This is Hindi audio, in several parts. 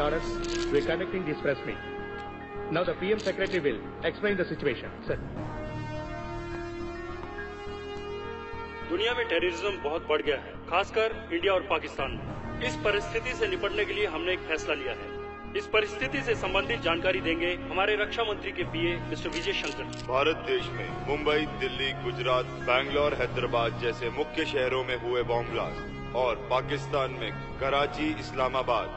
orders, we're conducting this press meet. Now the PM Secretary will explain the situation. Sir. दुनिया में टेररिज्म बहुत बढ़ गया है, खासकर इंडिया और पाकिस्तान में। इस परिस्थिति से निपटने के लिए हमने एक फैसला लिया है। इस परिस्थिति से संबंधित जानकारी देंगे हमारे रक्षा मंत्री के पीए मिस्टर विजय शंकर। भारत देश में मुंबई, दिल्ली, गुजरात, बैंगलोर, हैदराबाद जैसे मुख्य शहरों में हुए बॉम्ब ब्लास्ट और पाकिस्तान में कराची, इस्लामाबाद,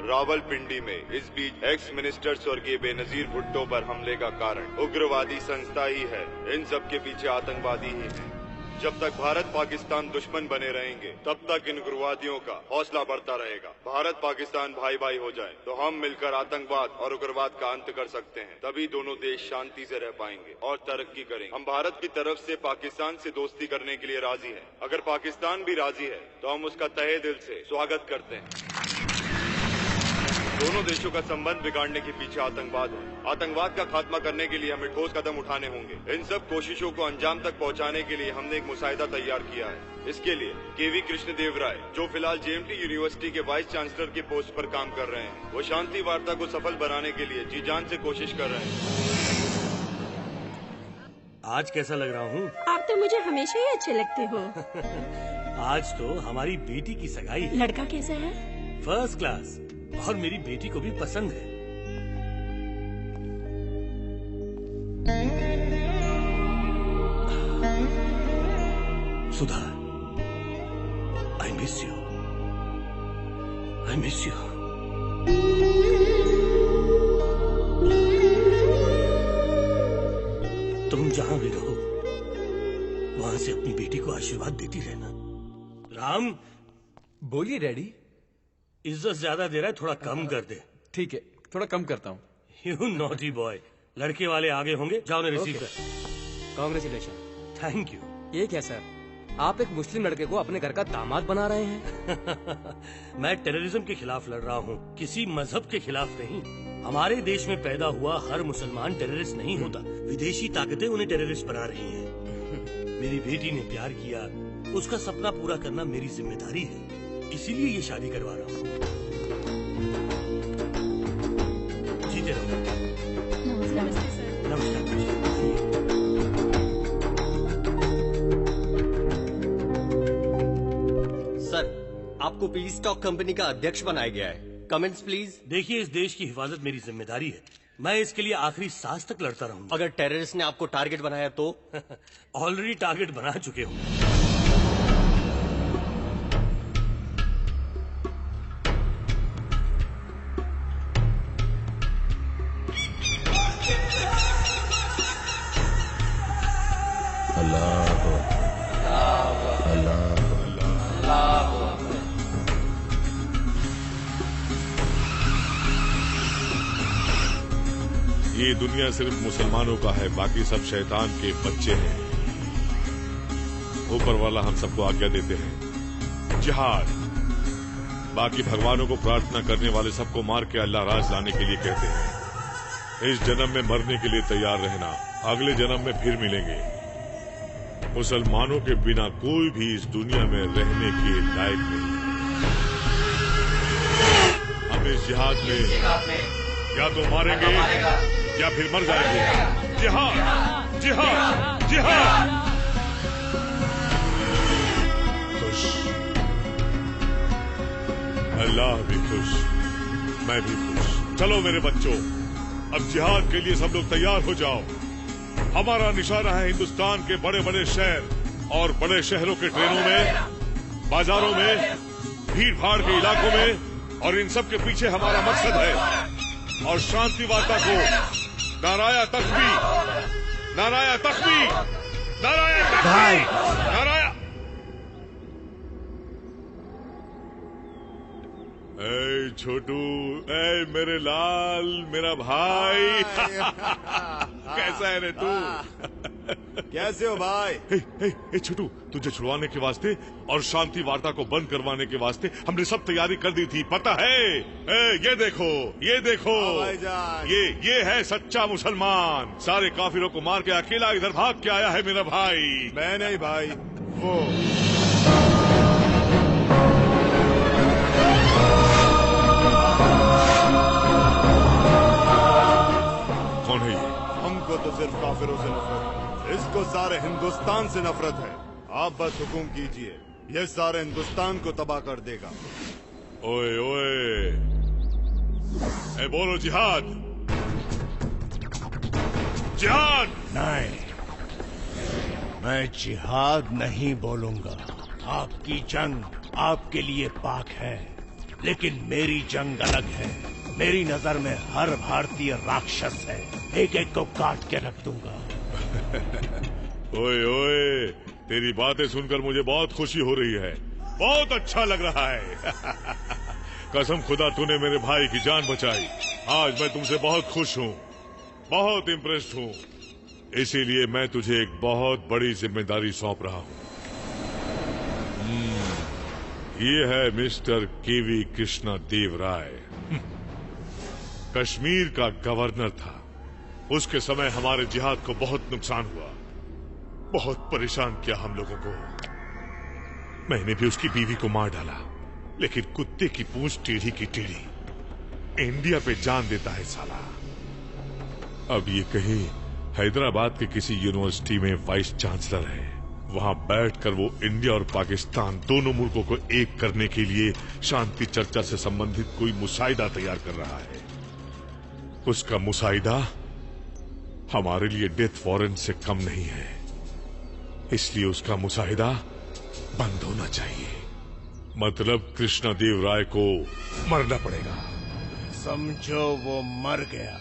रावलपिंडी में इस बीच एक्स मिनिस्टर स्वर्गीय बेनजीर भुट्टो पर हमले का कारण उग्रवादी संस्था ही है। इन सब के पीछे आतंकवादी ही है। जब तक भारत पाकिस्तान दुश्मन बने रहेंगे तब तक इन उग्रवादियों का हौसला बढ़ता रहेगा। भारत पाकिस्तान भाई भाई हो जाए तो हम मिलकर आतंकवाद और उग्रवाद का अंत कर सकते हैं। तभी दोनों देश शांति से रह पाएंगे और तरक्की करेंगे। हम भारत की तरफ से पाकिस्तान से दोस्ती करने के लिए राजी हैं। अगर पाकिस्तान भी राजी है तो हम उसका तहे दिल से स्वागत करते हैं। दोनों देशों का संबंध बिगाड़ने के पीछे आतंकवाद है। आतंकवाद का खात्मा करने के लिए हमें ठोस कदम उठाने होंगे। इन सब कोशिशों को अंजाम तक पहुंचाने के लिए हमने एक मुसाहिदा तैयार किया है। इसके लिए केवी कृष्णदेव राय, जो फिलहाल जेएमटी यूनिवर्सिटी के वाइस चांसलर की पोस्ट पर काम कर रहे हैं, वो शांति वार्ता को सफल बनाने के लिए जी जान से कोशिश कर रहे हैं। आज कैसा लग रहा हूँ? आप तो मुझे हमेशा ही अच्छे लगते हो। आज तो हमारी बेटी की सगाई है। लड़का कैसा है? फर्स्ट क्लास, और मेरी बेटी को भी पसंद है। Sudha, I miss you, I miss you. तुम जहां भी रहो वहां से अपनी बेटी को आशीर्वाद देती रहना। राम, बोलिए डैडी। इज्जत ज्यादा दे रहा है, थोड़ा कम कर दे। ठीक है, थोड़ा कम करता हूँ। You naughty boy. लड़के वाले आगे होंगे, जाओ ने रिसीव कर। कांग्रेचुलेशन। Thank you. ये क्या सर, आप एक मुस्लिम लड़के को अपने घर का दामाद बना रहे हैं? मैं टेररिज्म के खिलाफ लड़ रहा हूँ, किसी मजहब के खिलाफ नहीं। हमारे देश में पैदा हुआ हर मुसलमान टेररिस्ट नहीं होता। विदेशी ताकतें उन्हें टेररिस्ट बना रही हैं। मेरी बेटी ने प्यार किया, उसका सपना पूरा करना मेरी जिम्मेदारी है, इसीलिए ये शादी करवा रहा हूँ। जीते रहो। नमस्ते सर। नमस्कार। सर, आपको पीस स्टॉक कंपनी का अध्यक्ष बनाया गया है। Comments please. देखिए, इस देश की हिफाजत मेरी जिम्मेदारी है। मैं इसके लिए आखिरी सांस तक लड़ता रहूंगा। अगर टेररिस्ट ने आपको टारगेट बनाया तो? ऑलरेडी टारगेट बना चुके हूँ। ये दुनिया सिर्फ मुसलमानों का है, बाकी सब शैतान के बच्चे हैं। ऊपर वाला हम सबको आज्ञा देते हैं जिहाद, बाकी भगवानों को प्रार्थना करने वाले सबको मार के अल्लाह राज लाने के लिए कहते हैं। इस जन्म में मरने के लिए तैयार रहना, अगले जन्म में फिर मिलेंगे। मुसलमानों के बिना कोई भी इस दुनिया में रहने के लायक नहीं। हम इस जिहाद में या तो मारेंगे या फिर मर जाएंगे। जिहाद, जिहाद, जिहाद। खुश, अल्लाह भी खुश, मैं भी खुश। चलो मेरे बच्चों, अब जिहाद के लिए सब लोग तैयार हो जाओ। हमारा निशाना है हिंदुस्तान के बड़े बड़े शहर और बड़े शहरों के ट्रेनों में, बाजारों में, भीड़ भाड़ के इलाकों में, और इन सब के पीछे हमारा मकसद है। और शांति वार्ता को नाराया तकबीर, नाराया तकबीर, नाराया तकबीर, नाराया। ए छोटू, ए मेरे लाल, मेरा भाई। कैसा है रे तू? कैसे हो भाई? ए छोटू, तुझे छुड़वाने के वास्ते और शांति वार्ता को बंद करवाने के वास्ते हमने सब तैयारी कर दी थी, पता है? ये देखो, ये देखो, ये है सच्चा मुसलमान। सारे काफिरों को मार के अकेला इधर भाग के आया है मेरा भाई। मैं नहीं भाई, वो। कौन है ये? हमको तो सिर्फ काफिरों से नफरत है, इसको सारे हिंदुस्तान से नफरत है। आप बस हुकुम कीजिए, ये सारे हिंदुस्तान को तबाह कर देगा। ओए ओए, ए बोलो जिहाद, जिहाद। नहीं, मैं जिहाद नहीं बोलूंगा। आपकी जंग आपके लिए पाक है, लेकिन मेरी जंग अलग है। मेरी नजर में हर भारतीय राक्षस है, एक एक को काट के रख दूंगा। ओए ओए, तेरी बातें सुनकर मुझे बहुत खुशी हो रही है, बहुत अच्छा लग रहा है। कसम खुदा तूने मेरे भाई की जान बचाई। आज मैं तुमसे बहुत खुश हूँ, बहुत इम्प्रेस्ड हूँ। इसीलिए मैं तुझे एक बहुत बड़ी जिम्मेदारी सौंप रहा हूँ। ये है मिस्टर केवी कृष्णा देव राय। कश्मीर का गवर्नर था। उसके समय हमारे जिहाद को बहुत नुकसान हुआ, बहुत परेशान किया हम लोगों को। मैंने भी उसकी बीवी को मार डाला, लेकिन कुत्ते की पूंछ टेढ़ी की टेढ़ी। इंडिया पे जान देता है साला। अब ये कहे हैदराबाद के किसी यूनिवर्सिटी में वाइस चांसलर है। वहां बैठकर वो इंडिया और पाकिस्तान दोनों मुल्कों को एक करने के लिए शांति चर्चा से संबंधित कोई मुशाहिदा तैयार कर रहा है। उसका मुशाहिदा हमारे लिए डेथ वारंट से कम नहीं है, इसलिए उसका मुशाहिदा बंद होना चाहिए। मतलब कृष्णा देव राय को मरना पड़ेगा। समझो वो मर गया।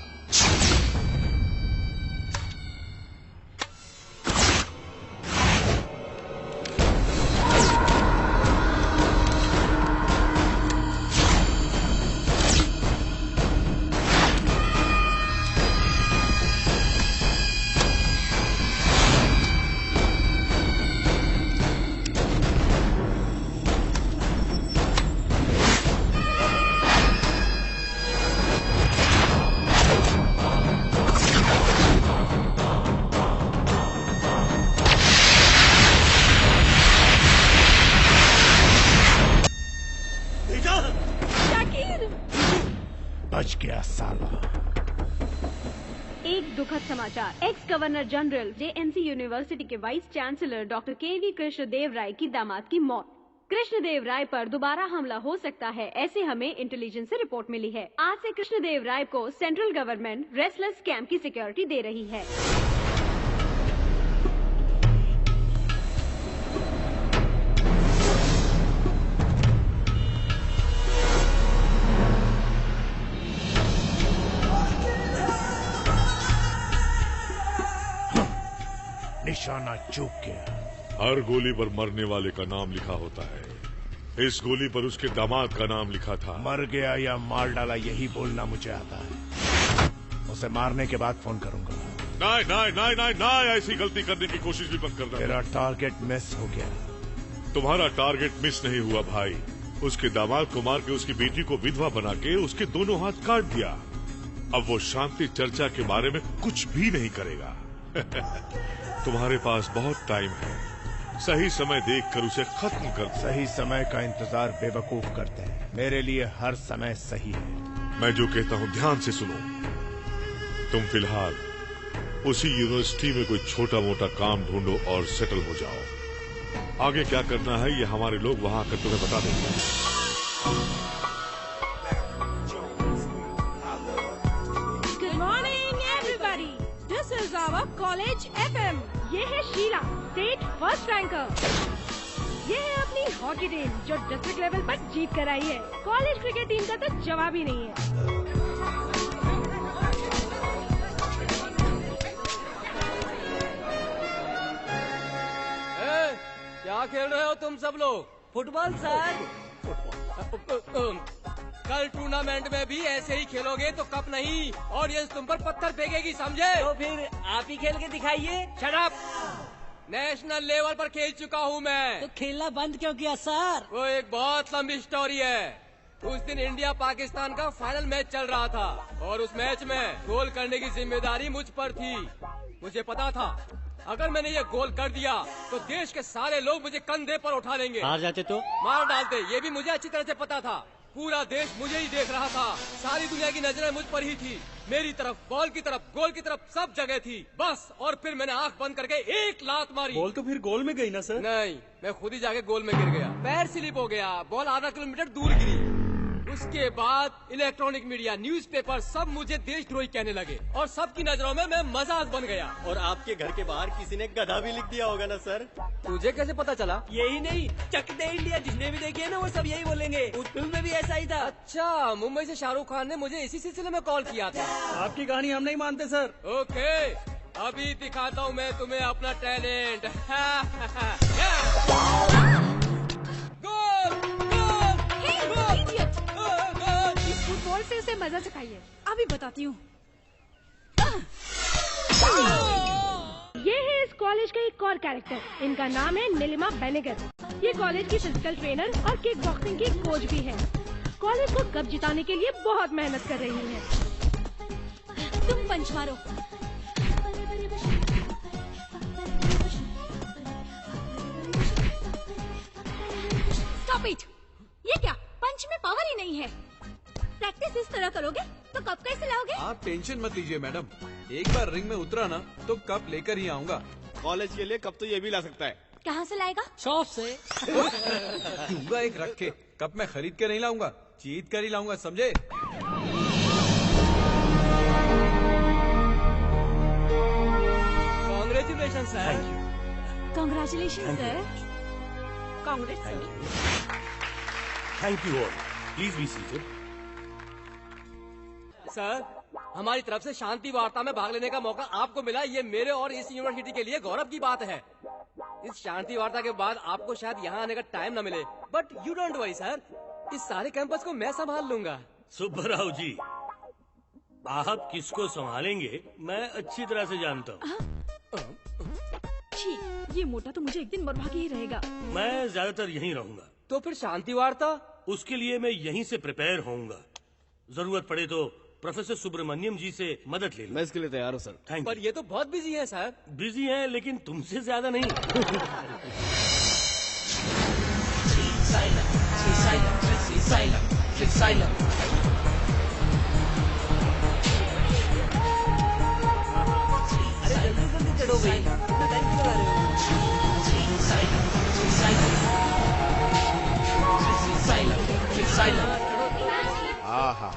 बच गया साला। एक दुखद समाचार। X governor general JNC university के वाइस चांसलर डॉक्टर केवी कृष्णदेव राय की दामाद की मौत। कृष्णदेव राय पर दोबारा हमला हो सकता है, ऐसे हमें इंटेलिजेंस से रिपोर्ट मिली है। आज से कृष्णदेव राय को सेंट्रल गवर्नमेंट रेस्टलेस कैंप की सिक्योरिटी दे रही है। निशाना चूक गया। हर गोली पर मरने वाले का नाम लिखा होता है। इस गोली पर उसके दामाद का नाम लिखा था। मर गया या मार डाला यही बोलना मुझे आता है। उसे मारने के बाद फोन करूंगा। नहीं नहीं नहीं नहीं नहीं, ऐसी गलती करने की कोशिश भी मत करना। तेरा टारगेट मिस हो गया। तुम्हारा टारगेट मिस नहीं हुआ भाई। उसके दामाद को मार के उसकी बेटी को विधवा बना के उसके दोनों हाथ काट दिया। अब वो शांति चर्चा के बारे में कुछ भी नहीं करेगा। तुम्हारे पास बहुत टाइम है, सही समय देखकर उसे खत्म कर। सही समय का इंतजार बेवकूफ करते हैं। मेरे लिए हर समय सही है। मैं जो कहता हूँ ध्यान से सुनो। तुम फिलहाल उसी यूनिवर्सिटी में कोई छोटा मोटा काम ढूंढो और सेटल हो जाओ। आगे क्या करना है ये हमारे लोग वहां आकर तुम्हें बता देंगे। Good morning everybody, this is our college FM. ये है शीला, स्टेट फर्स्ट रैंकर। ये है अपनी हॉकी टीम जो डिस्ट्रिक्ट लेवल पर जीत कर आई है। कॉलेज क्रिकेट टीम का तो जवाब ही नहीं है। क्या खेल रहे हो तुम सब लोग? Football sir. कल टूर्नामेंट में भी ऐसे ही खेलोगे तो कप नहीं, ऑडियंस तुम पर पत्थर फेंकेगी, समझे? तो फिर आप ही खेल के दिखाइए। Shut up! नेशनल लेवल पर खेल चुका हूँ मैं। तो खेलना बंद क्यों किया सर? वो एक बहुत लंबी स्टोरी है। उस दिन इंडिया पाकिस्तान का फाइनल मैच चल रहा था और उस मैच में गोल करने की जिम्मेदारी मुझ पर थी। मुझे पता था अगर मैंने ये गोल कर दिया तो देश के सारे लोग मुझे कंधे पर उठा लेंगे। हार जाते तो मार डालते, ये भी मुझे अच्छी तरह से पता था। पूरा देश मुझे ही देख रहा था। सारी दुनिया की नजरें मुझ पर ही थी। मेरी तरफ, बॉल की तरफ, गोल की तरफ, सब जगह थी। बस, और फिर मैंने आंख बंद करके एक लात मारी। बॉल तो फिर गोल में गई ना सर? नहीं, मैं खुद ही जाके गोल में गिर गया। पैर स्लिप हो गया, बॉल आधा किलोमीटर दूर गिरी। उसके बाद इलेक्ट्रॉनिक मीडिया, न्यूज़पेपर सब मुझे देशद्रोही कहने लगे और सबकी नजरों में मैं मजाक बन गया। और आपके घर के बाहर किसी ने गधा भी लिख दिया होगा ना सर? तुझे कैसे पता चला? यही नहीं, चक दे इंडिया जिसने भी देखी है ना वो सब यही बोलेंगे। उस फिल्म में भी ऐसा ही था। अच्छा, मुंबई से शाहरुख खान ने मुझे इसी सिलसिले में कॉल किया था। आपकी कहानी हम नहीं मानते सर। ओके, अभी दिखाता हूँ मैं तुम्हें अपना टैलेंट। फुटबॉल से उसे मजा चखाइए। अभी बताती हूँ। ये है इस कॉलेज का एक और कैरेक्टर। इनका नाम है नीलिमा बेनेगर। ये कॉलेज की फिजिकल ट्रेनर और किक बॉक्सिंग की कोच भी है। कॉलेज को कप जिताने के लिए बहुत मेहनत कर रही है। तुम पंच मारो। Stop it! ये क्या? पंच में पावर ही नहीं है। प्रैक्टिस इस तरह करोगे तो कप कैसे लाओगे? आप टेंशन मत लीजिए मैडम, एक बार रिंग में उतरा ना तो कप लेकर ही आऊंगा। कॉलेज के लिए कप तो ये भी ला सकता है। कहाँ से लाएगा? शॉप से। दूंगा एक रख के, कप मैं खरीद के नहीं लाऊंगा, जीत कर ही लाऊंगा, समझे? Congratulation sir. Congratulation sir. Congress thank you all, please be seated. Sir, हमारी तरफ से शांति वार्ता में भाग लेने का मौका आपको मिला, ये मेरे और इस यूनिवर्सिटी के लिए गौरव की बात है। इस शांति वार्ता के बाद आपको शायद यहाँ आने का टाइम न मिले, but you don't worry sir, इस सारे कैंपस को मैं संभाल लूंगा। सुब्बाराव जी, आप किसको संभालेंगे मैं अच्छी तरह से जानता हूँ। ठीक, ये मोटा तो मुझे एक दिन मरवा के ही रहेगा। मैं ज्यादातर यहीं रहूंगा। तो फिर शांति वार्ता? उसके लिए मैं यहीं से प्रिपेयर होऊंगा। जरूरत पड़े तो प्रोफेसर सुब्रमण्यम जी से मदद ले लूं। मैं इसके लिए तैयार हूँ सर। थैंक पर ये तो बहुत बिजी है सर। बिजी है लेकिन तुमसे ज्यादा नहीं। अरे जल्दी जल्दी चढ़ो भाई, इतना टाइम क्यों लगा रहे हो? आहा,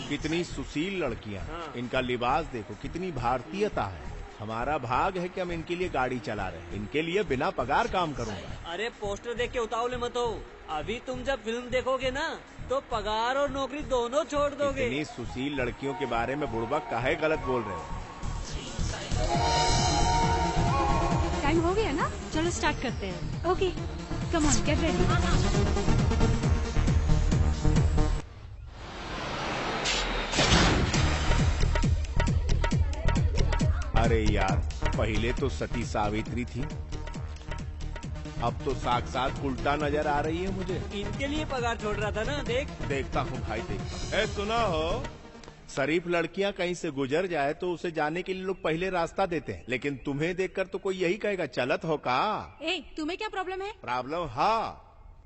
कितनी सुशील लड़कियां। इनका लिबास देखो, कितनी भारतीयता है। हमारा भाग है कि हम इनके लिए गाड़ी चला रहे हैं। इनके लिए बिना पगार काम करूंगा। अरे पोस्टर देख के उतावले मत हो। अभी तुम जब फिल्म देखोगे ना तो पगार और नौकरी दोनों छोड़ दोगे। इतनी सुशील लड़कियों के बारे में बुड़बक काहे गलत बोल रहे हो? टाइम हो गया ना, चलो स्टार्ट करते हैं। Okay, come on, get ready. अरे यार, पहले तो सती सावित्री थी, अब तो साक्षात उल्टा नजर आ रही है मुझे। इनके लिए पगार छोड़ रहा था ना, देखता हूँ भाई, देखता हूँ। सुना हो, शरीफ लड़कियां कहीं से गुजर जाए तो उसे जाने के लिए लोग पहले रास्ता देते हैं, लेकिन तुम्हें देखकर तो कोई यही कहेगा चलत हो का। तुम्हें क्या प्रॉब्लम है? प्रॉब्लम? हाँ,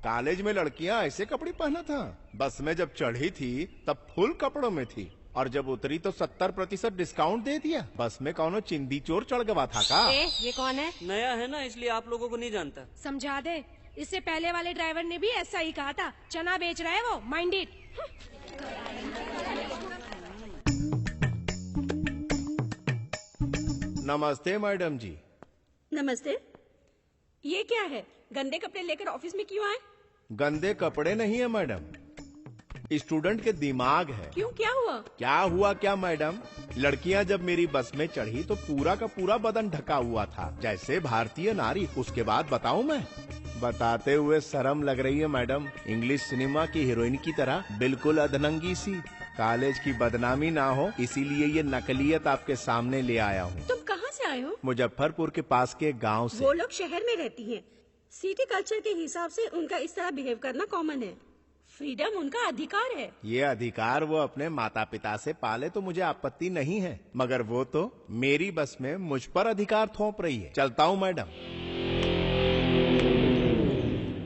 कॉलेज में लड़कियां ऐसे कपड़े पहना था। बस में जब चढ़ी थी तब फुल कपड़ों में थी, और जब उतरी तो 70% डिस्काउंट दे दिया। बस में कौनो चिंदी चोर चढ़ गवा था का? ये कौन है? नया है ना, इसलिए आप लोगों को नहीं जानता। समझा दे, इससे पहले वाले ड्राइवर ने भी ऐसा ही कहा था। चना बेच रहा है वो, माइंड इट। नमस्ते मैडम जी। नमस्ते। ये क्या है? गंदे कपड़े लेकर ऑफिस में क्यों आए? गंदे कपड़े नहीं है मैडम, स्टूडेंट के दिमाग है। क्यों, क्या हुआ? क्या हुआ क्या मैडम? लड़कियां जब मेरी बस में चढ़ी तो पूरा का पूरा बदन ढका हुआ था, जैसे भारतीय नारी। उसके बाद बताऊं मैं? बताते हुए शर्म लग रही है मैडम। इंग्लिश सिनेमा की हीरोइन की तरह बिल्कुल अधनंगी सी। कॉलेज की बदनामी ना हो इसीलिए ये नकलियत आपके सामने ले आया हूँ। तुम कहाँ से आए हो? मुजफ्फरपुर के पास के गांव से। वो लोग शहर में रहती हैं। सिटी कल्चर के हिसाब से उनका इस तरह बिहेव करना कॉमन है। फ्रीडम उनका अधिकार है। ये अधिकार वो अपने माता पिता से पाले तो मुझे आपत्ति नहीं है, मगर वो तो मेरी बस में मुझ पर अधिकार थोप रही है। चलता हूँ मैडम।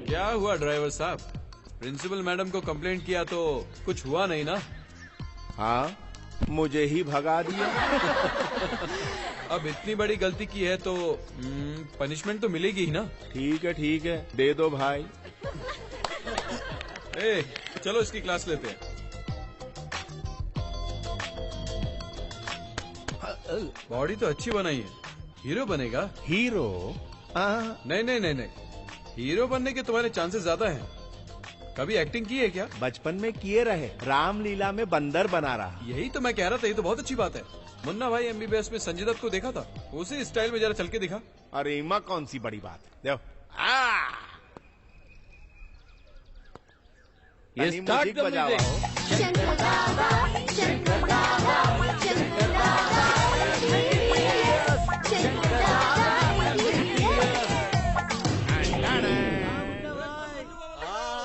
क्या हुआ ड्राइवर साहब, प्रिंसिपल मैडम को कंप्लेंट किया तो कुछ हुआ नहीं ना? हाँ, मुझे ही भगा दिया। अब इतनी बड़ी गलती की है तो पनिशमेंट तो मिलेगी ही ना? ठीक है, दे दो भाई। ए, चलो इसकी क्लास लेते हैं। बॉडी तो अच्छी बनाई है, हीरो बनेगा? हीरो? नहीं, हीरो बनने के तुम्हारे चांसेस ज्यादा हैं। कभी एक्टिंग की है क्या? बचपन में किए रहे, रामलीला में बंदर बना रहा। यही तो मैं कह रहा था, ये तो बहुत अच्छी बात है। मुन्ना भाई MBBS में संजय दत्त को देखा था, उसी स्टाइल में जरा चल के दिखा। अरे इमा कौन सी बड़ी बात है, देखो। ये स्टार्ट कर बजावा हो।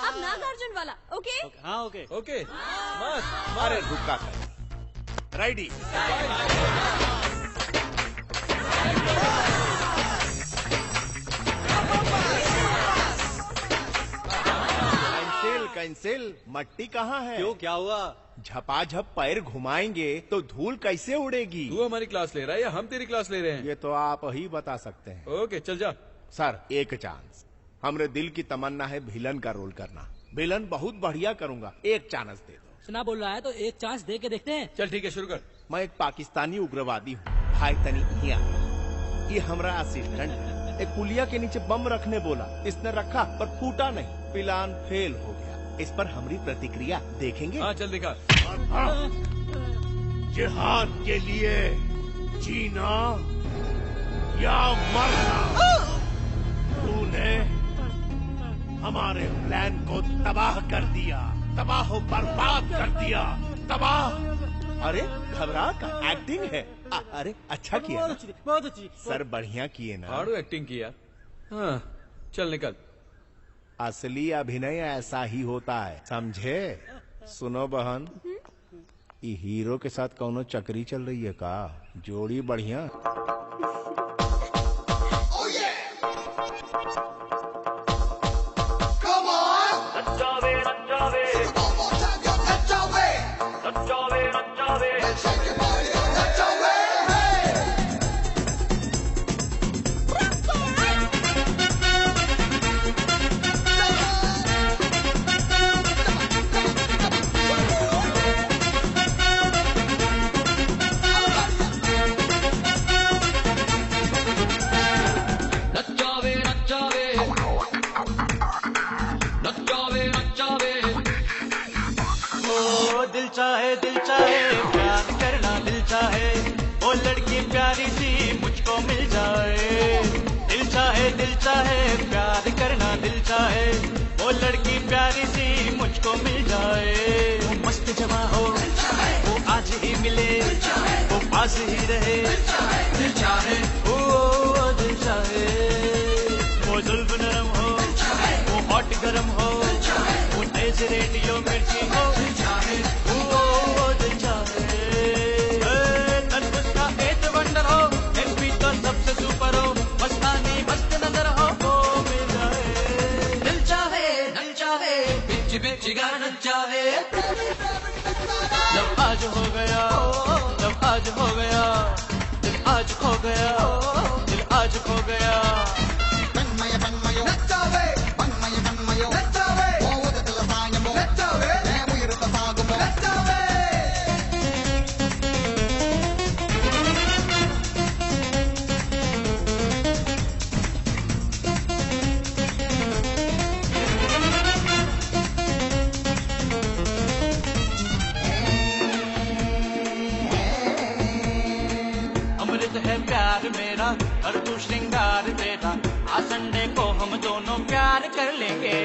अब नागार्जुन वाला, ओके? हाँ ओके। मस्त। अरे रुका रेडी। कैंसिल, मट्टी कहाँ है? क्यों, क्या हुआ? झपाझप पैर घुमाएंगे तो धूल कैसे उड़ेगी? तू हमारी क्लास ले रहा है या हम तेरी क्लास ले रहे हैं? ये तो आप ही बता सकते हैं। ओके, चल जा। सर, एक चांस। हमरे दिल की तमन्ना है विलन का रोल करना। विलन बहुत बढ़िया करूंगा, एक चांस दे दो। सुना बोल रहा है तो एक चांस दे के देखते हैं। चल ठीक है, शुरू कर। मैं एक पाकिस्तानी उग्रवादी हूँ, भाई तनी हिया। ये हमरा असिस्टेंट है। एक पुलिया के नीचे बम रखने बोला, इसने रखा पर फूटा नहीं, प्लान फेल हो गया। इस पर हमारी प्रतिक्रिया देखेंगे? हाँ चल दिखा। जिहाद के लिए जीना या मरना। तूने हमारे प्लान को तबाह कर दिया, तबाह बर्बाद कर दिया, तबाह। अरे घबरा का एक्टिंग है। अरे अच्छा किया, बहुत अच्छी। सर बढ़िया किए ना। हार्ड एक्टिंग किया। हाँ चल निकल। असली अभिनय ऐसा ही होता है, समझे? सुनो बहन, ये हीरो के साथ कौनो चक्री चल रही है का? जोड़ी बढ़िया। दिल चाहे प्यार करना, दिल चाहे वो लड़की प्यारी सी मुझको मिल जाए। दिल चाहे प्यार करना, दिल चाहे वो लड़की प्यारी सी मुझको मिल जाए। वो मस्त जवा हो, वो आज ही मिले, वो पास ही रहे। दिल चाहे वो दिल चाहे, वो जुल्फ नरम हो, वो हॉट गरम हो, वो तेज रेडियो मिर्ची हो। दिल चाहे सबसे सुपर हो, मस्तानी मस्त नजर हो, वो मिल जाए। दिल चाहे बिच बिच गाना चाहे। जब आज हो गया, जब आज हो गया, दिल आज खो गया, दिल आज खो गया। मेरा और तू श्रृंगार तेरा, आ संडे को हम दोनों प्यार कर लेंगे।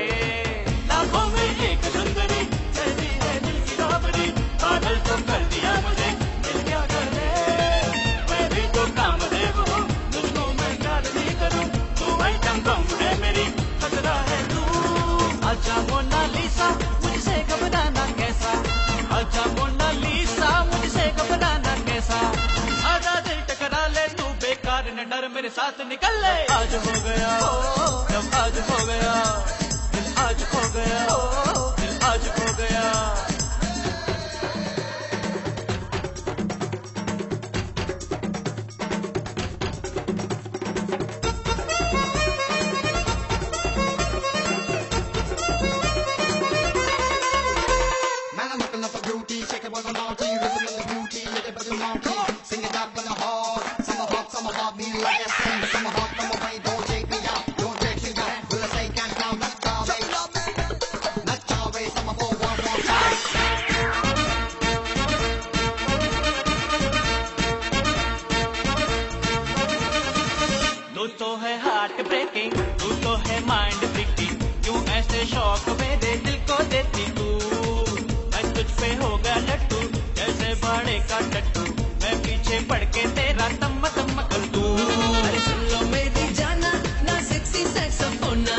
लाखों में एक सुंदरी कैसी है दिल की राबरी, पागल तो कर दिया मुझे, दिल क्या करे। मैं भी तो कामदेव हूँ, तुझको मैं प्यार नहीं करूँ। तू आइटम बम है मेरी, खतरा है तू। आजा मोनालिसा मुझसे घबराना कैसा, आजा मोनालिसा मुझसे घबराना कैसा। आजा दिल टकरा ले तू, बेकार न डर मेरे साथ निकल ले। आज हो गया, जब आज हो गया, दिल आज खो गया, दिल आज खो गया। तू तो है हार्ट ब्रेकिंग, तू तो है माइंड ब्रेकिंग, क्यों ऐसे शौक मेरे दिल को देती तू। मैं तुझ पे हो गया लट्टू, जैसे बड़े का टट्टू, मैं पीछे पड़ के तेरा तम्म तम्म कर दूं। अरे सुन लो मेरी जाना ना सेक्सी सैक्सोफोना,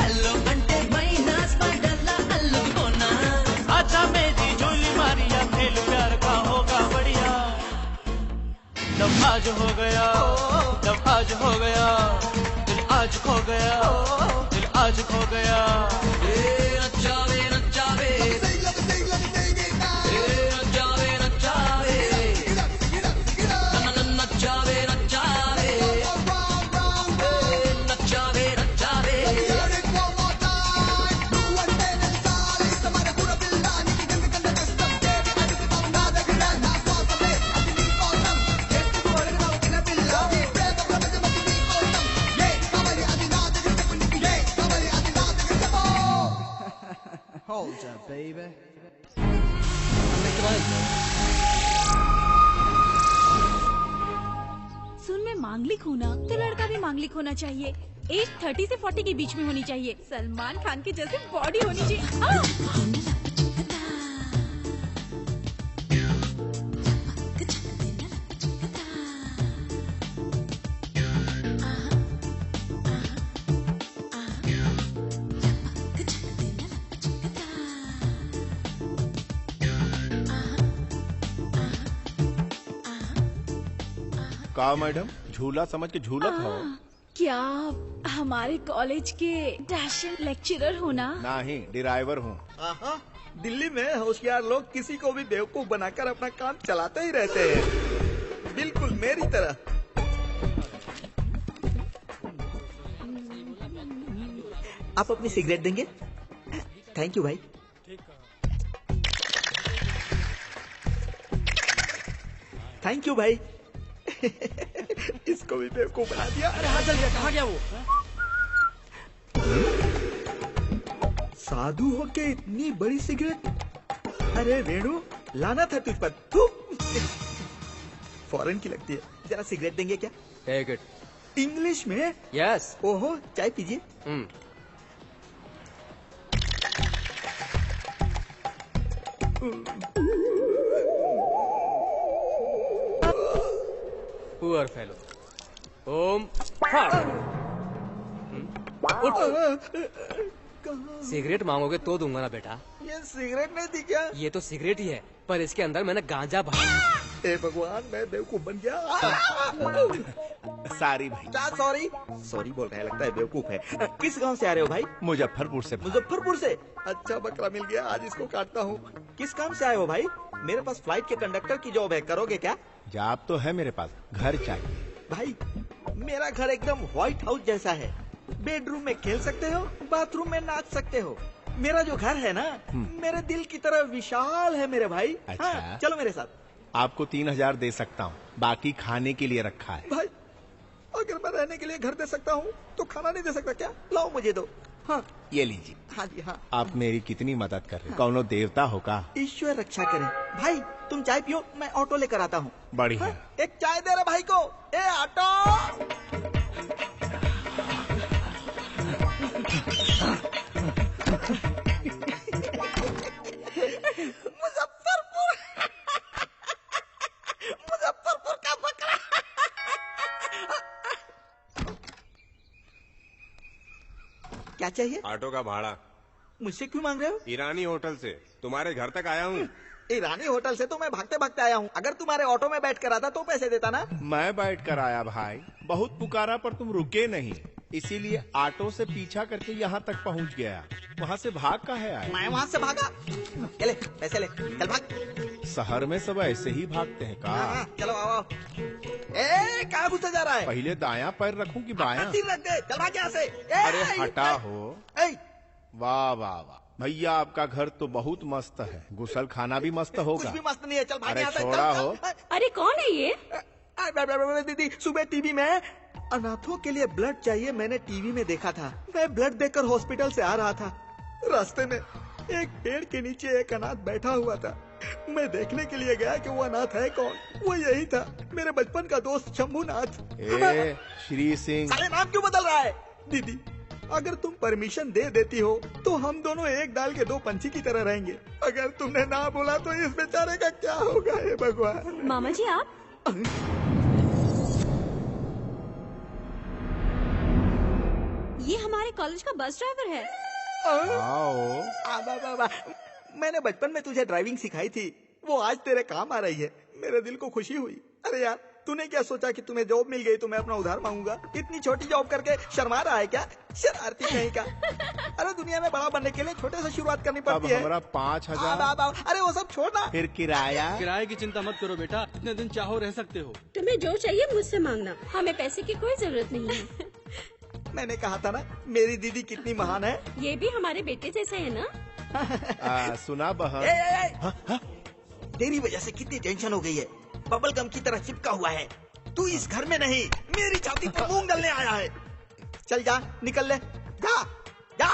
हेलो अंटे महीना स्पाइडरला अल्लू होना। अच्छा मेरी झोली मारिया, खेल प्यार का होगा बढ़िया। जब आज हो गया, जब आज हो गया, दिल आज खो गया, दिल आज खो गया। नचावे नचावे नचावे नचावे नचावे नचावे नचावे नचावे। Hold up, baby. सुन, मैं मांगलिक हूँ ना, तो लड़का भी मांगलिक होना चाहिए। एज 30 से 40 के बीच में होनी चाहिए। सलमान खान के जैसे बॉडी होनी चाहिए। का मैडम, झूला समझ के झूला था? क्या आप हमारे कॉलेज के डैशिंग लेक्चरर हो ना? नहीं, ड्राइवर हूँ। दिल्ली में होशियार लोग किसी को भी बेवकूफ बनाकर अपना काम चलाते ही रहते हैं, बिल्कुल मेरी तरह। आप अपनी सिगरेट देंगे? थैंक यू भाई। थैंक यू भाई। इसको भी बेवकूफ बना दिया। अरे हाँ चल गया, कहाँ गया वो? साधु होके इतनी बड़ी सिगरेट? अरे वेणु, लाना था तुझ पर। तू फॉरेन की लगती है। जरा सिगरेट देंगे क्या? Take it. इंग्लिश में? यस। ओहो, चाय पीजिए। Poor fellow. ओम सिगरेट मांगोगे तो दूंगा ना बेटा। ये सिगरेट नहीं थी क्या? ये तो सिगरेट ही है, पर इसके अंदर मैंने गांजा भरा। हे भगवान, मैं बेवकूफ बन गया। सॉरी भाई। क्या सॉरी? सॉरी बोल रहा है, लगता है बेवकूफ है। किस गांव से आ रहे हो भाई? मुजफ्फरपुर से। मुजफ्फरपुर से? अच्छा बकरा मिल गया, आज इसको काटता हूँ। किस काम से आए हो भाई? मेरे पास फ्लाइट के कंडक्टर की जॉब है, करोगे क्या? जॉब तो है मेरे पास, घर चाहिए। भाई मेरा घर एकदम व्हाइट हाउस जैसा है। बेडरूम में खेल सकते हो, बाथरूम में नाच सकते हो। मेरा जो घर है ना, मेरे दिल की तरह विशाल है मेरे भाई। अच्छा। हाँ, चलो मेरे साथ। आपको 3000 दे सकता हूँ, बाकी खाने के लिए रखा है। भाई अगर मैं रहने के लिए घर दे सकता हूँ तो खाना नहीं दे सकता क्या? लाओ मुझे दो। हाँ ये लीजिए। हाँ जी हाँ। आप मेरी कितनी मदद कर रहे हैं। कौनो देवता होगा। ईश्वर रक्षा करे। भाई तुम चाय पियो, मैं ऑटो लेकर आता हूँ। बढ़िया। हाँ, एक चाय दे रहा भाई को। ए ऑटो। मुजफ्फरपुर का बकरा। क्या चाहिए? ऑटो का भाड़ा। मुझसे क्यों मांग रहे हो? ईरानी होटल से तुम्हारे घर तक आया हूँ। ईरानी होटल से तो मैं भागते भागते आया हूँ। अगर तुम्हारे ऑटो में बैठ कर आता तो पैसे देता ना। मैं बैठ कर आया भाई, बहुत पुकारा पर तुम रुके नहीं। इसीलिए ऑटो से पीछा करके यहाँ तक पहुँच गया। वहाँ से भाग का है आया। मैं वहाँ से भागा? ले पैसे ले, चल भाग। शहर में सब ऐसे ही भागते हैं का? हाँ, चलो आओ। ए कहाँ घुसा जा रहा है? पहले दायां पैर रखूं कि बायां? सिर रख दे, चल भाग यहाँ से। अरे हटा हो। वाह वाह वाह भैया, आपका घर तो बहुत मस्त है, गुसल खाना भी मस्त होगा। कुछ भी मस्त नहीं है, चल भाग यहाँ से। छोड़ा हो। अरे कौन है ये? दीदी सुबह टीवी में अनाथों के लिए ब्लड चाहिए, मैंने टीवी में देखा था। मैं ब्लड देकर हॉस्पिटल से आ रहा था, रास्ते में एक पेड़ के नीचे एक अनाथ बैठा हुआ था। मैं देखने के लिए गया कि वो अनाथ है कौन। वो यही था, मेरे बचपन का दोस्त शंभूनाथ। श्री सिंह। साले नाम क्यों बदल रहा है? दीदी अगर तुम परमिशन दे देती हो तो हम दोनों एक डाल के दो पंछी की तरह रहेंगे। अगर तुमने ना बोला तो इस बेचारे का क्या होगा? हे भगवान। मामा जी आप? ये हमारे कॉलेज का बस ड्राइवर है। मैंने बचपन में तुझे ड्राइविंग सिखाई थी, वो आज तेरे काम आ रही है। मेरे दिल को खुशी हुई। अरे यार तूने क्या सोचा कि तुम्हें जॉब मिल गई तो मैं अपना उधार मांगूंगा? इतनी छोटी जॉब करके शर्मा रहा है क्या? शरारती कहीं का। अरे दुनिया में बड़ा बनने के लिए छोटे से शुरुआत करनी पड़ती है। हमारा 5,000। अरे वो सब छोड़ना। फिर किराया? किराए की चिंता मत करो बेटा, इतने दिन चाहो रह सकते हो। तुम्हें जो चाहिए मुझसे मांगना, हमें पैसे की कोई जरूरत नहीं है। मैंने कहा था ना मेरी दीदी कितनी महान है। ये भी हमारे बेटे जैसे है ना? सुना बहन, तेरी वजह से कितनी टेंशन हो गई है, बबल गम की तरह चिपका हुआ है। तू इस घर में नहीं, मेरी छाती पर मूंग गलने आया है। चल जा, निकल ले, जा जा।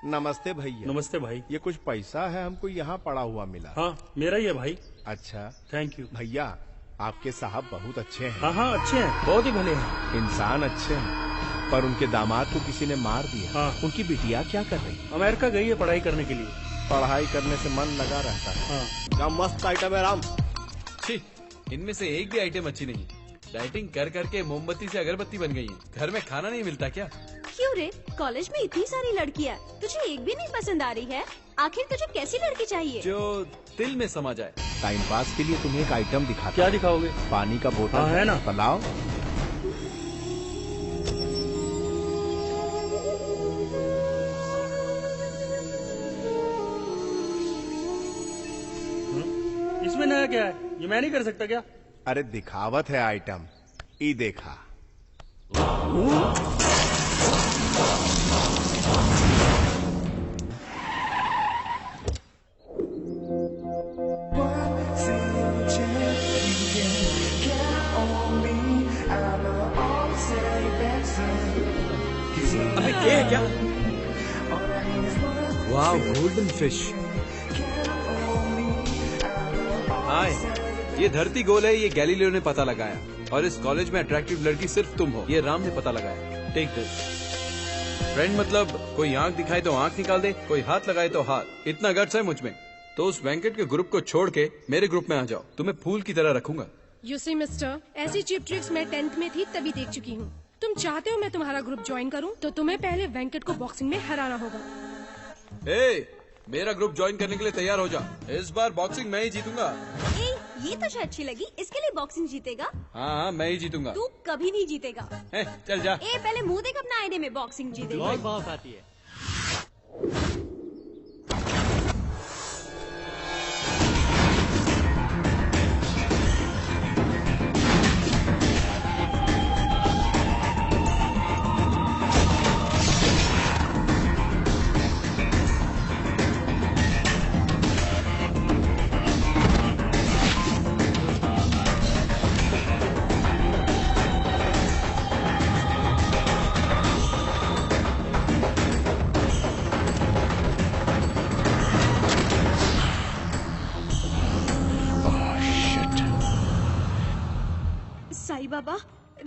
नमस्ते भैया। नमस्ते भाई। ये कुछ पैसा है, हमको यहाँ पड़ा हुआ मिला। हाँ मेरा ही है भाई। अच्छा थैंक यू भैया। आपके साहब बहुत अच्छे हैं। हाँ अच्छे हैं, बहुत ही भले हैं। इंसान अच्छे हैं, पर उनके दामाद को किसी ने मार दिया। हाँ। उनकी बिटिया क्या कर रही? अमेरिका गई है पढ़ाई करने के लिए। पढ़ाई करने से मन लगा रहता है। हाँ। क्या मस्त आइटम है राम। इनमें से एक भी आइटम अच्छी नहीं। डाइटिंग कर करके मोमबत्ती से अगरबत्ती बन गई है। घर में खाना नहीं मिलता क्या? क्यों रे, कॉलेज में इतनी सारी लड़कियाँ, तुझे एक भी नहीं पसंद आ रही है? आखिर तुझे कैसी लड़की चाहिए? जो दिल में समा जाए। टाइम पास के लिए तुम्हें एक आइटम दिखाता। क्या दिखाओगे? पानी का बोतल। हाँ, है ना? पलाओ। इसमें नया क्या है? ये मैं नहीं कर सकता क्या? अरे दिखावत है आइटम, ई देखा। अबे ये है क्या? वाह, गोल्डन फिश। हाय, ये धरती गोल है, ये गैलीलियो ने पता लगाया। और इस कॉलेज में अट्रैक्टिव लड़की सिर्फ तुम हो, ये राम ने पता लगाया। Take this. फ्रेंड मतलब कोई आंख दिखाए तो आंख निकाल दे, कोई हाथ लगाए तो हाथ। इतना गट्स है मुझ में तो उस वेंकट के ग्रुप को छोड़ के मेरे ग्रुप में आ जाओ, तुम्हें फूल की तरह रखूंगा। यू सी मिस्टर, ऐसी चीप ट्रिक्स मैं 10th में थी तभी देख चुकी हूँ। तुम चाहते हो मैं तुम्हारा ग्रुप ज्वाइन करूँ तो तुम्हें पहले वेंकट को बॉक्सिंग में हराना होगा। मेरा ग्रुप ज्वाइन करने के लिए तैयार हो जा। इस बार बॉक्सिंग मैं ही जीतूंगा। ये तुझे अच्छी लगी, इसके लिए बॉक्सिंग जीतेगा? हाँ मैं ही जीतूंगा। तू कभी नहीं जीतेगा। चल जा। पहले मुंह देख अपना आईने में, बॉक्सिंग जीतेगा। बहुत भाव खाती है। साईं बाबा,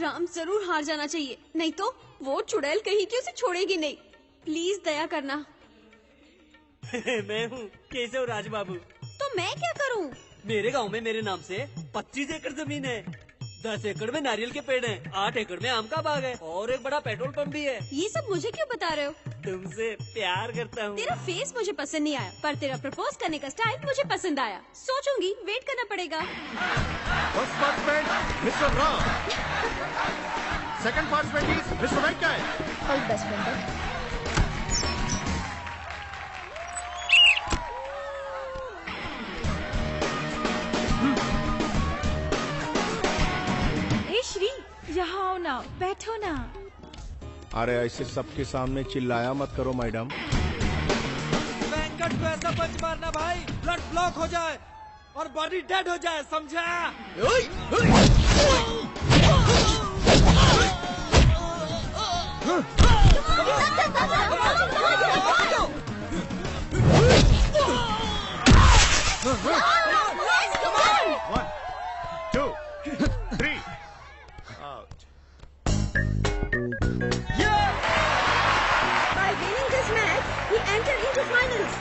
राम जरूर हार जाना चाहिए, नहीं तो वो चुड़ैल कहीं की उसे छोड़ेगी नहीं। प्लीज दया करना। मैं हूँ केशव राज बाबू। तो मैं क्या करूँ? मेरे गांव में मेरे नाम से 25 एकड़ जमीन है। 10 एकड़ में नारियल के पेड़ हैं, 8 एकड़ में आम का बाग है और एक बड़ा पेट्रोल पंप भी है। ये सब मुझे क्यों बता रहे हो? तुमसे प्यार करता हूँ। तेरा फेस मुझे पसंद नहीं आया, पर तेरा प्रपोज करने का स्टाइल मुझे पसंद आया। सोचूंगी, वेट करना पड़ेगा। Mister Ram, second participant is Mr. Venkat. All the best, Venkat. हे श्री, यहाँ आओ ना, बैठो ना। अरे ऐसे सबके सामने चिल्लाया मत करो मैडम। वेंकट को ऐसा पंच मारना भाई, ब्लड ब्लॉक हो जाए और बॉडी डेड हो जाए, समझा? One, two, three. Out. By winning this match, he entered into finals.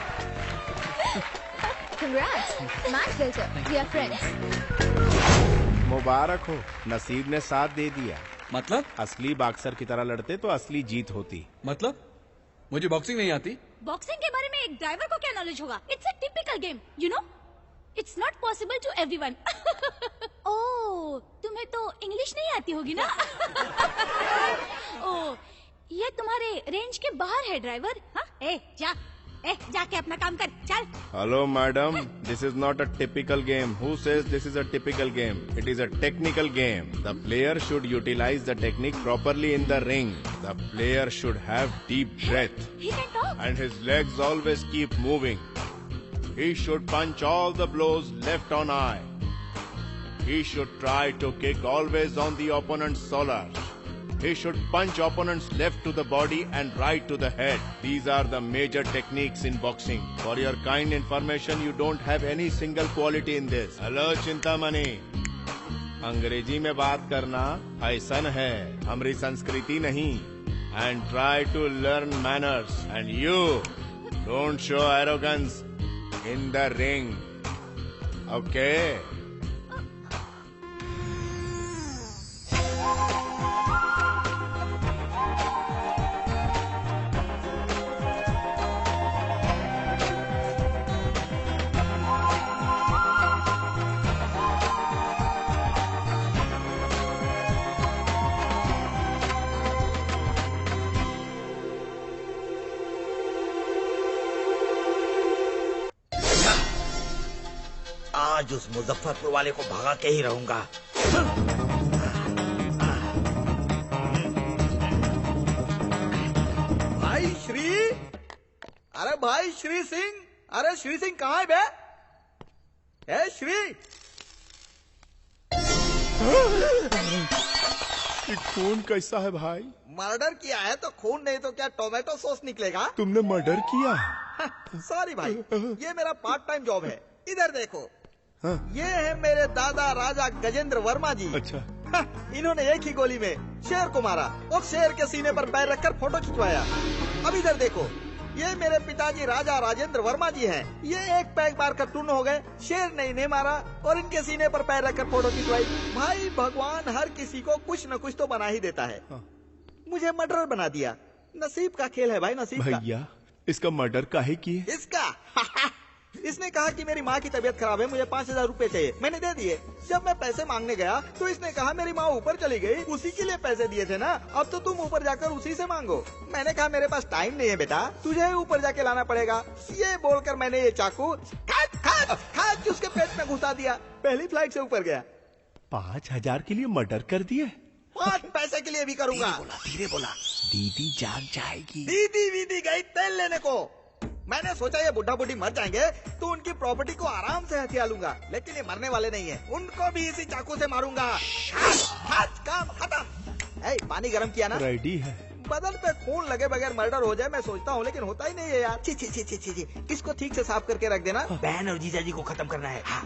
Congrats, match builder. We are friends. मुबारक हो, नसीब ने साथ दे दिया। मतलब? असली बॉक्सर की तरह लड़ते तो असली जीत होती। मतलब? मुझे बॉक्सिंग नहीं आती। बॉक्सिंग के बारे में एक ड्राइवर को क्या नॉलेज होगा? It's a typical game, you know. It's not possible to everyone. Oh, तुम्हें तो इंग्लिश नहीं आती होगी ना? ओह, ये तुम्हारे रेंज के बाहर है ड्राइवर। हाँ, जाके अपना काम कर, चल। Hello madam, this is not a typical game. Who says this is a typical game? It is a technical game. The player should utilize the technique properly in the ring. The player should have deep breath and his legs always keep moving. He should punch all the blows left on eye. He should try to kick always on the opponent's solar. He should punch opponents left to the body and right to the head. These are the major techniques in boxing. For your kind information, you don't have any single quality in this. Hello, Chintamani. अंग्रेजी में बात करना ऐसन है, हमारी संस्कृति नहीं. And try to learn manners. And you, don't show arrogance in the ring. Okay? आज उस मुजफ्फरपुर वाले को भगा के ही रहूंगा। भाई श्री, अरे भाई श्री सिंह, अरे श्री सिंह कहाँ है बे? ए श्री, खून कैसा है भाई? मर्डर किया है तो खून नहीं तो क्या टोमेटो सॉस निकलेगा? तुमने मर्डर किया? सॉरी भाई, ये मेरा पार्ट टाइम जॉब है। इधर देखो, हाँ। ये है मेरे दादा राजा गजेंद्र वर्मा जी। अच्छा। इन्होंने एक ही गोली में शेर को मारा और शेर के सीने पर पैर रखकर फोटो खिंचवाया। अब इधर देखो, ये मेरे पिताजी राजा राजेंद्र वर्मा जी हैं। ये एक पैग मार कर टून हो गए, शेर ने इन्हें मारा और इनके सीने पर पैर रखकर फोटो खिंचवाई। भाई भगवान हर किसी को कुछ न कुछ तो बना ही देता है। मुझे मर्डर बना दिया, नसीब का खेल है भाई, नसीब का। भैया, इसका मर्डर काहे किए? इसका इसने कहा कि मेरी माँ की तबीयत खराब है, मुझे 5,000 रूपए चाहिए। मैंने दे दिए। जब मैं पैसे मांगने गया तो इसने कहा मेरी माँ ऊपर चली गई, उसी के लिए पैसे दिए थे ना, अब तो तुम ऊपर जाकर उसी से मांगो। मैंने कहा मेरे पास टाइम नहीं है बेटा, तुझे ऊपर जाके लाना पड़ेगा। ये बोलकर मैंने ये चाकू खाट उसके पेट में घुसा दिया। पहली फ्लाइट से ऊपर गया। 5,000 के लिए मर्डर कर दिए? 5 पैसे के लिए भी करूंगा। धीरे बोला, दीदी जाग जाएगी। दीदी वीदी गई तेल लेने को। मैंने सोचा ये बुढ़ा बुढ़ी मर जाएंगे तो उनकी प्रॉपर्टी को आराम से हथिया लूंगा, लेकिन ये मरने वाले नहीं है, उनको भी इसी चाकू से मारूंगा। काम खत्म। पानी गर्म किया ना? रेडी है। बदन पे खून लगे बगैर मर्डर हो जाए मैं सोचता हूँ, लेकिन होता ही नहीं है यार। ची ची ची ची ची, इसको ठीक से साफ करके रख देना। बहन और जीजाजी को खत्म करना है। हाँ।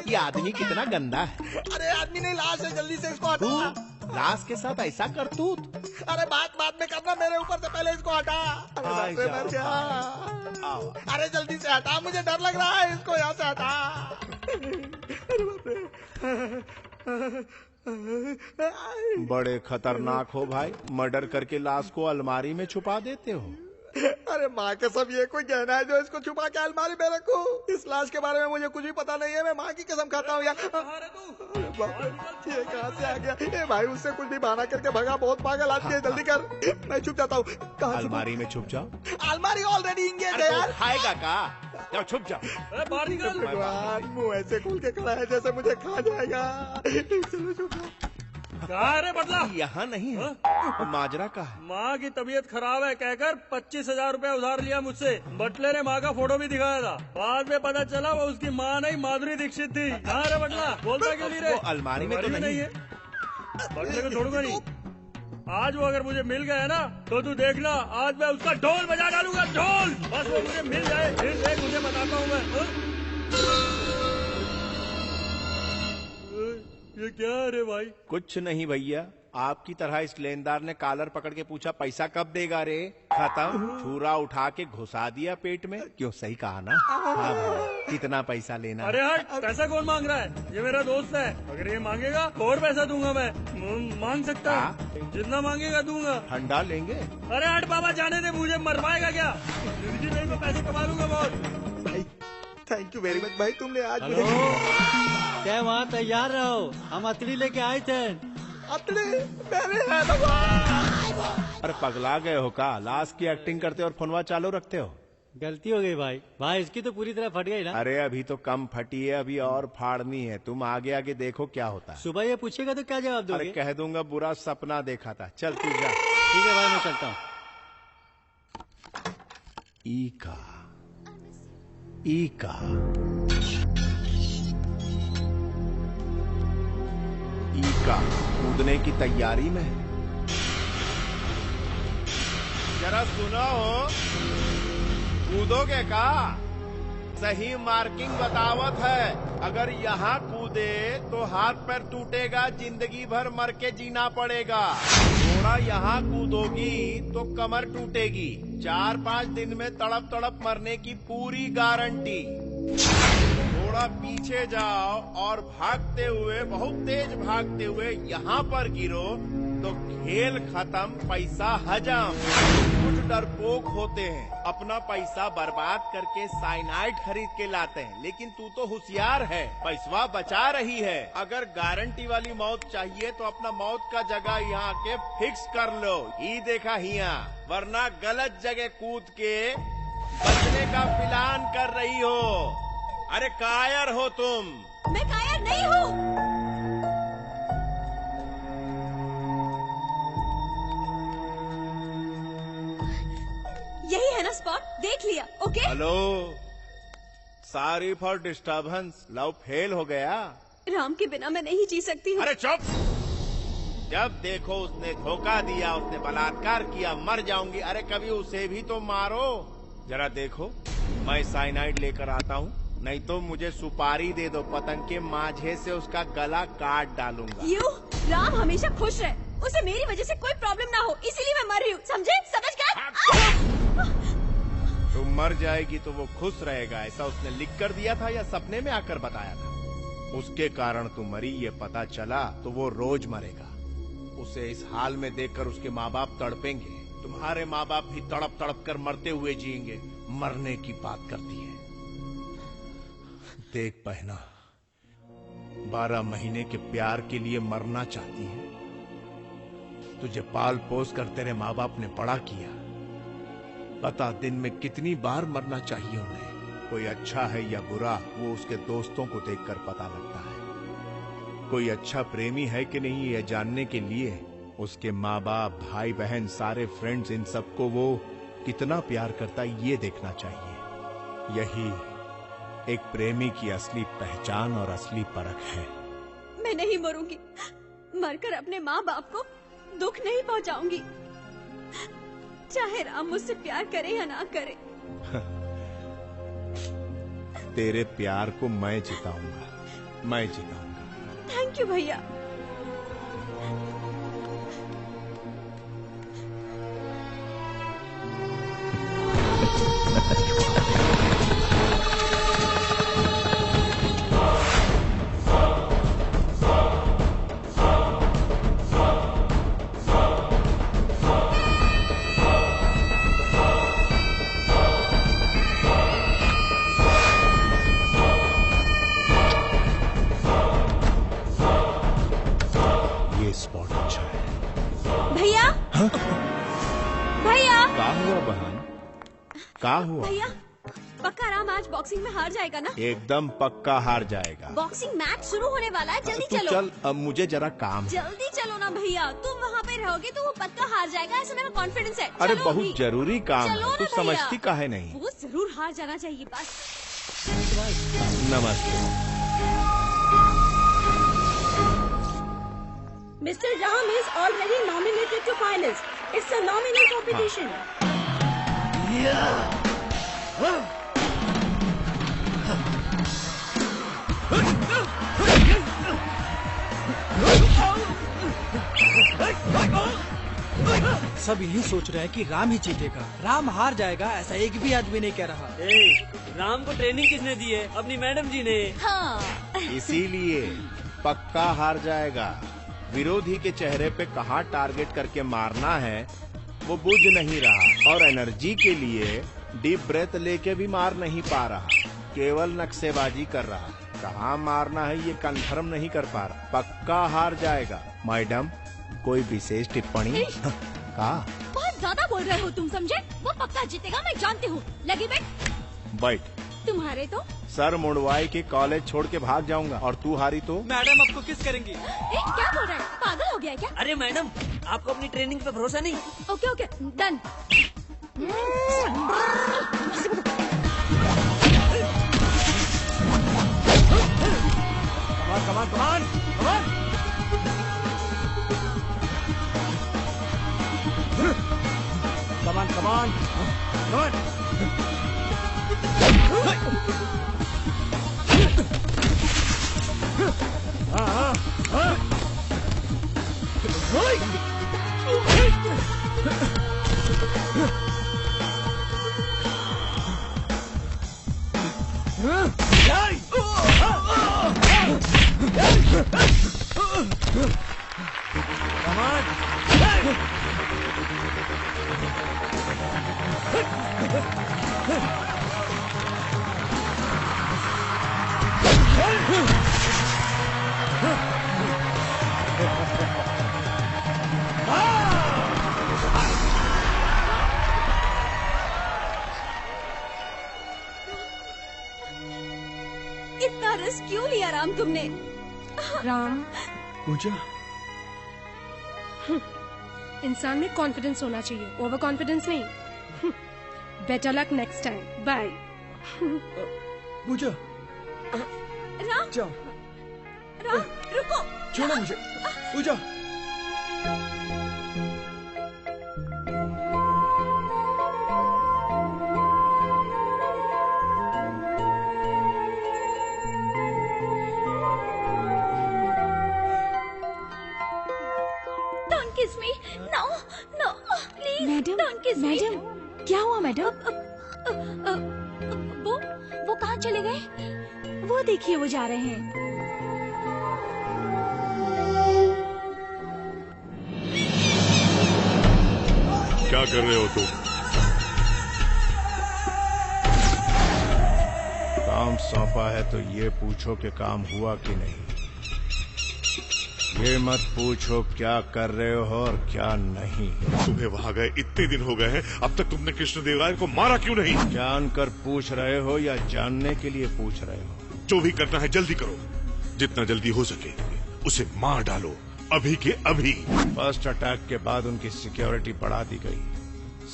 ये आदमी कितना गंदा है। अरे आदमी नहीं, लाश है, जल्दी से इसको हटा। लाश के साथ ऐसा करतूत? अरे बात में करना, मेरे ऊपर से पहले इसको हटा। अरे मर गया। अरे जल्दी से हटा, मुझे डर लग रहा है, इसको यहाँ से हटा। बड़े खतरनाक हो भाई, मर्डर करके लाश को अलमारी में छुपा देते हो। अरे माँ कसम, ये कोई गहना है जो इसको छुपा के अलमारी में रखूं? इस लाश के बारे में मुझे कुछ भी पता नहीं है, मैं माँ की कसम खाता हूँ यार। ये कहाँ से आ गया? ए भाई, उससे कुछ भी बहाना करके भगा, बहुत पागल आदमी है, जल्दी कर, मैं छुप जाता हूँ। अलमारी में छुप जाओ। अलमारी ऑलरेडी इंगेज है यार। खाएगा का? जाओ छुप जाओ। बाहर निकल। भगवान, मुँह ऐसे खोल के खड़ा है जैसे मुझे खा जाएगा। चलो छुप जाओ। कहाँ रे बदला? यहाँ नहीं है, माजरा का है। माँ की तबीयत खराब है कहकर 25,000 रुपए उधार लिया मुझसे। बटले ने माँ का फोटो भी दिखाया था, बाद में पता चला वो उसकी माँ नहीं माधुरी दीक्षित थी। कहाँ रे बटला, बोलता क्यों नहीं रे? वो अलमारी में तो नहीं है। बटले को छोड़ूंगा नहीं। आज वो अगर मुझे मिल गया ना तो तू देखना, आज मैं उसका ढोल बजा डालूंगा, ढोल। बस वो मुझे मिल जाए, फिर देख मुझे बताता हूँ मैं। ये क्या है रे भाई? कुछ नहीं भैया, आपकी तरह इस लेनदार ने कॉलर पकड़ के पूछा पैसा कब देगा रे? खत्म, छुरा उठा के घुसा दिया पेट में। क्यों, सही कहा ना? हाँ भैया, कितना पैसा लेना? अरे हट, पैसा कौन मांग रहा है? ये मेरा दोस्त है, अगर ये मांगेगा तो और पैसा दूंगा मैं। मांग सकता है, जितना मांगेगा दूंगा। ठंडा लेंगे? अरे हट बाबा, जाने दे, मुझे मरवाएगा क्या? जिंदगी में मैं पैसे कमा लूंगा बहुत। भाई थैंक यू वेरी मच भाई, तुमने आज मुझे... क्या वहाँ तैयार रहो, हम अतड़ी लेके आए थे। अतड़ी? मैंने है तो। अरे पगला गए हो का? लाश की एक्टिंग करते और फोनवा चालू रखते हो? गलती हो गई भाई। भाई इसकी तो पूरी तरह फट गई ना। अरे अभी तो कम फटी है, अभी और फाड़नी है। तुम आगे आगे देखो क्या होता है। सुबह ये पूछेगा तो क्या जवाब दोगे? अरे कह दूंगा बुरा सपना देखा था। चल तू जा। ठीक है भाई, मैं चलता हूँ। ईका कूदने की तैयारी में। जरा सुनो, कूदोगे का? सही मार्किंग बतावत है, अगर यहाँ कूदे तो हाथ पैर टूटेगा, जिंदगी भर मर के जीना पड़ेगा। थोड़ा यहाँ कूदोगी तो कमर टूटेगी, 4-5 दिन में तड़प तड़प मरने की पूरी गारंटी। थोड़ा पीछे जाओ और भागते हुए, बहुत तेज भागते हुए यहाँ पर गिरो तो खेल खत्म, पैसा हजम। कुछ डरपोक होते हैं, अपना पैसा बर्बाद करके साइनाइड खरीद के लाते हैं, लेकिन तू तो होशियार है, पैसा बचा रही है। अगर गारंटी वाली मौत चाहिए तो अपना मौत का जगह यहाँ के फिक्स कर लो। ही देखा हिया, वरना गलत जगह कूद के बचने का प्लान कर रही हो। अरे कायर हो तुम। मैं कायर नहीं हूँ। यही है ना स्पॉट, देख लिया। Okay hello, sorry for disturbance. Love fail हो गया? राम के बिना मैं नहीं जी सकती हूँ। अरे चुप। जब देखो उसने धोखा दिया, उसने बलात्कार किया, मर जाऊंगी। अरे कभी उसे भी तो मारो। जरा देखो, मैं साइनाइड लेकर आता हूँ, नहीं तो मुझे सुपारी दे दो, पतंग के माझे से उसका गला काट डालूंगा। राम हमेशा खुश रहे, उसे मेरी वजह से कोई प्रॉब्लम ना हो, इसीलिए मैं मर रही हूँ, समझे? समझ गए? तुम मर जाएगी तो वो खुश रहेगा, ऐसा उसने लिख कर दिया था या सपने में आकर बताया था? उसके कारण तू मरी ये पता चला तो वो रोज मरेगा। उसे इस हाल में देखकर उसके माँ बाप तड़पेंगे। तुम्हारे माँ बाप भी तड़प तड़प कर मरते हुए जिएंगे। मरने की बात करती है। देख बहना, 12 महीने के प्यार के लिए मरना चाहती है। तुझे पाल पोस कर तेरे माँ बाप ने बड़ा किया, पता दिन में कितनी बार मरना चाहिए उन्हें। कोई अच्छा है या बुरा वो उसके दोस्तों को देखकर पता लगता है। कोई अच्छा प्रेमी है कि नहीं यह जानने के लिए उसके माँ बाप, भाई बहन, सारे फ्रेंड्स, इन सबको वो कितना प्यार करता है ये देखना चाहिए। यही एक प्रेमी की असली पहचान और असली परख है। मैं नहीं मरूंगी, मरकर अपने माँ बाप को दुख नहीं पहुंचाऊंगी, चाहे राम मुझसे प्यार करे या ना करे। तेरे प्यार को मैं जिताऊंगा, मैं जिताऊंगा। थैंक यू भैया। ये स्पॉट अच्छा है। भैया भैया का हुआ बहन? का हुआ? भैया पक्का राम आज बॉक्सिंग में हार जाएगा ना? एकदम पक्का हार जाएगा। बॉक्सिंग मैच शुरू होने वाला है, जल्दी तू चलो। चल, अब मुझे जरा काम है। जल्दी चलो ना भैया, तुम वहाँ पे रहोगे तो वो पक्का हार जाएगा, ऐसा मेरा कॉन्फिडेंस है। अरे चलो बहुत अभी। जरूरी काम चलो है, तू ना भैया। समझती काहे नहीं? वो जरूर हार जाना चाहिए बस। नमस्ते। Mr. Ram is already nominated to finals. It's a nominal competition. सब यही सोच रहे हैं कि राम ही जीतेगा। राम हार जाएगा ऐसा एक भी आदमी नहीं कह रहा। राम को ट्रेनिंग किसने दी है? अपनी मैडम जी ने। हाँ। इसीलिए पक्का हार जाएगा। विरोधी के चेहरे पे कहाँ टारगेट करके मारना है वो बुझ नहीं रहा, और एनर्जी के लिए डीप ब्रेथ लेके भी मार नहीं पा रहा, केवल नक्शेबाजी कर रहा। कहाँ मारना है ये कंफर्म नहीं कर पा रहा। पक्का हार जाएगा। मैडम कोई विशेष टिप्पणी? का बहुत ज्यादा बोल रहे हो तुम, समझे? वो पक्का जीतेगा, मैं जानती हूँ। लगी बैठ। तुम्हारे तो सर मुड़वाई के कॉलेज छोड़ के भाग जाऊंगा, और तू हारी तो? मैडम आपको किस करेंगी? क्या बोल रहा है? पागल हो गया क्या? अरे मैडम आपको अपनी ट्रेनिंग पे भरोसा नहीं? Okay okay done. Come on come on come on come on come on come on. हाँ हाँ इतना रिस्क क्यों लिया राम तुमने? राम पूजा, इंसान में कॉन्फिडेंस होना चाहिए, ओवर कॉन्फिडेंस नहीं। Better luck next time. Bye. Puja Ram जाओ। राम रुको। छोड़ो मुझे। Puja Don't kiss me. No, no, please. Madam, Don't kiss me. Madam, क्या हुआ मैडम? वो कहाँ चले गए? वो देखिए वो जा रहे हैं। क्या कर रहे हो तुम? काम सौंपा है तो ये पूछो कि काम हुआ कि नहीं। ये मत पूछो क्या कर रहे हो और क्या नहीं। तुम्हें वहाँ गए इतने दिन हो गए हैं, अब तक तुमने कृष्णदेवराय को मारा क्यों नहीं? जानकर पूछ रहे हो या जानने के लिए पूछ रहे हो? जो भी करना है जल्दी करो, जितना जल्दी हो सके उसे मार डालो, अभी के अभी। फर्स्ट अटैक के बाद उनकी सिक्योरिटी बढ़ा दी गई,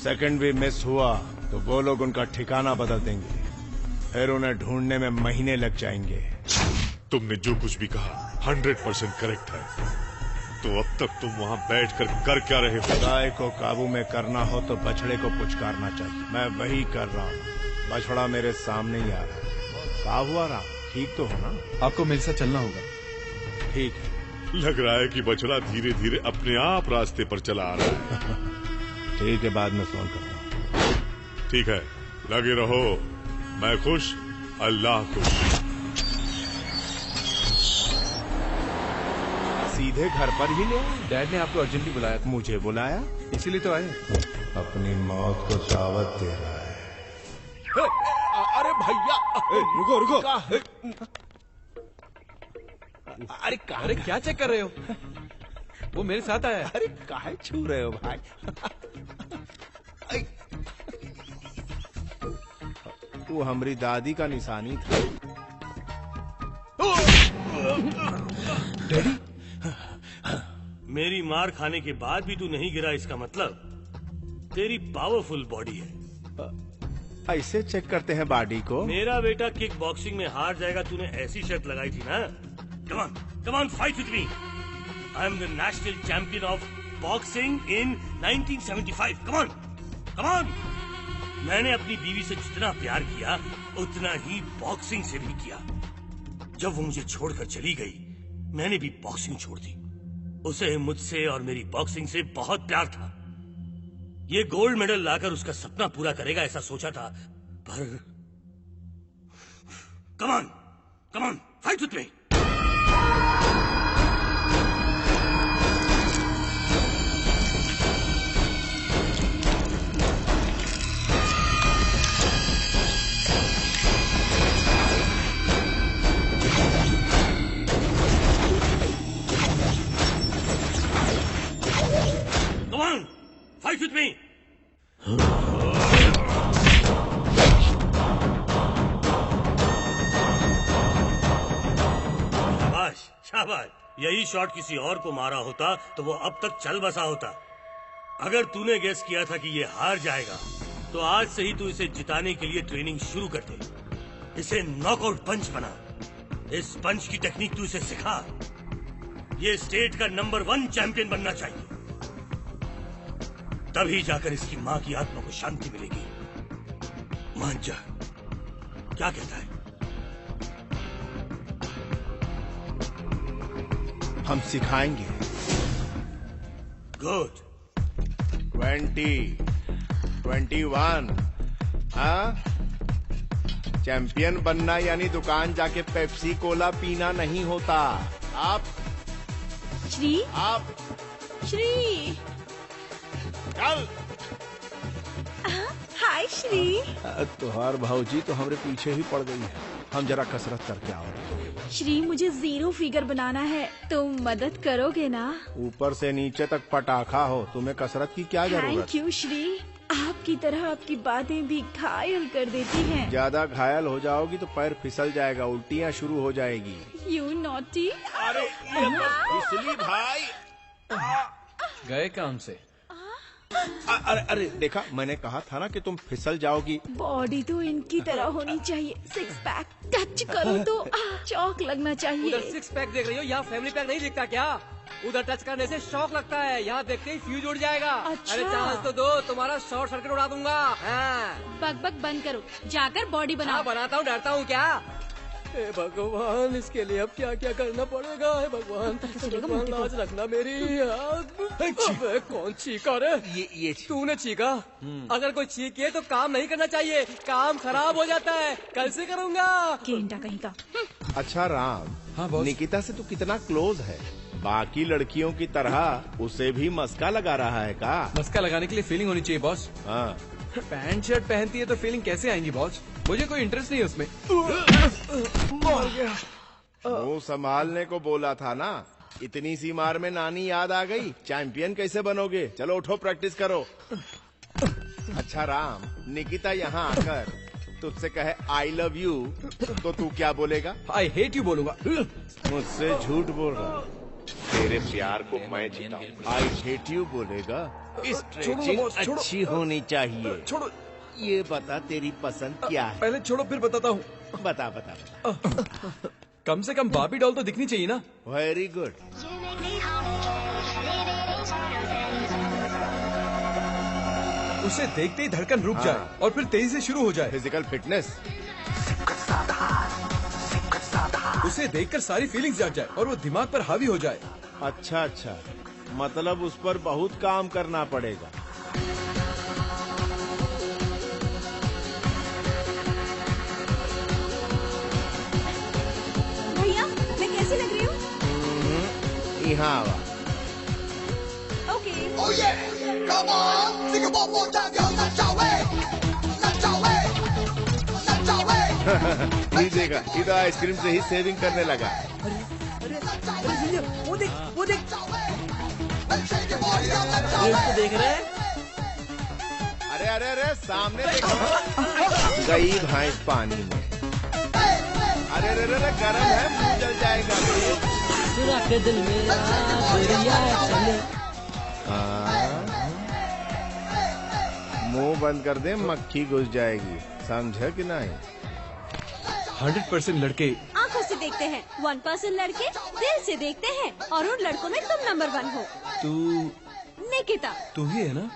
सेकंड भी मिस हुआ तो वो लोग उनका ठिकाना बदल देंगे, फिर उन्हें ढूंढने में महीने लग जाएंगे। तुमने जो कुछ भी कहा 100% करेक्ट है। तो अब तक तुम वहाँ बैठकर कर क्या रहे हो? गाय को काबू में करना हो तो बछड़े को पुचकारना चाहिए। मैं वही कर रहा हूँ। बछड़ा मेरे सामने ही आ रहा है। क्या हुआ राम, ठीक तो हो ना? आपको मेरे साथ चलना होगा। ठीक है। लग रहा है कि बछड़ा धीरे धीरे अपने आप रास्ते पर चला आ रहा है। ठीक है, बाद में फोन करता हूँ। ठीक है, लगे रहो। मैं खुश, अल्लाह खुश। सीधे घर पर ही ले आए? डैड ने आपको अर्जेंटली बुलाया था। मुझे बुलाया? इसीलिए तो आए। अपनी मौत को दावत दे रहा है। अरे भैया, रुको रुको। अरे क्या चेक कर रहे हो? वो मेरे साथ आया। अरे काहे छू रहे हो भाई? वो हमारी दादी का निशानी था। डैडी, मेरी मार खाने के बाद भी तू नहीं गिरा, इसका मतलब तेरी पावरफुल बॉडी है। ऐसे चेक करते हैं बॉडी को? मेरा बेटा किक बॉक्सिंग में हार जाएगा, तूने ऐसी शर्त लगाई थी ना। Come on fight with me. I am the national champion of boxing in 1975। Come on. मैंने अपनी बीवी से जितना प्यार किया उतना ही बॉक्सिंग से भी किया। जब वो मुझे छोड़कर चली गई, मैंने भी बॉक्सिंग छोड़ दी। उसे मुझसे और मेरी बॉक्सिंग से बहुत प्यार था। ये गोल्ड मेडल लाकर उसका सपना पूरा करेगा ऐसा सोचा था, पर come on fight with me. Fight with me! शाबाश। यही शॉट किसी और को मारा होता तो वो अब तक चल बसा होता। अगर तूने गेस किया था कि ये हार जाएगा तो आज से ही तू इसे जिताने के लिए ट्रेनिंग शुरू कर दे। इसे नॉकआउट पंच बना। इस पंच की टेक्निक तू इसे सिखा। ये स्टेट का नंबर 1 चैंपियन बनना चाहिए। तभी जाकर इसकी माँ की आत्मा को शांति मिलेगी। मान जा, क्या कहता है? हम सिखाएंगे। गुड। 20, 21। हाँ, चैंपियन बनना यानी दुकान जाके पेप्सी कोला पीना नहीं होता। आप श्री चल। हाय श्री। तुहार भाऊजी तो हमारे पीछे ही पड़ गई है। हम जरा कसरत करके आओ। श्री, मुझे 0 फिगर बनाना है, तुम मदद करोगे ना? ऊपर से नीचे तक पटाखा हो, तुम्हें कसरत की क्या जरूरत? Thank you Shri. आपकी तरह आपकी बातें भी घायल कर देती हैं। ज्यादा घायल हो जाओगी तो पैर फिसल जाएगा, उल्टियाँ शुरू हो जाएगी। You naughty. अरे ये तो फिसली भाई। गए काम से। अरे देखा, मैंने कहा था ना कि तुम फिसल जाओगी। बॉडी तो इनकी तरह होनी चाहिए। 6 पैक टच करो तो चौक लगना चाहिए। उधर 6 पैक देख रही हो, यहाँ फैमिली पैक नहीं दिखता क्या? उधर टच करने से शौक लगता है, यहाँ देखते ही फ्यूज उड़ जाएगा। अच्छा। अरे चांस तो दो, तुम्हारा शॉर्ट सर्किट उड़ा दूंगा। बक बंद करो, जाकर बॉडी बनाओ। बनाता हूँ, डरता हूँ क्या? हे भगवान, इसके लिए अब क्या क्या करना पड़ेगा? हे भगवान, लाज रखना मेरी। अबे कौन चीखा रे? ये तूने चीखा? अगर कोई चीखे तो काम नहीं करना चाहिए, काम खराब हो जाता है। कल से करूँगा। गेंडा कहीं का। अच्छा राम, हाँ बॉस। निकिता से तू कितना क्लोज है? बाकी लड़कियों की तरह उसे भी मस्का लगा रहा है का? मस्का लगाने के लिए फीलिंग होनी चाहिए बॉस। हाँ। पैंट शर्ट पहनती है तो फीलिंग कैसे आएंगी बॉस? मुझे कोई इंटरेस्ट नहीं है उसमें। मर गया। मुंह संभालने को बोला था ना। इतनी सी मार में नानी याद आ गई। चैंपियन कैसे बनोगे? चलो उठो, प्रैक्टिस करो। अच्छा राम, निकिता यहाँ आकर तुझसे कहे आई लव यू तो तू क्या बोलेगा? आई हेट यू बोलूंगा। मुझसे झूठ बोल रहा। तेरे प्यार को मैं जीता हूँ। आई हेट यू बोलेगा। स्ट्रेचिंग अच्छी होनी चाहिए। छोड़ो। ये बता तेरी पसंद क्या है? पहले छोड़ो फिर बताता हूँ। बता। कम से कम बाबी डॉल तो दिखनी चाहिए ना। Very good. उसे देखते ही धड़कन रुक जाए और फिर तेजी से शुरू हो जाए। Physical fitness. उसे देखकर सारी फीलिंग्स जाग जाए और वो दिमाग पर हावी हो जाए। अच्छा, मतलब उस पर बहुत काम करना पड़ेगा। भैया, मैं कैसी लग रही हूँ? यहाँ आवा। ओके। ये देखा, ये तो आइसक्रीम से ही सेविंग करने लगा। अरे भैया, वो देख। को देख रहे हैं? अरे अरे अरे सामने देखो। गई भैंस पानी में। अरे अरे अरे गरम है, मुंह जल जाएगा। चुरा के दिल मेरा दरिया चले। मुंह बंद कर दे, मक्खी घुस जाएगी, समझा कि नहीं? 100% लड़के आंखों से देखते हैं, 1% लड़के दिल से देखते हैं, और उन लड़कों में तुम नंबर 1 हो। तू निकिता। तू ही है ना?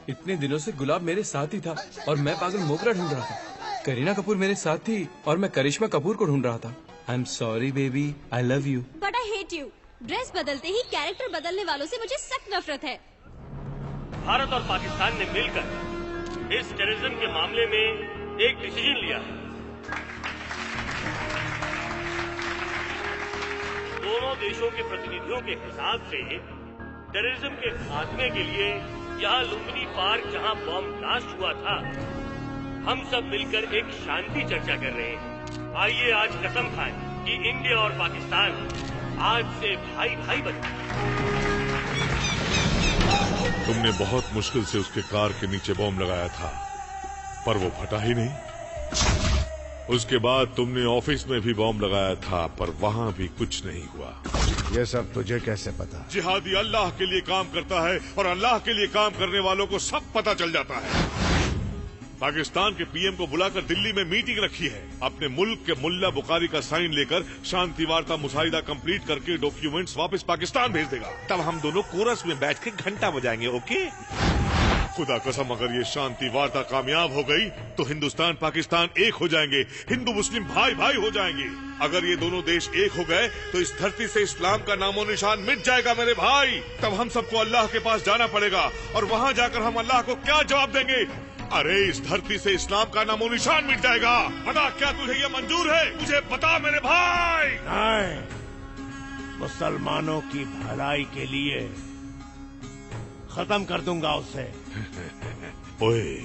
इतने दिनों से गुलाब मेरे साथ ही था और मैं पागल मोगरा ढूंढ रहा था। करीना कपूर मेरे साथ थी और मैं करिश्मा कपूर को ढूंढ रहा था। I am sorry baby, I love you. But I hate you. Dress बदलते ही कैरेक्टर बदलने वालों से मुझे सख्त नफरत है। भारत और पाकिस्तान ने मिलकर इस टेररिज्म के मामले में एक डिसीजन लिया है। दोनों देशों के प्रतिनिधियों के हिसाब से टेररिज्म के खात्मे के लिए यहाँ लुम्बिनी पार्क जहाँ बॉम्ब ब्लास्ट हुआ था, हम सब मिलकर एक शांति चर्चा कर रहे हैं। आइए आज कसम खाएं कि इंडिया और पाकिस्तान आज से भाई भाई बने। तुमने बहुत मुश्किल से उसके कार के नीचे बॉम्ब लगाया था, पर वो फटा ही नहीं। उसके बाद तुमने ऑफिस में भी बॉम्ब लगाया था, पर वहाँ भी कुछ नहीं हुआ। ये सब तुझे कैसे पता? जिहादी अल्लाह के लिए काम करता है और अल्लाह के लिए काम करने वालों को सब पता चल जाता है। पाकिस्तान के पीएम को बुलाकर दिल्ली में मीटिंग रखी है। अपने मुल्क के मुल्ला बुखारी का साइन लेकर शांति वार्ता मुसाहिदा कंप्लीट करके डॉक्यूमेंट्स वापस पाकिस्तान भेज देगा। तब हम दोनों कोरस में बैठ के घंटा बजाएंगे। ओके? खुदा कसम, अगर ये शांति वार्ता कामयाब हो गई तो हिंदुस्तान पाकिस्तान एक हो जाएंगे, हिंदू मुस्लिम भाई भाई हो जाएंगे। अगर ये दोनों देश एक हो गए तो इस धरती से इस्लाम का नामो निशान मिट जाएगा मेरे भाई। तब हम सबको अल्लाह के पास जाना पड़ेगा और वहाँ जाकर हम अल्लाह को क्या जवाब देंगे? अरे इस धरती से इस्लाम का नामो निशान मिट जाएगा। बता, क्या तुझे ये मंजूर है? मुझे बता मेरे भाई। नहीं, मुसलमानों की भलाई के लिए खत्म कर दूंगा उसे। ओए,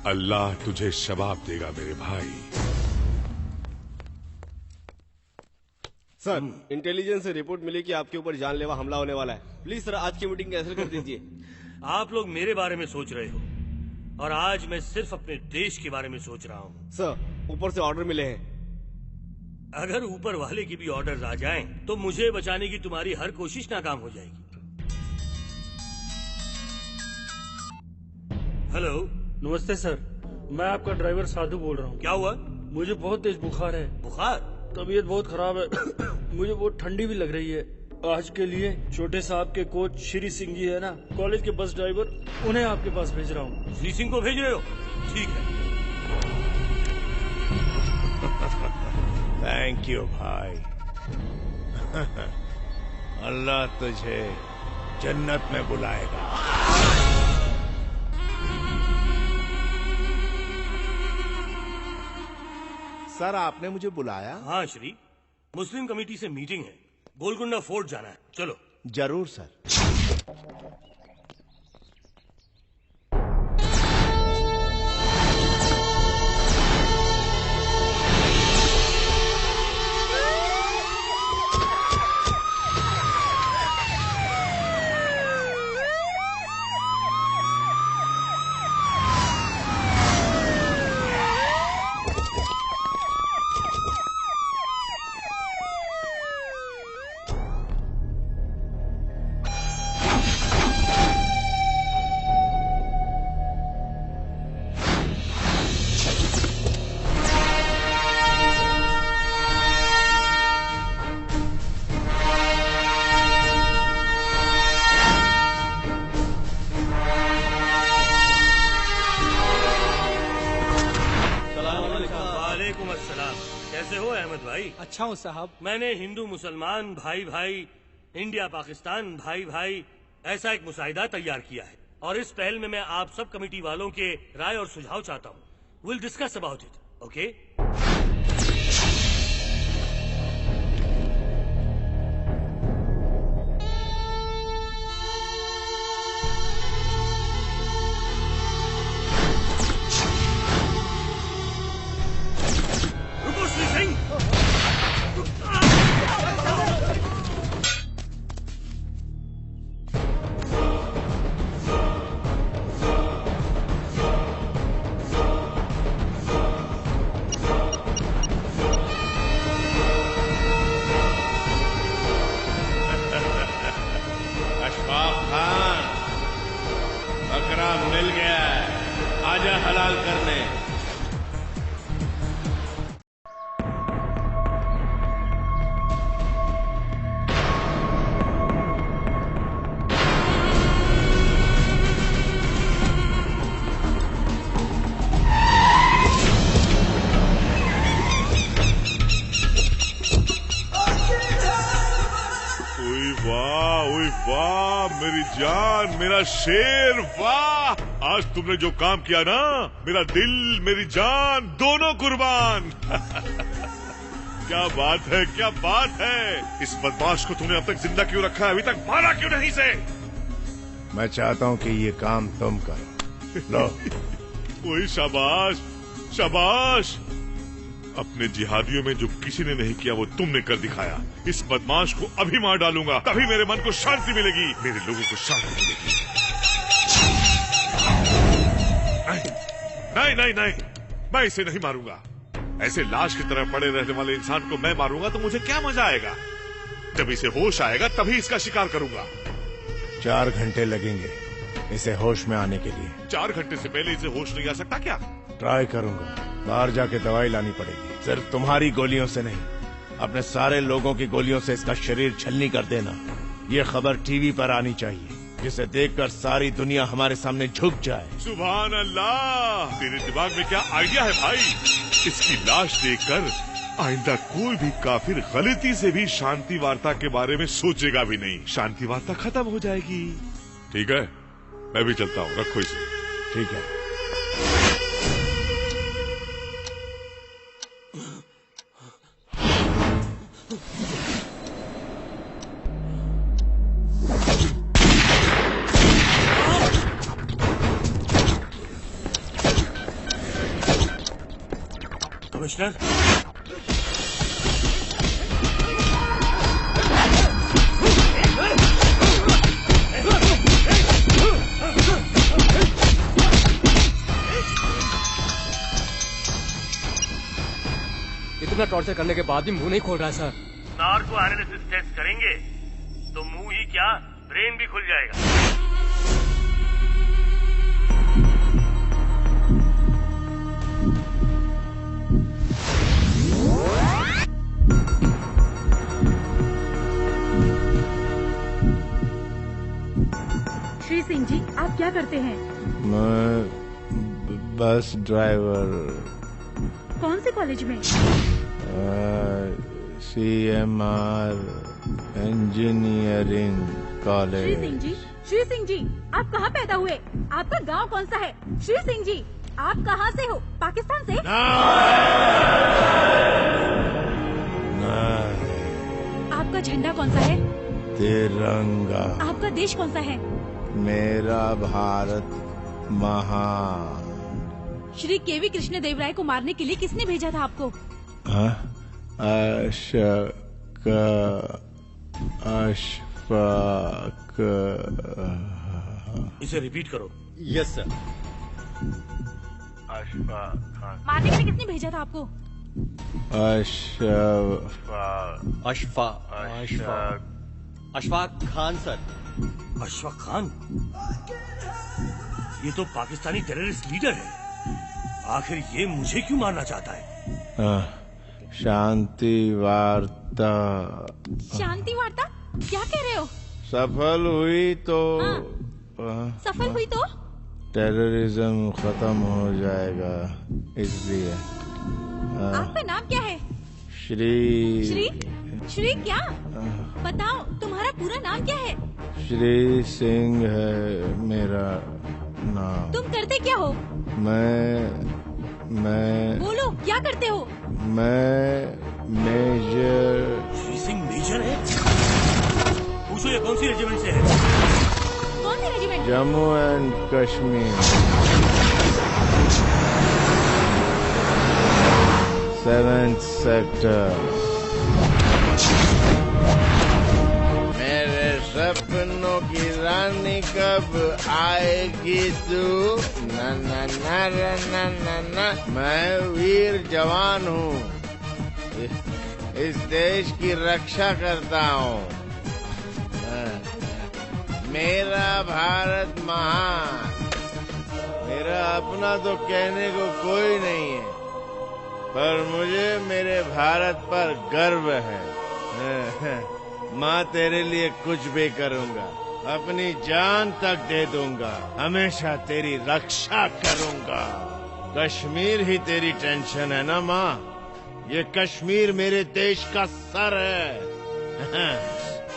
अल्लाह तुझे शबाब देगा मेरे भाई। सर, इंटेलिजेंस से रिपोर्ट मिली कि आपके ऊपर जानलेवा हमला होने वाला है। प्लीज सर, आज की मीटिंग कैंसिल कर दीजिए। आप लोग मेरे बारे में सोच रहे हो और आज मैं सिर्फ अपने देश के बारे में सोच रहा हूँ। सर, ऊपर से ऑर्डर मिले हैं। अगर ऊपर वाले की भी ऑर्डर्स आ जाएं, तो मुझे बचाने की तुम्हारी हर कोशिश नाकाम हो जाएगी। हेलो, नमस्ते सर, मैं आपका ड्राइवर साधु बोल रहा हूँ। क्या हुआ? मुझे बहुत तेज बुखार है। बुखार? तबीयत बहुत खराब है। मुझे बहुत ठंडी भी लग रही है। आज के लिए छोटे साहब के कोच श्री सिंह जी है ना, कॉलेज के बस ड्राइवर, उन्हें आपके पास भेज रहा हूँ। श्री सिंह को भेज रहे हो? ठीक है। थैंक यू भाई। अल्लाह तुझे जन्नत में बुलाएगा। सर, आपने मुझे बुलाया? हाँ श्री, मुस्लिम कमेटी से मीटिंग है, गोलकुंडा फोर्ट जाना है। चलो। जरूर सर। अच्छा हूँ साहब। मैंने हिंदू मुसलमान भाई भाई, इंडिया पाकिस्तान भाई भाई, ऐसा एक मुसाहिदा तैयार किया है और इस पहल में मैं आप सब कमेटी वालों के राय और सुझाव चाहता हूँ। Will discuss about it. Okay? मिल गया है, आजा हलाल करने। वाह मेरी जान, मेरा शेर, वाह! आज तुमने जो काम किया ना, मेरा दिल मेरी जान दोनों कुर्बान। क्या बात है, क्या बात है। इस बदमाश को तूने अब तक जिंदा क्यों रखा है, अभी तक मारा क्यों नहीं से? मैं चाहता हूँ कि ये काम तुम करो। लो। वही शाबाश, शाबाश। अपने जिहादियों में जो किसी ने नहीं किया वो तुमने कर दिखाया। इस बदमाश को अभी मार डालूंगा, तभी मेरे मन को शांति मिलेगी, मेरे लोगों को शांति मिलेगी। नहीं नहीं नहीं, मैं इसे नहीं मारूंगा। ऐसे लाश की तरह पड़े रहने वाले इंसान को मैं मारूंगा तो मुझे क्या मजा आएगा। जब इसे होश आएगा तभी इसका शिकार करूंगा। 4 घंटे लगेंगे इसे होश में आने के लिए। 4 घंटे से पहले इसे होश नहीं आ सकता क्या? ट्राई करूंगा। बाहर जाके दवाई लानी पड़ेगी। सिर्फ तुम्हारी गोलियों से नहीं, अपने सारे लोगों की गोलियों से इसका शरीर छलनी कर देना। ये खबर टीवी पर आनी चाहिए, जिसे देखकर सारी दुनिया हमारे सामने झुक जाए। सुभान अल्लाह, तेरे दिमाग में क्या आइडिया है भाई। इसकी लाश देखकर आइंदा कोई भी काफिर गलती से भी शांति वार्ता के बारे में सोचेगा भी नहीं। शांति वार्ता खत्म हो जाएगी। ठीक है, मैं भी चलता हूँ, रखो इसे। ठीक है। कमिश्नर, इतना टॉर्चर करने के बाद भी मुंह नहीं खोल रहा सर। सार को एनालिसिस टेस्ट करेंगे तो मुंह ही क्या, ब्रेन भी खुल जाएगा। श्री सिंह जी, आप क्या करते हैं? मैं बस ड्राइवर। कौन से कॉलेज में? CMR engineering college. Shri Singh ji, आप कहाँ पैदा हुए? आपका गांव कौन सा है? श्री सिंह जी, आप कहाँ से हो? पाकिस्तान से? आपका झंडा कौन सा है? तिरंगा। आपका देश कौन सा है? मेरा भारत महान। श्री केवी कृष्णदेवराय को मारने के लिए किसने भेजा था आपको? अशफाक। इसे रिपीट करो। Yes sir. अशफाक। मारने के लिए किसने भेजा था आपको? अशफाक खान सर। अशफाक खान? ये तो पाकिस्तानी टेररिस्ट लीडर है। आखिर ये मुझे क्यों मारना चाहता है? शांति वार्ता। शांति वार्ता? क्या कह रहे हो? सफल हुई तो सफल हुई तो टेररिज्म खत्म हो जाएगा, इसलिए। आपका नाम क्या है? श्री क्या? बताओ, तुम्हारा पूरा नाम क्या है? श्री सिंह है मेरा नाम। तुम करते क्या हो? मैं बोलो, क्या करते हो? मैं मेजर। श्री सिंह मेजर है? पूछो ये कौन सी रेजिमेंट से है? कौन सी regiment? Jammu and Kashmir 7th sector. मेरे सपनों की रानी कब आएगी तू? ना ना ना ना ना ना। मैं वीर जवान हूँ, इस देश की रक्षा करता हूँ। मेरा भारत महान। मेरा अपना तो कहने को कोई नहीं है, पर मुझे मेरे भारत पर गर्व है। माँ तेरे लिए कुछ भी करूँगा, अपनी जान तक दे दूंगा, हमेशा तेरी रक्षा करूंगा। कश्मीर ही तेरी टेंशन है ना माँ? ये कश्मीर मेरे देश का सर है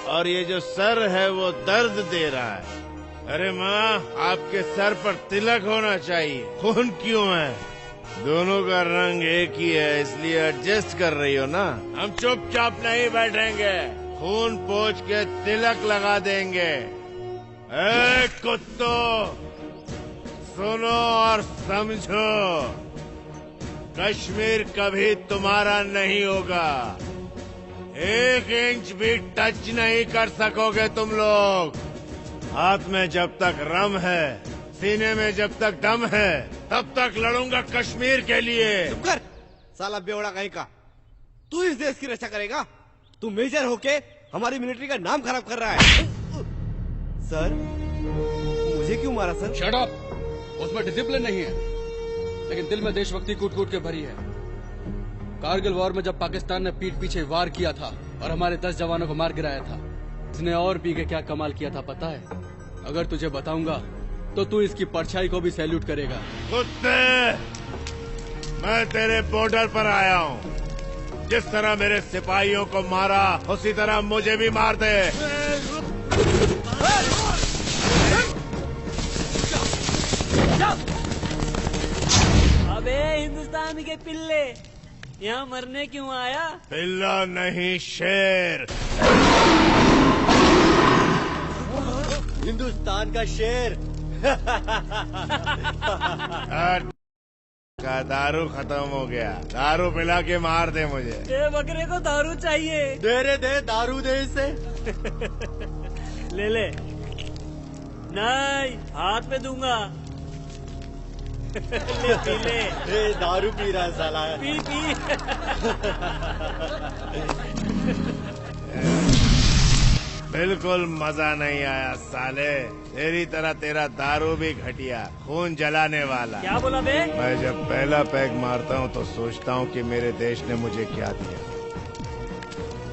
और ये जो सर है वो दर्द दे रहा है। अरे माँ, आपके सर पर तिलक होना चाहिए, खून क्यों है? दोनों का रंग एक ही है, इसलिए एडजस्ट कर रही हो ना? हम चुपचाप नहीं बैठेंगे, खून पोंछ के तिलक लगा देंगे। ए कुत्तों, सुनो और समझो, कश्मीर कभी तुम्हारा नहीं होगा। 1 इंच भी टच नहीं कर सकोगे तुम लोग। हाथ में जब तक रम है, सीने में जब तक दम है, तब तक लड़ूंगा कश्मीर के लिए। चुप कर, साला बेवड़ा कहीं का। तू इस देश की रक्षा करेगा? तू मेजर होके हमारी मिलिट्री का नाम खराब कर रहा है। सर, मुझे क्यों मारा सर? Shut up! उसमें डिसिप्लिन नहीं है, लेकिन दिल में देशभक्ति कूट कूट के भरी है। कारगिल वॉर में जब पाकिस्तान ने पीठ पीछे वार किया था और हमारे 10 जवानों को मार गिराया था, इसने और पी के क्या कमाल किया था पता है? अगर तुझे बताऊंगा तो तू इसकी परछाई को भी सैल्यूट करेगा। कुत्ते, मैं तेरे बॉर्डर पर आया हूँ। जिस तरह मेरे सिपाहियों को मारा, उसी तरह मुझे भी मार दे। अबे हिंदुस्तान के पिल्ले, यहाँ मरने क्यों आया? पिल्ला नहीं, शेर। हिंदुस्तान का शेर। का दारू खत्म हो गया, दारू पिला के मार दे मुझे। ये बकरे को दारू चाहिए। दे दारू दे इसे। ले ले। नहीं, हाथ पे दूंगा। ले पी ले। दारू पी रहा है साला। P P. बिल्कुल मजा नहीं आया साले। तेरी तरह तेरा दारू भी घटिया, खून जलाने वाला। क्या बोला बे? मैं जब पहला पैग मारता हूँ तो सोचता हूँ कि मेरे देश ने मुझे क्या दिया।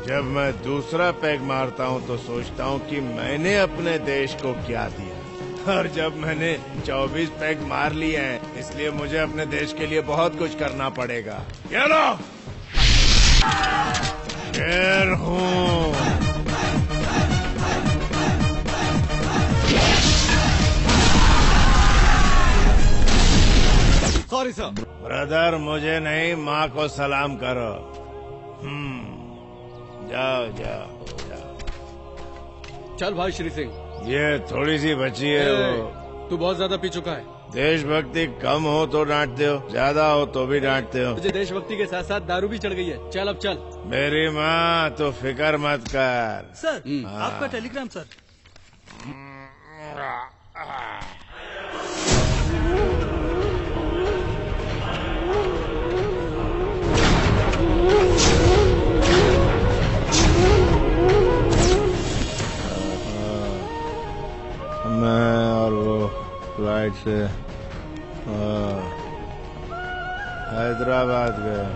जब मैं दूसरा पैग मारता हूँ तो सोचता हूँ कि मैंने अपने देश को क्या दिया। और जब मैंने 24 पैग मार लिए हैं, इसलिए मुझे अपने देश के लिए बहुत कुछ करना पड़ेगा। ये लो, शेर हूँ। Sorry sir. ब्रदर, मुझे नहीं, माँ को सलाम करो। जाओ जाओ जाओ। चल भाई श्री सिंह, ये थोड़ी सी बची है वो। तू बहुत ज्यादा पी चुका है। देशभक्ति कम हो तो डांटते हो, ज्यादा हो तो भी डांटते हो। तुझे देशभक्ति के साथ साथ दारू भी चढ़ गई है। चल अब चल। मेरी माँ, तो फिक्र मत कर। सर, आपका टेलीग्राम सर। मैं और वो फ्लाइट से हैदराबाद गए।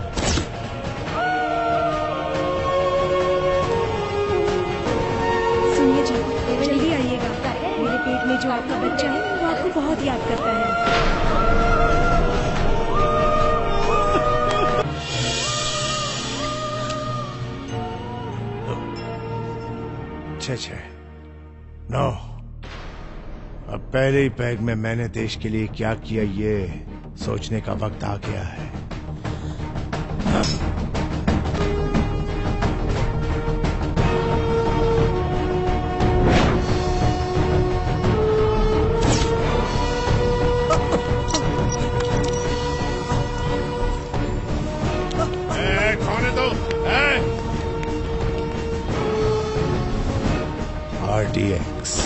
सुनिए जी, जल्दी आइएगा। मेरे पेट में जो आपका बच्चा है वो आपको बहुत याद करता है। छः 9। अब पहले ही पैग में मैंने देश के लिए क्या किया, ये सोचने का वक्त आ गया है। कौन है तू? RTX।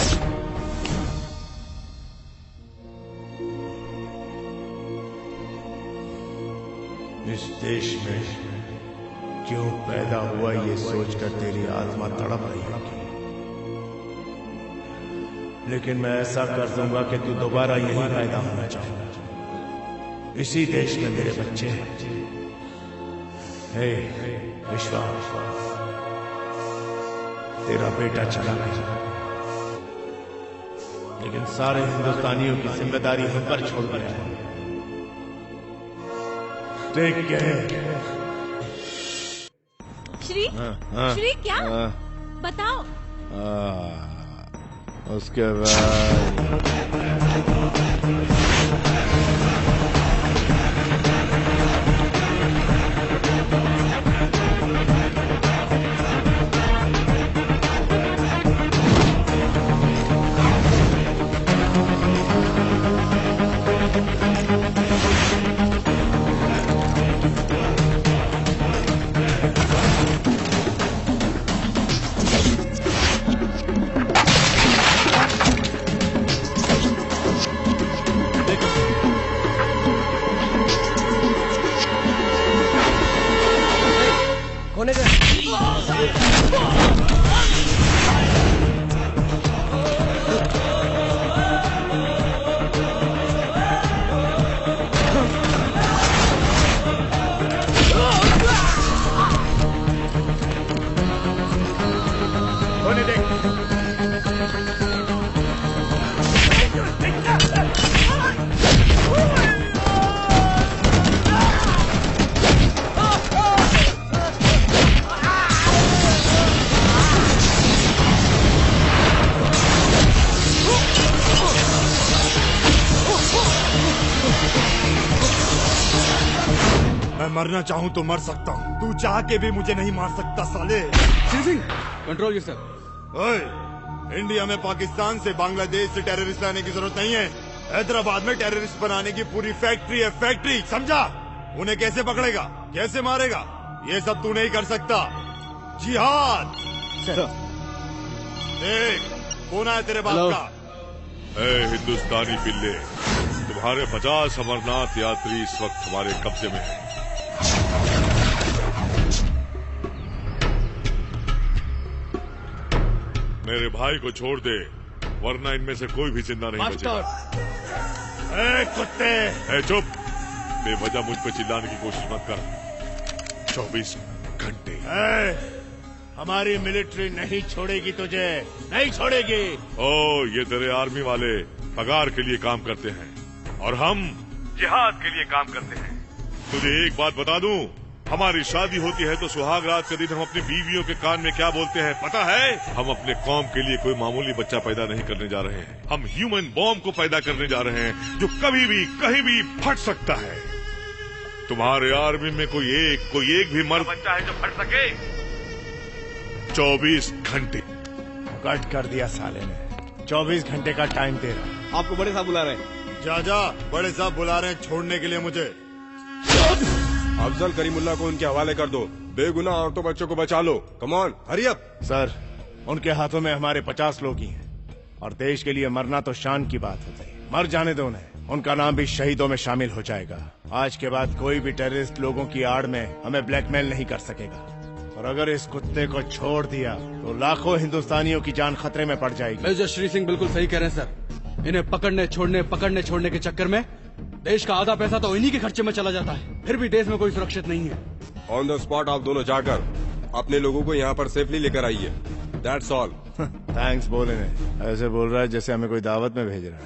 इस देश में क्यों पैदा हुआ ये सोचकर तेरी आत्मा तड़प रही होगी, लेकिन मैं ऐसा कर दूंगा कि तू दोबारा यही पैदा होना चाहेगा। इसी देश में मेरे बच्चे हैं। हे विश्वास, तेरा बेटा चला गया, लेकिन सारे हिंदुस्तानियों की जिम्मेदारी हम पर छोड़ गया है। Take care. श्री श्री क्या बताओ। उसके बाद मरना चाहूं तो मर सकता हूं, तू चाह के भी मुझे नहीं मार सकता साले। Control yourself. ओए, इंडिया में पाकिस्तान से बांग्लादेश से टेररिस्ट लाने की जरूरत नहीं है। हैदराबाद में टेररिस्ट बनाने की पूरी फैक्ट्री है, फैक्ट्री, समझा? उन्हें कैसे पकड़ेगा, कैसे मारेगा, ये सब तू नहीं कर सकता। जिहाद। देख, कौन है तेरे बाप का? ए हिंदुस्तानी पिल्ले, तुम्हारे 50 अमरनाथ यात्री इस वक्त हमारे कब्जे में हैं। मेरे भाई को छोड़ दे, वरना इनमें से कोई भी जिंदा नहीं बचेगा। ए कुत्ते! ए चुप! बेवजह मुझ पर चिल्लाने की कोशिश मत कर। 24 घंटे। हमारी मिलिट्री नहीं छोड़ेगी तुझे, नहीं छोड़ेगी। ओ, ये तेरे आर्मी वाले पगार के लिए काम करते हैं और हम जिहाद के लिए काम करते हैं। तुझे एक बात बता दूं, हमारी शादी होती है तो सुहाग रात के दिन हम अपनी बीवियों के कान में क्या बोलते हैं पता है? हम अपने कौम के लिए कोई मामूली बच्चा पैदा नहीं करने जा रहे हैं, हम ह्यूमन बॉम्ब को पैदा करने जा रहे हैं जो कभी भी कहीं भी फट सकता है। तुम्हारे आर्मी में कोई एक भी मर्द बच्चा है जो फट सके? 24 घंटे। कट कर दिया साले ने। 24 घंटे का टाइम दे रहा। आपको बड़े साहब बुला रहे हैं। जा बड़े साहब बुला रहे हैं छोड़ने के लिए मुझे। अफजल करीमुल्लाह को उनके हवाले कर दो, बेगुनाह औरतों बच्चों को बचा लो। Come on, hurry up. Sir, उनके हाथों में हमारे 50 लोग ही हैं और देश के लिए मरना तो शान की बात होती है। मर जाने दो उन्हें, उनका नाम भी शहीदों में शामिल हो जाएगा। आज के बाद कोई भी टेररिस्ट लोगों की आड़ में हमें ब्लैकमेल नहीं कर सकेगा। और अगर इस कुत्ते को छोड़ दिया तो लाखों हिंदुस्तानियों की जान खतरे में पड़ जाएगी। मेजर श्री सिंह बिल्कुल सही कह रहे हैं सर। इन्हें पकड़ने छोड़ने के चक्कर में देश का आधा पैसा तो इन्हीं के खर्चे में चला जाता है, फिर भी देश में कोई सुरक्षित नहीं है। ऑन द स्पॉट आप दोनों जाकर अपने लोगों को यहाँ पर सेफली लेकर आइए। That's all. थैंक्स बोले ने, ऐसे बोल रहा है जैसे हमें कोई दावत में भेज रहा है।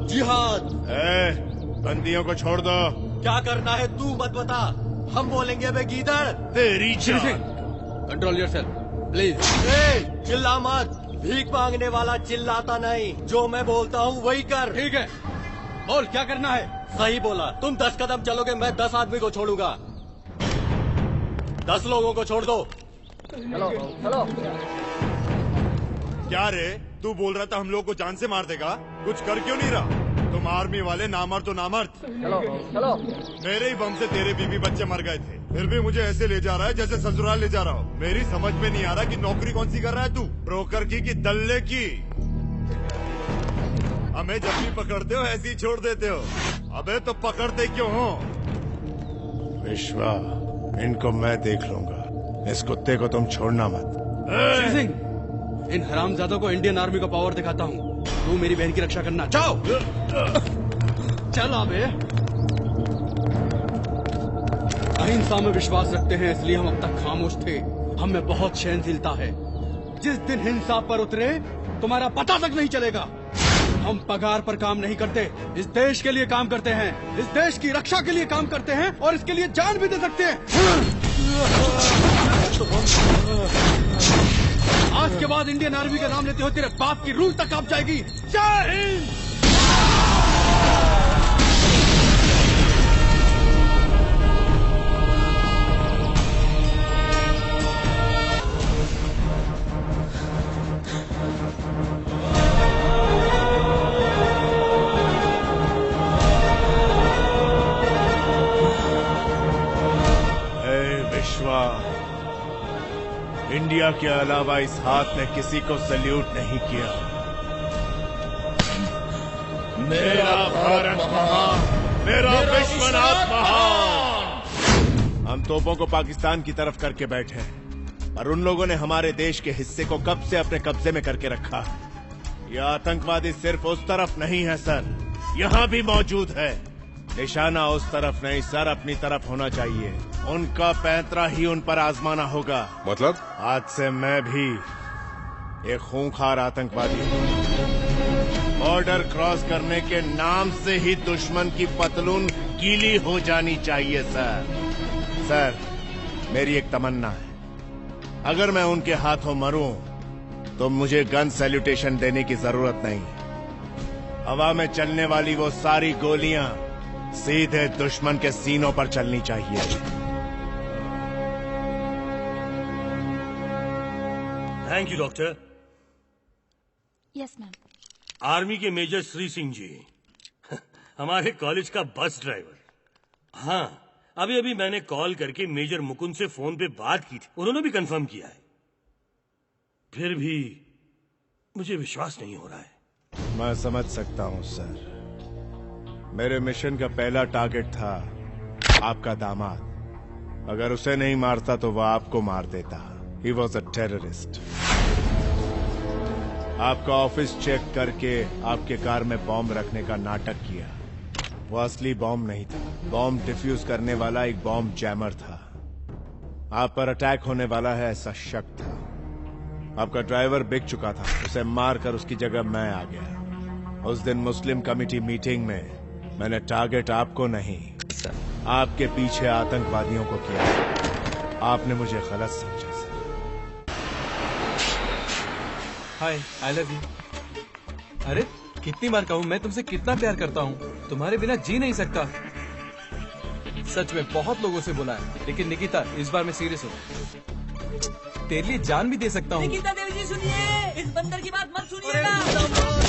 जिहाद। बंदियों को छोड़ दो। क्या करना है तू मत बता, हम बोलेंगे बे गीदड़। तेरी कंट्रोल योरसेल्फ प्लीज। चिल्ला मत, भीख मांगने वाला चिल्लाता नहीं, जो मैं बोलता हूँ वही कर। ठीक है, बोल क्या करना है। सही बोला, तुम 10 कदम चलोगे मैं 10 आदमी को छोड़ूंगा। 10 लोगों को छोड़ दो। चलो। क्या रे, तू बोल रहा था हम लोग को जान से मार देगा, कुछ कर क्यों नहीं रहा? तुम आर्मी वाले नामर्द तो नामर्द। चलो। मेरे ही बम से तेरे बीवी बच्चे मर गए थे, फिर भी मुझे ऐसे ले जा रहा है जैसे ससुराल ले जा रहा हो। मेरी समझ में नहीं आ रहा कि नौकरी कौन सी कर रहा है तू, ब्रोकर की कि दल्ले की? हमें जब भी पकड़ते हो ऐसे ही छोड़ देते हो। अबे तो पकड़ते क्यों हो? विश्वा, इनको मैं देख लूंगा। इस कुत्ते को तुम छोड़ना मत। श्री सिंह, इन हरामजादों को इंडियन आर्मी का पावर दिखाता हूँ। तू मेरी बहन की रक्षा करना। जाओ, चल आबे। अहिंसा में विश्वास रखते हैं, इसलिए हम अब तक खामोश थे। हम में बहुत सहनशीलता है। जिस दिन हिंसा पर उतरे तुम्हारा पता तक नहीं चलेगा। हम पगार पर काम नहीं करते, इस देश के लिए काम करते हैं, इस देश की रक्षा के लिए काम करते हैं और इसके लिए जान भी दे सकते हैं। आज के बाद इंडियन आर्मी का नाम लेते हो तेरे बाप की रूह तक कांप जाएगी। जय हिंद। इंडिया के अलावा इस हाथ ने किसी को सल्यूट नहीं किया। मेरा भारत महान, मेरा विश्वनाथ महान। हम तोपों को पाकिस्तान की तरफ करके बैठे हैं, पर उन लोगों ने हमारे देश के हिस्से को कब से अपने कब्जे में करके रखा है। यह आतंकवादी सिर्फ उस तरफ नहीं है सर, यहाँ भी मौजूद है। निशाना उस तरफ नहीं सर, अपनी तरफ होना चाहिए। उनका पैंतरा ही उन पर आजमाना होगा। मतलब? आज से मैं भी एक खूंखार आतंकवादी हूँ। बॉर्डर क्रॉस करने के नाम से ही दुश्मन की पतलून गीली हो जानी चाहिए सर। सर, मेरी एक तमन्ना है, अगर मैं उनके हाथों मरूं तो मुझे गन सैल्यूटेशन देने की जरूरत नहीं। हवा में चलने वाली वो सारी गोलियां सीधे दुश्मन के सीनों पर चलनी चाहिए। Thank you doctor. Yes ma'am. Army के मेजर श्री सिंह जी, हमारे कॉलेज का बस ड्राइवर। हाँ, अभी अभी मैंने कॉल करके मेजर मुकुंद से फोन पे बात की थी, उन्होंने भी कंफर्म किया है। फिर भी मुझे विश्वास नहीं हो रहा है। मैं समझ सकता हूं सर। मेरे मिशन का पहला टारगेट था आपका दामाद। अगर उसे नहीं मारता तो वह आपको मार देता। He was a terrorist। आपका ऑफिस चेक करके आपके कार में बॉम्ब रखने का नाटक किया। वो असली बॉम्ब नहीं था, बॉम्ब डिफ्यूज करने वाला एक बॉम्ब जैमर था। आप पर अटैक होने वाला है ऐसा शक था। आपका ड्राइवर बिक चुका था, उसे मारकर उसकी जगह मैं आ गया। उस दिन मुस्लिम कमेटी मीटिंग में मैंने टारगेट आपको नहीं, आपके पीछे आतंकवादियों को किया। आपने मुझे गलत समझा। हाय, आई लव यू। अरे कितनी बार कहूँ मैं तुमसे कितना प्यार करता हूँ, तुम्हारे बिना जी नहीं सकता। सच में बहुत लोगों से बोला है, लेकिन निकिता इस बार मैं सीरियस हूँ। तेरे लिए जान भी दे सकता हूँ। निकिता देवी जी सुनिए, इस बंदर की बात मत सुनिएगा।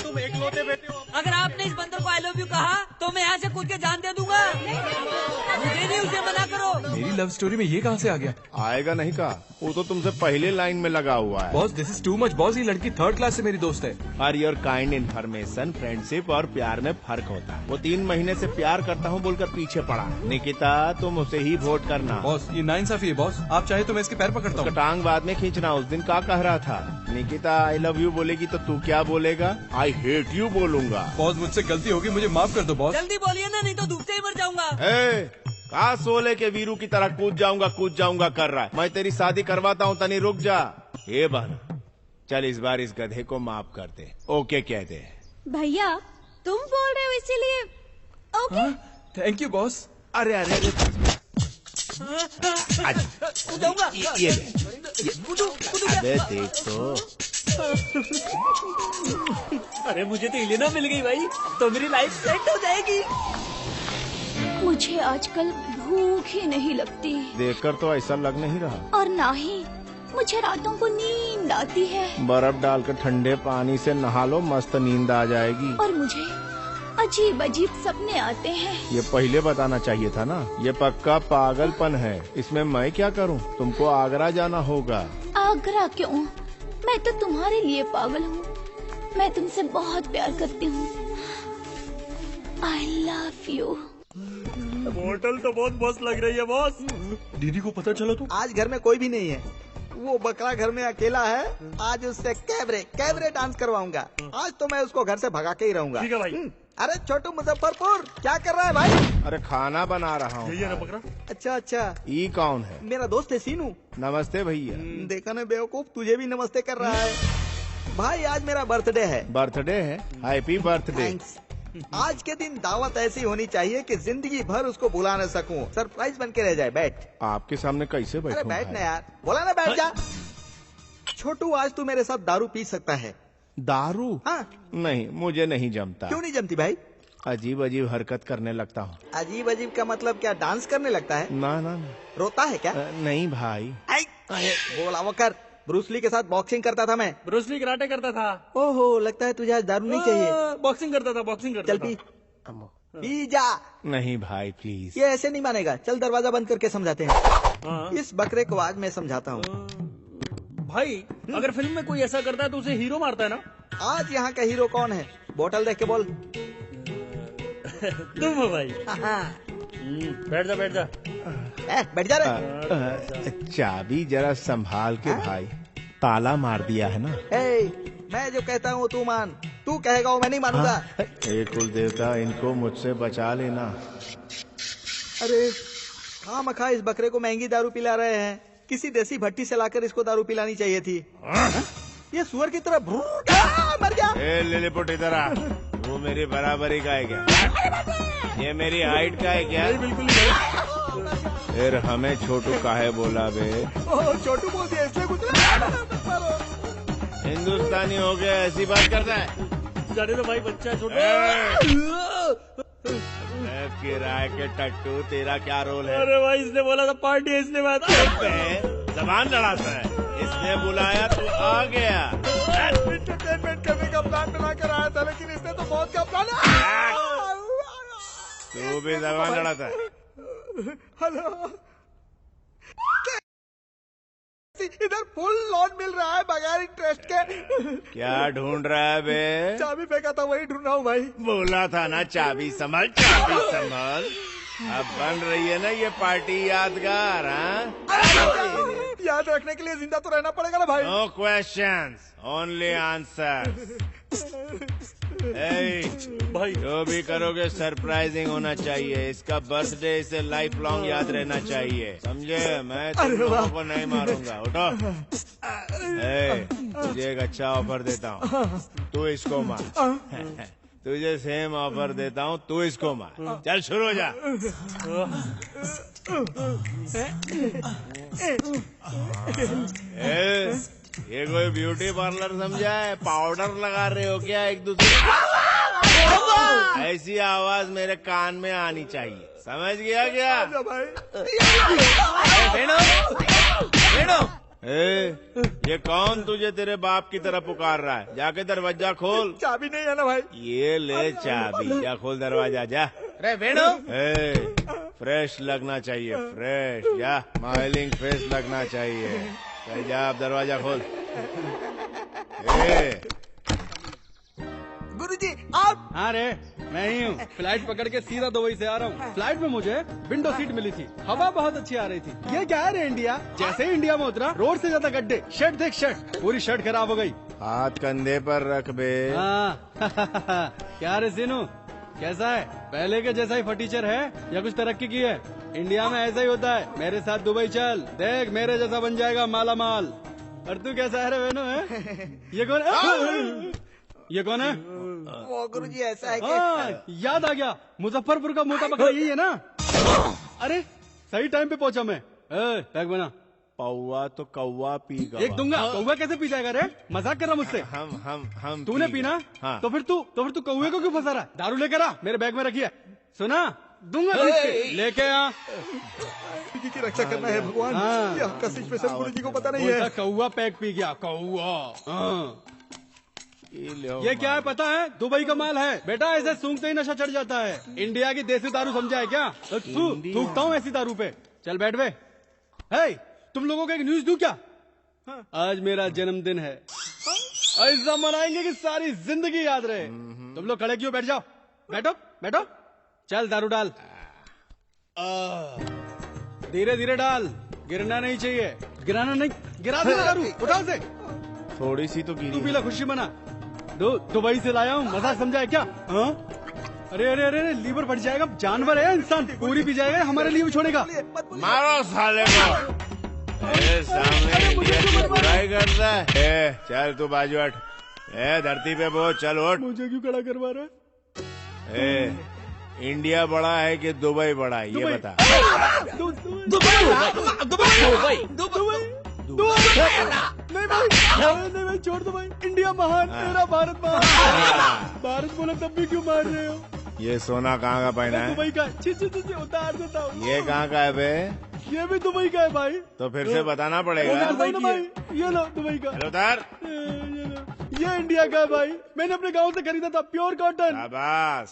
तुम एकलौते बेटे हो। अगर आपने इस बंदर को आई लव यू कहा तो मैं यहाँ से कूद के जान दे दूंगा। मुझे नहीं उसे मना करो। मेरी लव स्टोरी में ये कहाँ से आ गया? आएगा नहीं कहा, वो तो तुमसे पहले लाइन में लगा हुआ है। Boss, this is too much boss. ये लड़की 3rd क्लास से मेरी दोस्त है। For your kind information, friendship और प्यार में फर्क होता है। वो 3 महीने से प्यार करता हूँ बोलकर पीछे पड़ा। निकिता, तुम उसे ही वोट करना। बॉस, ये नाइंसाफी है बॉस। आप चाहे तो मैं इसके पैर पकड़ता हूँ। टांग बाद में खींचना। उस दिन क्या कह रहा था? निकिता आई लव यू बोलेगी तो तू क्या बोलेगा? आई हेट यू बोलूंगा। बॉस, मुझसे गलती होगी, मुझे माफ कर दो बॉस। जल्दी बोलिए ना, नहीं तो धूप से ही मर जाऊंगा। कहा सोले के वीरू की तरह कूद जाऊंगा कर रहा है। मैं तेरी शादी करवाता हूँ, तनी रुक जा। ये बहना, चल इस बार इस गधे को माफ कर दे। ओके कह दे। भैया तुम बोल रहे हो इसीलिए ओके। Thank you boss. अरे जाऊंगा। ये ले। अबे देख तो। अरे मुझे तो इलेना मिल गई भाई, तो मेरी लाइफ सेट हो जाएगी। मुझे आजकल भूख ही नहीं लगती। देखकर तो ऐसा लग नहीं रहा। और ना ही मुझे रातों को नींद आती है। बर्फ डालकर ठंडे पानी से नहा लो, मस्त नींद आ जाएगी। और मुझे अजीब अजीब सपने आते हैं। ये पहले बताना चाहिए था ना। ये पक्का पागलपन है, इसमें मैं क्या करूं? तुमको आगरा जाना होगा। आगरा क्यों? मैं तो तुम्हारे लिए पागल हूँ। मैं तुमसे बहुत प्यार करती हूँ। I love you. बोतल तो बहुत मस्त लग रही है बॉस। दीदी को पता चला तो? आज घर में कोई भी नहीं है, वो बकरा घर में अकेला है। आज उससे कैबरे डांस करवाऊंगा। आज तो मैं उसको घर से भगा के ही रहूंगा। ठीक है भाई। अरे छोटू मुजफ्फरपुर, क्या कर रहा है भाई? अरे खाना बना रहा हूँ। यही है ना बकरा? अच्छा। ये कौन है? मेरा दोस्त है सीनू। नमस्ते भैया। देखा ना बेवकूफ, तुझे भी नमस्ते कर रहा है। भाई आज मेरा बर्थडे है। बर्थडे है? Happy birthday. आज के दिन दावत ऐसी होनी चाहिए कि जिंदगी भर उसको भुला न सकूं। सरप्राइज बन के रह जाए। बैठ। आपके सामने कैसे बैठूं? अरे बैठ ना यार, बोला ना बैठ जा। छोटू आज तू मेरे साथ दारू पी सकता है। दारू? हाँ। नहीं, मुझे नहीं जमता। क्यों नहीं जमती भाई? अजीब अजीब हरकत करने लगता हूँ। अजीब अजीब का मतलब क्या, डांस करने लगता है? ना। रोता है क्या? नहीं भाई। बोला वो कर। ब्रूसली के साथ बॉक्सिंग करता था मैं। ब्रूसली कराटे करता था। ओहो, लगता है तुझे आज दारू नहीं चाहिए। बॉक्सिंग करता था। चल पी जा। नहीं भाई प्लीज। ये ऐसे नहीं मानेगा। चल दरवाजा बंद करके समझाते हैं। इस बकरे को आज मैं समझाता हूँ। भाई अगर फिल्म में कोई ऐसा करता है तो उसे हीरो मारता है ना? आज यहाँ का हीरो कौन है? बोतल देख के बोल। तुम हो भाई। बैठ जा। बैठ जा रे। चाबी जरा संभाल के भाई, ताला मार दिया है ना। मैं जो कहता हूँ तू मान, तू कहेगा वो मैं नहीं मानूंगा। हे कुल देवता, इनको मुझसे बचा लेना। अरे खामखा इस बकरे को महंगी दारू पिला रहे हैं। किसी देसी भट्टी से लाकर इसको दारू पिलानी चाहिए थी। ये सुअर की तरह मर गया। लिलीपुट इधर आ। वो मेरी बराबरी का है क्या? ये मेरी हाइट का है क्या? बिल्कुल नहीं। फिर हमें छोटू काहे बोला बे? छोटू बोल दिया इसलिए कुछ। हिंदुस्तानी हो गया ऐसी बात करता है? जाने तो भाई, बच्चा है छोटू। किराए के टट्टू, तेरा क्या रोल है? अरे भाई इसने बोला था पार्टी है, इसलिए बात जबान लड़ाता है। इसने बुलाया तो आ गया। एंटरटेनमेंट करने का प्लान बना कर आया था, लेकिन इसने तो मौत का प्लान। तू भी जबान लड़ाता है? हेलो, इधर फुल लोन मिल रहा है बगैर इंटरेस्ट के। क्या ढूंढ रहा है बे? चाबी फेंका था, वही ढूंढ रहा हूँ भाई। बोला था ना चाबी संभाल। अब बन रही है ना ये पार्टी यादगार। याद रखने के लिए जिंदा तो रहना पड़ेगा ना भाई। No questions, only answer. भाई जो भी करोगे सरप्राइजिंग होना चाहिए। इसका बर्थडे इसे लाइफ लॉन्ग याद रहना चाहिए, समझे? मैं तुम लोगों को नहीं मारूंगा। उठो। तुझे एक अच्छा ऑफर देता हूँ, तू इसको मार। तुझे सेम ऑफर देता हूँ, तू इसको मार। चल शुरू हो जा। ये कोई ब्यूटी पार्लर समझा है? पाउडर लगा रहे हो क्या एक दूसरे? ऐसी आवाज मेरे कान में आनी चाहिए, समझ गया क्या? ये कौन तुझे तेरे बाप की तरफ पुकार रहा है? जाके दरवाजा खोल। चाबी नहीं है ना भाई? ये ले चाबी, जा खोल दरवाजा जा। फ्रेश लगना चाहिए, फ्रेश। जा, स्माइलिंग फेस लगना चाहिए। जा, आप दरवाजा खोल। गुरुजी आप? हाँ रे, मैं ही हूँ। फ्लाइट पकड़ के सीधा दुबई से आ रहा हूँ। फ्लाइट में मुझे विंडो सीट मिली थी, हवा बहुत अच्छी आ रही थी। ये क्या है रे इंडिया? जैसे ही इंडिया में उतरा, रोड से ज्यादा गड्ढे। शर्ट देख, शर्ट पूरी शर्ट खराब हो गई। हाथ कंधे पर रख बे। क्या रे सीनू, कैसा है? पहले के जैसा ही फटीचर है या कुछ तरक्की की है? इंडिया में ऐसा ही होता है। मेरे साथ दुबई चल, देख मेरे जैसा बन जाएगा माला माल। और तू कैसा है रे वेनु? है ये कौन है? ये कौन है? वो गुरुजी ऐसा है कि याद आ गया, मुजफ्फरपुर का मोटा बकरा यही है ना? अरे सही टाइम पे पहुंचा मैं। पैक बना। पौवा तो कौवा पीगा। एक दूंगा। कौवा कैसे पी जाएगा रे? मजाक कर रहा मुझसे? हम तूने पीना? हाँ। तो फिर तू कौवे को क्यों फंसा रहा? दारू लेकर आ, मेरे बैग में रखिए। सुना, दूंगा लेके आ। की रक्षा करना है भगवान। आपका सिचुएशन गुरुजी को पता नहीं है। कौवा पैक पी गया, कौवा। ये क्या है पता है? दुबई का माल है बेटा। ऐसे सूंघते ही नशा चढ़ जाता है। इंडिया की देसी दारू समझा है क्या? थूकता हूँ ऐसी दारू पे। चल बैठ बे। तुम लोगों को एक न्यूज दूं क्या? आज मेरा जन्मदिन है। ऐसा मनाएंगे कि सारी जिंदगी याद रहे। तुम लोग खड़े क्यों? बैठ जाओ। बैठो बैठो। चल दारू डाल। धीरे धीरे डाल, गिरना नहीं चाहिए। गिराना नहीं, गिरा दे दारू, उठा से। थोड़ी सी तो गिरी। तू पीला, खुशी मना। दुबई से लाया हूँ, मजाक समझा है क्या? हाँ? अरे अरे अरे लीवर फट जाएगा, जानवर है इंसान, पूरी पी जाएगा, हमारे लिए भी छोड़ेगा। मारो साले को। सामने इंडिया की बुराई करता है। चल तू बाजू हट। धरती पे बोझ, चल उठ। मुझे क्यों खड़ा करवा रहा है? इंडिया बड़ा है कि दुबई बड़ा है, ये बता। नहीं भाई, छोड़ दो भाई। इंडिया महान, मेरा भारत महान। भारत बोला तब भी क्यों मार रहे हो? ये सोना कहाँ का पहना है? दुबई का। उतार देता हूँ। ये कहाँ का है बे? ये भी दुबई का है भाई। तो फिर से बताना पड़ेगा। ये लो दुबई का। उतार। ये इंडिया का है भाई, मैंने अपने गांव से खरीदा था, प्योर कॉटन। शाबाश।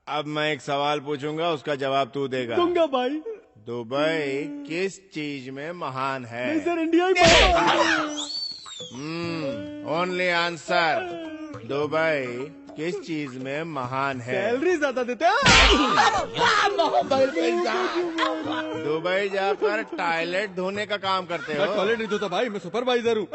अब मैं एक सवाल पूछूंगा, उसका जवाब तू देगा। दूंगा भाई। दुबई किस चीज में महान है? नहीं सर, इंडिया ही महान। Only answer. दुबई किस चीज में महान है? सैलरी ज्यादा देते हैं। दुबई जाकर टॉयलेट धोने का काम करते हो? टॉयलेट नहीं धोता भाई, मैं सुपरवाइजर हूँ।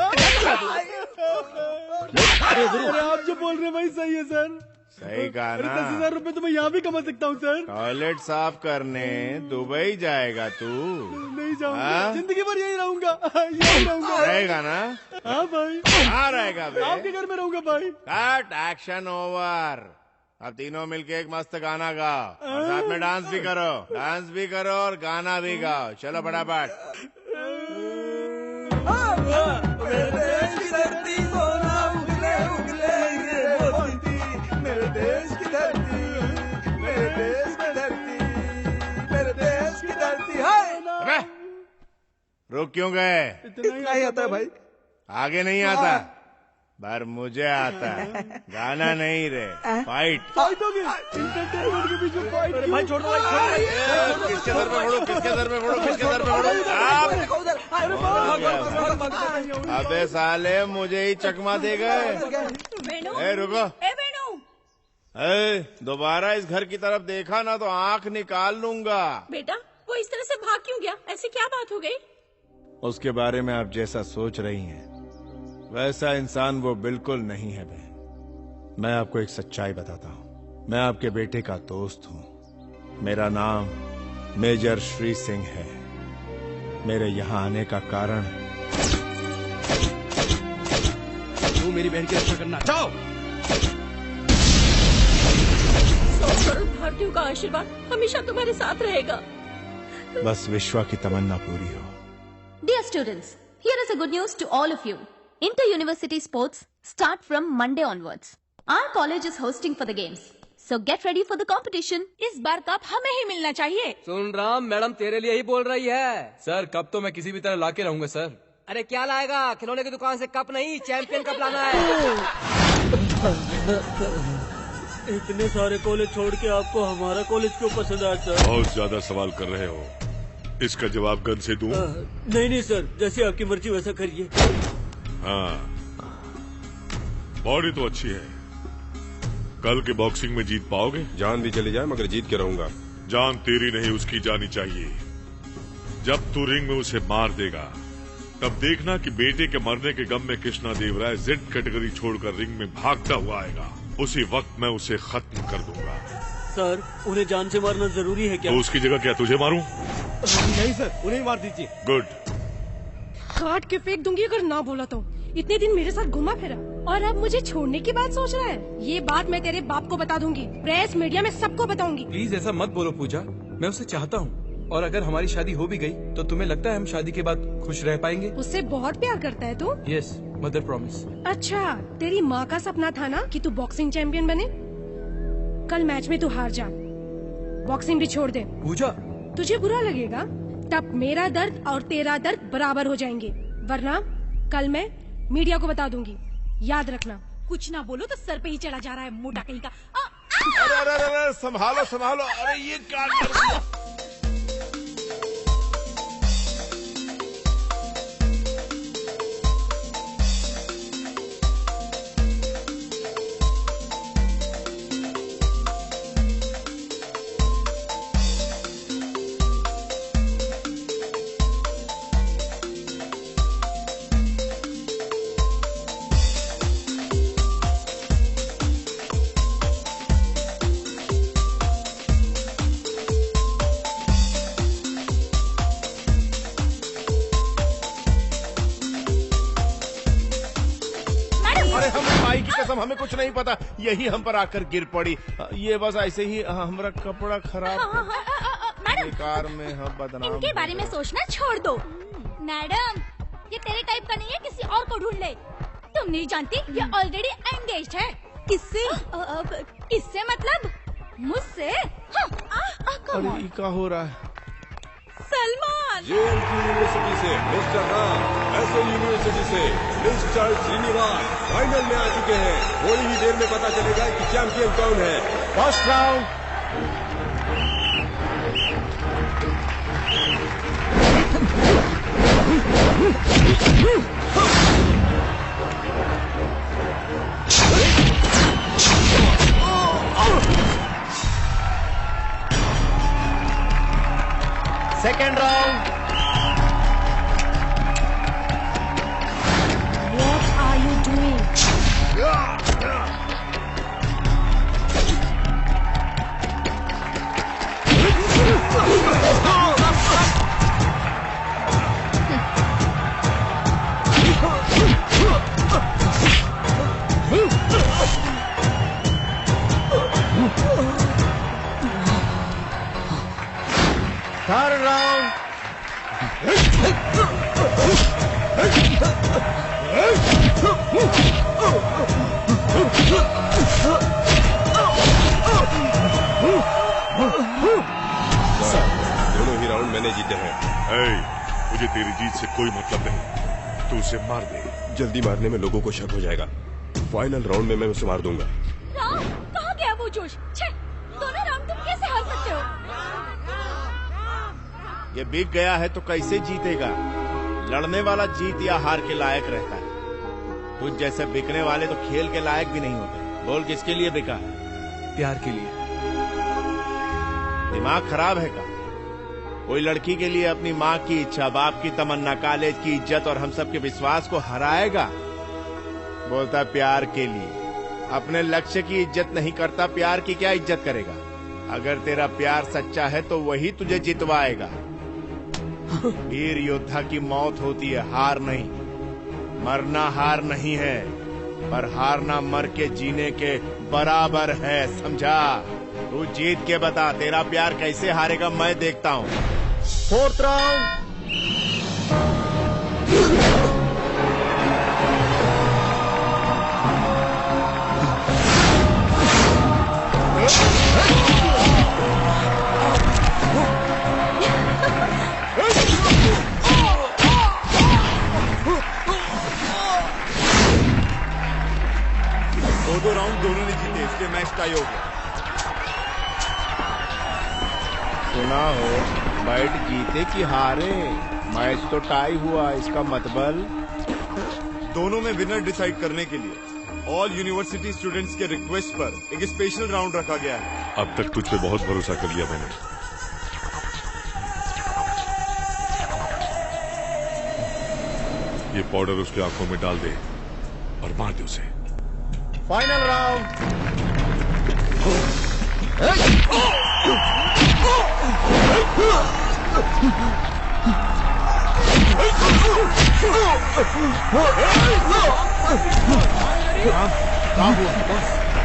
अरे आप जो बोल रहे हैं भाई सही है सर। सही कहा ना। 10,000 रुपए तो मैं यहाँ भी कमा सकता हूँ सर। टॉयलेट साफ करने दुबई जाएगा तू? नहीं जाऊंगा, जिंदगी भर यही रहूंगा। यही रहूंगा। रहेगा ना? हाँ भाई। कहाँ रहेगा बे? आपके घर में रहूंगा भाई। Cut, action over. अब तीनों मिलके एक मस्त गाना गाओ और साथ में डांस भी करो। डांस भी करो और गाना भी गाओ। चलो फटाफट। मेरे देश की धरती सोना उगले उगले हीरे मोती। मेरे देश की धरती, मेरे देश की धरती, मेरे देश की धरती है। रुक क्यों गए? इतना ही आता है भाई। आगे नहीं आता, पर मुझे आता है। गाना नहीं रे, फाइट। फाइट होगी। एंटरटेनमेंट के बीच में फाइट। भाई छोड़ दो भाई। किसके सर पे फोड़ो, किसके सर पे फोड़ो, किसके सर पे फोड़ो? अबे साले मुझे ही चकमा दे गए। रुको। दोबारा इस घर की तरफ देखा ना तो आंख निकाल लूंगा। बेटा वो इस तरह से भाग क्यों गया? ऐसी क्या बात हो गई? उसके बारे में आप जैसा सोच रही हैं वैसा इंसान वो बिल्कुल नहीं है बहन। मैं आपको एक सच्चाई बताता हूँ। मैं आपके बेटे का दोस्त हूँ। मेरा नाम मेजर श्री सिंह है। मेरे यहाँ आने का कारण तू मेरी बहन की रक्षा करना। जाओ। भारतीयों का आशीर्वाद हमेशा तुम्हारे साथ रहेगा। बस विश्वा की तमन्ना पूरी हो। Dear students, here is a good news to all of you. Inter-university sports start from Monday onwards. Our college is hosting for the games. So get ready for the competition. इस बार कप हमें ही मिलना चाहिए। सुन राम, मैडम तेरे लिए ही बोल रही है। सर कप तो मैं किसी भी तरह लाके रहूंगा सर। अरे क्या लाएगा? खिलौने की दुकान से कप नहीं, चैंपियन कप लाना है। इतने सारे कॉलेज छोड़ के आपको हमारा कॉलेज क्यों पसंद आया सर? बहुत ज्यादा सवाल कर रहे हो, इसका जवाब गन से दूं? नहीं सर, जैसे आपकी मर्जी वैसा करिए। हाँ, बॉडी तो अच्छी है। कल के बॉक्सिंग में जीत पाओगे? जान भी चली जाए मगर जीत के रहूंगा। जान तेरी नहीं उसकी जानी चाहिए। जब तू रिंग में उसे मार देगा तब देखना कि बेटे के मरने के गम में कृष्णा देव राय जेड कैटेगरी छोड़कर रिंग में भागता हुआ आएगा। उसी वक्त मैं उसे खत्म कर दूंगा। सर उन्हें जान से मारना जरूरी है क्या? तो उसकी जगह क्या तुझे मारूं? नहीं सर, उन्हें मार दीजिए। गुड। काट के फेंक दूंगी अगर ना बोला तो। इतने दिन मेरे साथ घुमा फिरा और अब मुझे छोड़ने की बात सोच रहा है। ये बात मैं तेरे बाप को बता दूंगी, प्रेस मीडिया में सबको बताऊंगी। प्लीज ऐसा मत बोलो पूजा, मैं उसे चाहता हूँ और अगर हमारी शादी हो भी गई तो तुम्हें लगता है हम शादी के बाद खुश रह पाएंगे? उससे बहुत प्यार करता है तू? Yes, mother promise. अच्छा, तेरी माँ का सपना था ना कि तू बॉक्सिंग चैंपियन बने। कल मैच में तू हार जा, बॉक्सिंग भी छोड़ दे। पूजा तुझे बुरा लगेगा, तब मेरा दर्द और तेरा दर्द बराबर हो जाएंगे। वरना कल मैं मीडिया को बता दूंगी, याद रखना। कुछ ना बोलो तो सर पे ही चढ़ा जा रहा है मोटा कहीं का। अरे संभालो संभालो। अरे ये क्या कर दिया? कसम हमें कुछ नहीं पता, यही हम पर आकर गिर पड़ी। ये बस ऐसे ही हमारा कपड़ा खराब मैडम कार में हम बदनाम। इनके बारे में सोचना छोड़ दो। मैडम ये तेरे टाइप का नहीं है, किसी और को ढूंढ ले। तुम नहीं जानती ये ऑलरेडी एंगेज्ड है। किससे? इससे मतलब मुझसे। अरे ये क्या हो रहा है? सलमान। JNK यूनिवर्सिटी से मिस्टर राम, SL यूनिवर्सिटी से मिस्टर श्रीनिवास फाइनल में आ चुके हैं। थोड़ी ही देर में पता चलेगा कि चैंपियन कौन है। First round second round. What are you doing? Third round. दोनों ही राउंड मैंने जीते हैं। मुझे तेरी जीत से कोई मतलब नहीं, तू उसे मार दे। जल्दी मारने में लोगों को शक हो जाएगा। फाइनल राउंड में मैं उसे मार दूंगा। राम कहाँ गया वो जोश? छे, दोनों राउंड तुम कैसे हार सकते हो? ये बिक गया है तो कैसे जीतेगा? लड़ने वाला जीत या हार के लायक रहता है। तुझ जैसे बिकने वाले तो खेल के लायक भी नहीं होते। बोल किसके लिए बिका है? प्यार के लिए। दिमाग खराब है का? कोई लड़की के लिए अपनी माँ की इच्छा, बाप की तमन्ना, कॉलेज की इज्जत और हम सब के विश्वास को हराएगा? बोलता प्यार के लिए। अपने लक्ष्य की इज्जत नहीं करता, प्यार की क्या इज्जत करेगा? अगर तेरा प्यार सच्चा है तो वही तुझे जितवाएगा। वीर योद्धा की मौत होती है, हार नहीं। मरना हार नहीं है, पर हारना मर के जीने के बराबर है, समझा? तू जीत के बता, तेरा प्यार कैसे हारेगा मैं देखता हूँ। Fourth round. दो राउंड दोनों ने जीते, इसलिए मैच टाई हो गया। सुना हो, बैट जीते कि हारे, मैच तो टाई हुआ, इसका मतलब दोनों में विनर डिसाइड करने के लिए ऑल यूनिवर्सिटी स्टूडेंट्स के रिक्वेस्ट पर एक स्पेशल राउंड रखा गया है। अब तक तुझ पे बहुत भरोसा कर लिया मैंने। ये पाउडर उसकी आंखों में डाल दे और मार दे उसे। Final round.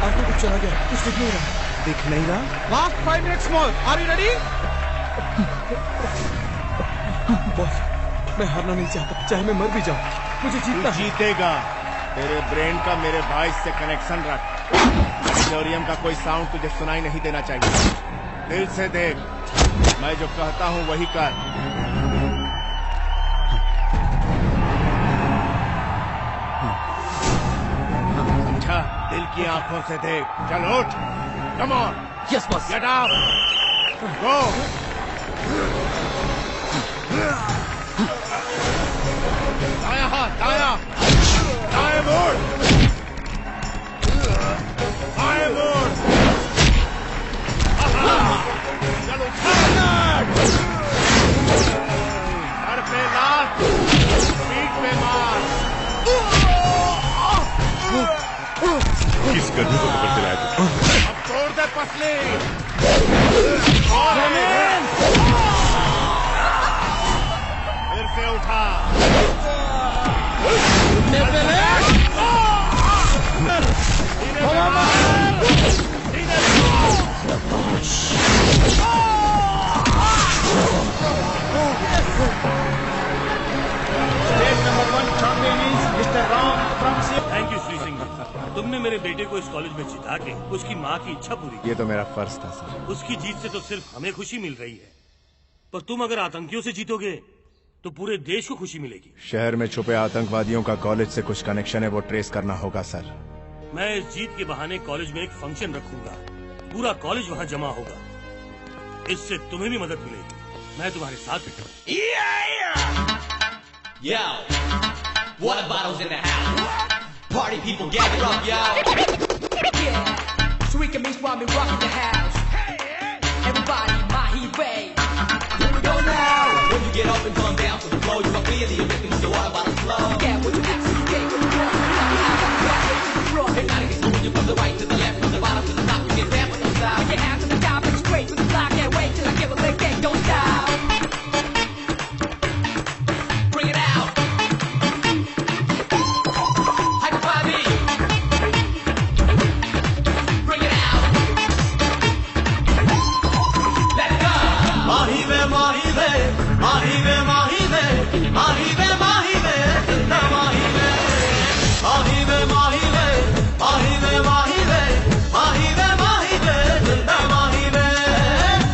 आपको कुछ चला गया, कुछ दिख नहीं रहा। दिख नहीं रहा? Last 5 minutes more, are you ready? Boss, मैं हारना नहीं चाहता, चाहे मैं मर भी जाऊं, मुझे जीतना है। जीतेगा। तेरे ब्रेन का मेरे वॉइस से कनेक्शन रख। ऑडिटोरियम का कोई साउंड तुझे सुनाई नहीं देना चाहिए। दिल से देख, मैं जो कहता हूँ वही कर। समझा? दिल की आंखों से देख। चल उठ, come on. Yes boss. Get up, go. दाया हाथ, दाया, दाएं मोड़, दाएं मोड़। चलो सर पे लात, पीठ पे मार। किस गधे को पकड़ के लाया तू? अब तोड़ दे पसली। फिर से उठा। Thank you Shri Singh. तुमने मेरे बेटे को इस कॉलेज में जिता के उसकी माँ की इच्छा पूरी की। ये तो मेरा फर्ज था सर। उसकी जीत से तो सिर्फ हमें खुशी मिल रही है, पर तुम अगर आतंकियों से जीतोगे तो पूरे देश को खुशी मिलेगी। शहर में छुपे आतंकवादियों का कॉलेज से कुछ कनेक्शन है, वो ट्रेस करना होगा सर। मैं इस जीत के बहाने कॉलेज में एक फंक्शन रखूंगा, पूरा कॉलेज वहाँ जमा होगा, इससे तुम्हें भी मदद मिलेगी। मैं तुम्हारे साथ हूँ। Yo, water bottles in the house. Party people gather up, yo. Yeah, Shrika means while me rocking the house. Everybody, Mahi Way. Here we go now. When you get up and come down to the floor, you are clearly a victim of the water bottle flow. You get what you ask, you get what you want. You got to have it not against when you from the right to the left, from the bottom to the top, you get there for no style. When your hands to the top, and straight with the block, can't wait till I give a lick, then don't stop. Bring it out. Hyper me. Bring it out. Let it go. Mahi ve, mahi ve, mahi ve, mahi ve, mahi ve, mahi ve, zinda mahi ve. Mahi ve, mahi ve, mahi ve, mahi ve, mahi ve, mahi ve, zinda mahi ve.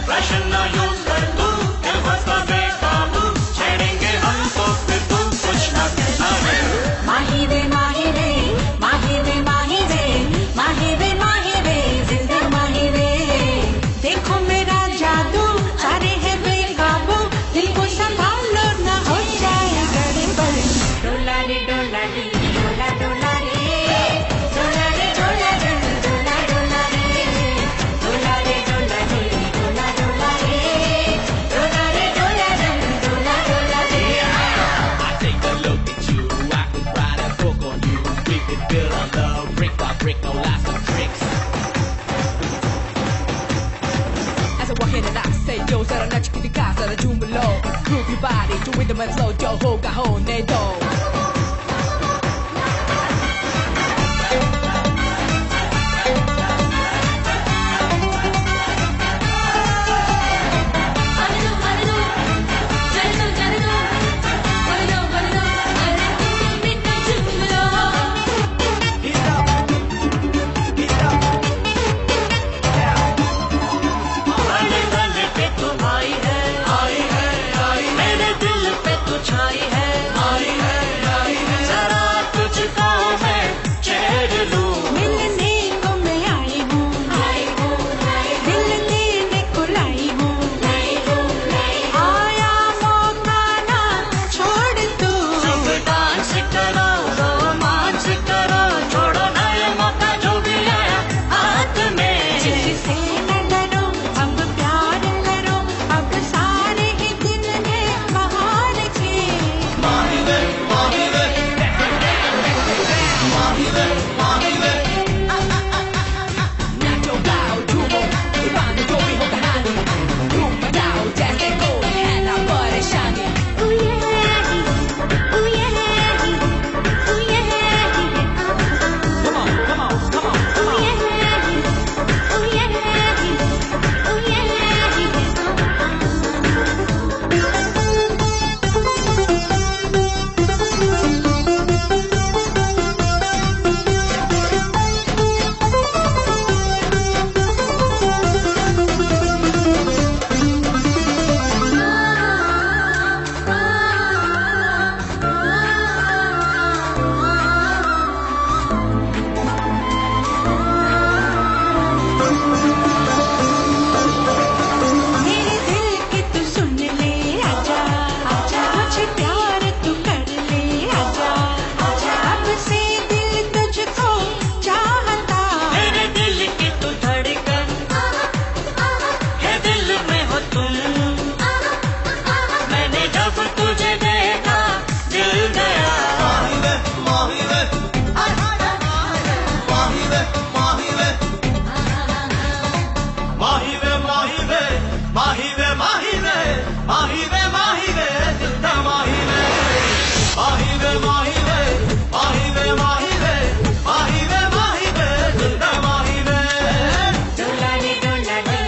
Fashion na use कर तू, ये फंसा बेकाबू, छेड़ेंगे हम तो फिर तू कुछ ना कहना है. माही वे माही वे माही वे माही वे माही वे माही वे जिंदा माही वे देखो मेरा जादू सारे है बेकाबू दिल को संभालो ना हो जाए गड़बड़ डोला रे डोला रे डोला डोला रे डोला रे डोला रे डोला डोला रे डोला रे डोला रे डोला डोला रे डोला रे डोला रे डोला डोला रे. I take a look at you, I could write a book on you. We could build our love brick by brick, no lies or tricks. As I walk in and I say, yo, zara nachki di ka, zara jumlo. Groove your body to rhythm and flow, yo ho ga ho ne do. गले गले पे तुम आई है, मेरे दिल पे तू छाई है, जरा तुझको मैं छेड़ लूं. मिलने को मैं आई हूँ दिल देने को लाई हूँ आया मौका ना छोड़ तू. सब डांस करो, रोमांस करो, छोड़ो ना ये मौका जो भी है हाथ में. जिससे न डरो अब प्यार करो अब सारे ही दिन है बाहर के. माही वे, माही वे, माही वे, माही वे. नाचो गाओ झूमो, दीवाने जो भी हो कहानी, धूम मचाओ जैसे कोई है ना परेशानी. Come on, come on, come on, come on. मेरे दिल की तू सुन ले आजा मुझे प्यार तू कर ले आजा अब से दिल तुझको चाहता. मेरे दिल की तू धड़कन है, दिल में हो तुम. मैंने जब तुझे देखा दिल गया. माही वे, माही वे, माही वे, माही वे, माही वे, माही वे, माही वे, माही वे, माही वे, माही वे, जिंदा माही वे. माही वे, माही वे, माही वे, माही वे, माही वे, माही वे, जिंदा माही वे. डोला रे डोला रे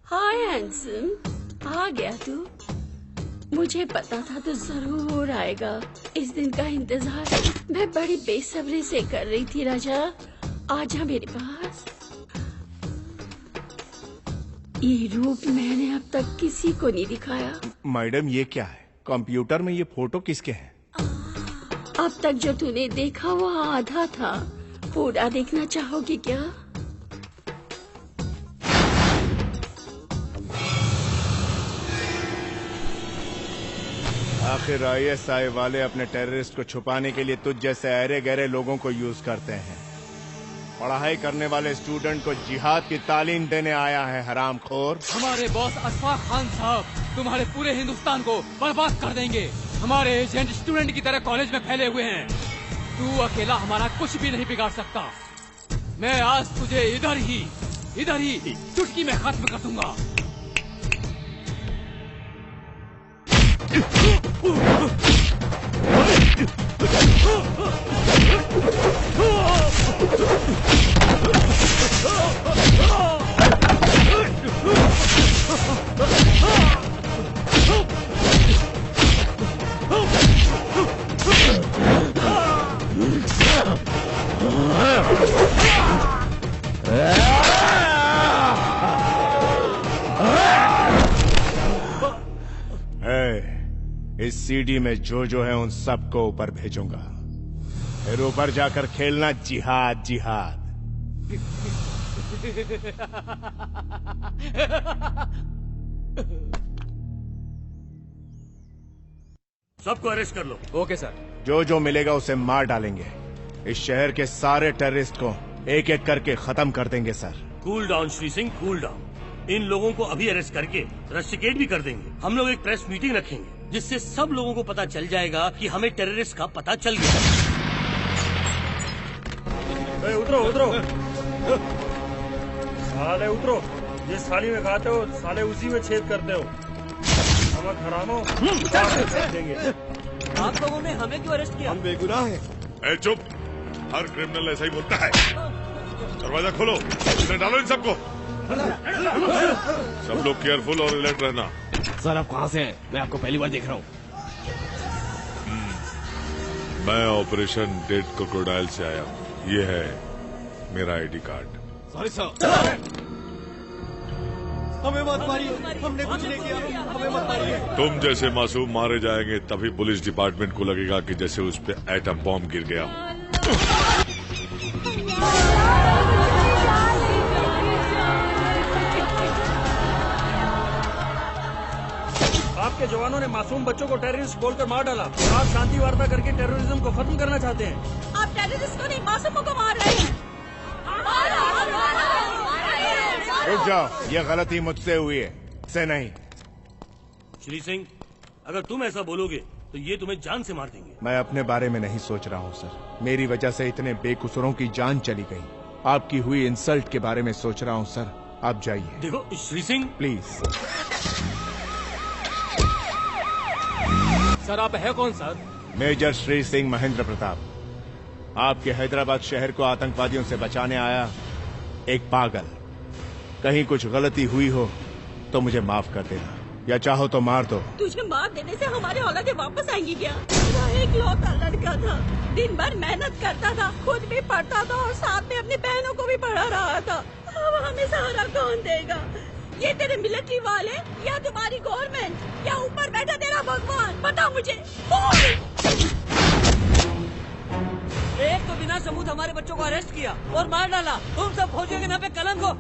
हाय हैंडसम, आ गया तू। मुझे पता था तू जरूर आएगा। इस दिन का इंतजार मैं बड़ी बेसब्री से कर रही थी। राजा, आजा मेरे पास। ये रूप मैंने अब तक किसी को नहीं दिखाया। मैडम, ये क्या है? कंप्यूटर में ये फोटो किसके हैं? अब तक जो तूने देखा वो आधा था, पूरा देखना चाहोगे क्या? आखिर ISI वाले अपने टेररिस्ट को छुपाने के लिए तुझ जैसे अहरे गहरे लोगों को यूज करते हैं। पढ़ाई करने वाले स्टूडेंट को जिहाद की तालीम देने आया है हरामखोर। हमारे बॉस अशफाक खान साहब तुम्हारे पूरे हिंदुस्तान को बर्बाद कर देंगे। हमारे एजेंट स्टूडेंट की तरह कॉलेज में फैले हुए हैं। तू अकेला हमारा कुछ भी नहीं बिगाड़ सकता। मैं आज तुझे इधर ही चुटकी में खत्म कर दूंगा। इस CD में जो है उन सबको ऊपर भेजूंगा। फिर ऊपर जाकर खेलना जिहाद जिहाद। सबको अरेस्ट कर लो। Okay sir. जो मिलेगा उसे मार डालेंगे। इस शहर के सारे टेररिस्ट को एक एक करके खत्म कर देंगे sir. Cool down Shri Singh, cool down. इन लोगों को अभी अरेस्ट करके रस्टिकेट भी कर देंगे। हम लोग एक प्रेस मीटिंग रखेंगे जिससे सब लोगों को पता चल जाएगा कि हमें टेररिस्ट का पता चल गया। उतरो साले उतरो। जिस थाली में खाते हो साले उसी में छेद करते हो। नमक हरामो देंगे। आप लोगों ने हमें क्यों अरेस्ट किया? हम बेगुनाह हैं। ए चुप, हर क्रिमिनल ऐसा ही बोलता है। दरवाजा खोलो, इन्हें डालो इन सबको। सब लोग केयरफुल और अलर्ट रहना। सर आप कहाँ से हैं? मैं आपको पहली बार देख रहा हूँ। मैं ऑपरेशन डेड क्रोकोडाइल से आया हूँ। ये है मेरा ID कार्ड। Sorry sir. हमें मत मारिए, हमने कुछ नहीं किया, हमें मत मारिए। तुम जैसे मासूम मारे जाएंगे तभी पुलिस डिपार्टमेंट को लगेगा कि जैसे उस पे एटम बॉम्ब गिर गया। आपके जवानों ने मासूम बच्चों को टेररिस्ट बोलकर मार डाला और आप शांति वार्ता करके टेररिज्म को खत्म करना चाहते हैं। आप टेररिस्ट को नहीं, मासूमों को मार रहे हैं। रुक जाओ, ये गलती मुझसे हुई है, से नहीं। श्री सिंह, अगर तुम ऐसा बोलोगे तो ये तुम्हें जान से मार देंगे। मैं अपने बारे में नहीं सोच रहा हूँ सर। मेरी वजह से इतने बेकसूरों की जान चली गई। आपकी हुई इंसल्ट के बारे में सोच रहा हूँ सर। आप जाइए। देखो श्री सिंह, प्लीज। सर आप है कौन सर? मेजर श्री सिंह महेंद्र प्रताप। आपके हैदराबाद शहर को आतंकवादियों से बचाने आया एक पागल। कहीं कुछ गलती हुई हो तो मुझे माफ कर देना, या चाहो तो मार दो। तुझे मार देने से हमारे औलादे वापस आएंगी क्या? मेरा एक लौता लड़का था, दिन भर मेहनत करता था, खुद भी पढ़ता था और साथ में अपनी बहनों को भी पढ़ा रहा था। अब हमें सहारा कौन देगा? ये तेरे मिलिट्री वाले या तुम्हारी गवर्नमेंट या ऊपर बैठा तेरा भगवान? बता मुझे। एक तो बिना सबूत हमारे बच्चों को अरेस्ट किया और मार डाला। तुम सब फौजियों के नाम पे कलंक हो।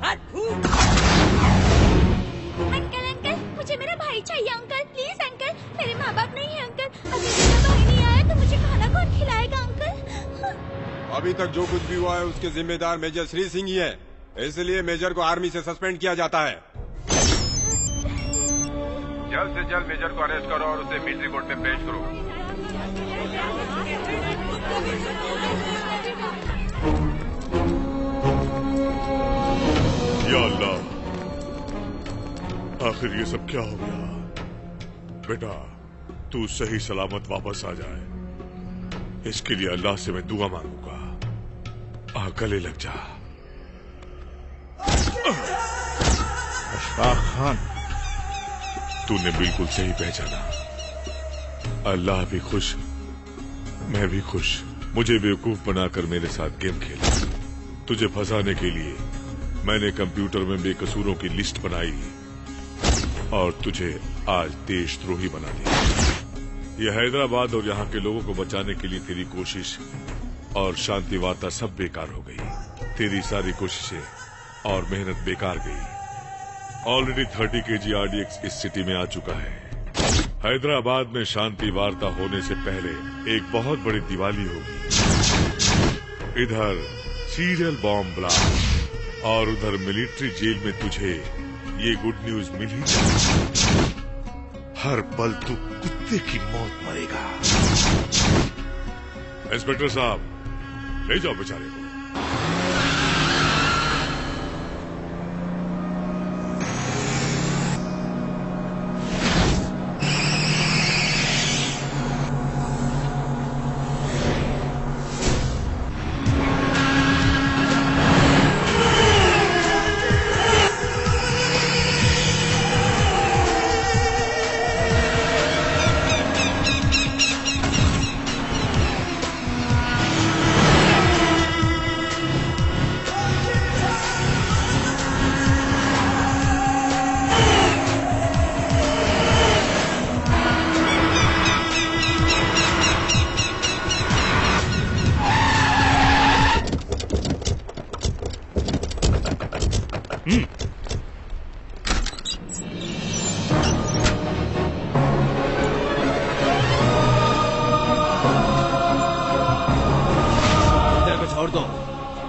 अंकल अंकल, मुझे मेरा भाई चाहिए अंकल, प्लीज अंकल। मेरे माँ बाप नहीं है अंकल। अगर मेरा भाई नहीं आया तो मुझे खाना कौन खिलाएगा अंकल? अभी तक जो कुछ भी हुआ है उसके जिम्मेदार मेजर श्री सिंह ही है, इसलिए मेजर को आर्मी से सस्पेंड किया जाता है। जल्द से जल्द मेजर को अरेस्ट करो और उसे मिलिट्री कोर्ट में पेश करो। या अल्लाह, आखिर ये सब क्या हो गया? बेटा तू सही सलामत वापस आ जाए, इसके लिए अल्लाह से मैं दुआ मांगूंगा। गले लग जा। पाक खान। तूने बिल्कुल सही पहचाना। अल्लाह भी खुश, मैं भी खुश। मुझे बेवकूफ बनाकर मेरे साथ गेम खेला। तुझे फंसाने के लिए मैंने कंप्यूटर में बेकसूरों की लिस्ट बनाई और तुझे आज देशद्रोही बना दिया। यह हैदराबाद और यहाँ के लोगों को बचाने के लिए तेरी कोशिश और शांति वार्ता सब बेकार हो गई। तेरी सारी कोशिशें और मेहनत बेकार गई। ऑलरेडी 30 kg RDX इस सिटी में आ चुका है। हैदराबाद में शांति वार्ता होने से पहले एक बहुत बड़ी दिवाली होगी। इधर सीरियल बॉम्ब ब्लास्ट और उधर मिलिट्री जेल में तुझे ये गुड न्यूज मिल ही जाएगी। हर पल तू कुत्ते की मौत मरेगा। इंस्पेक्टर साहब, ले जाओ बेचारे को।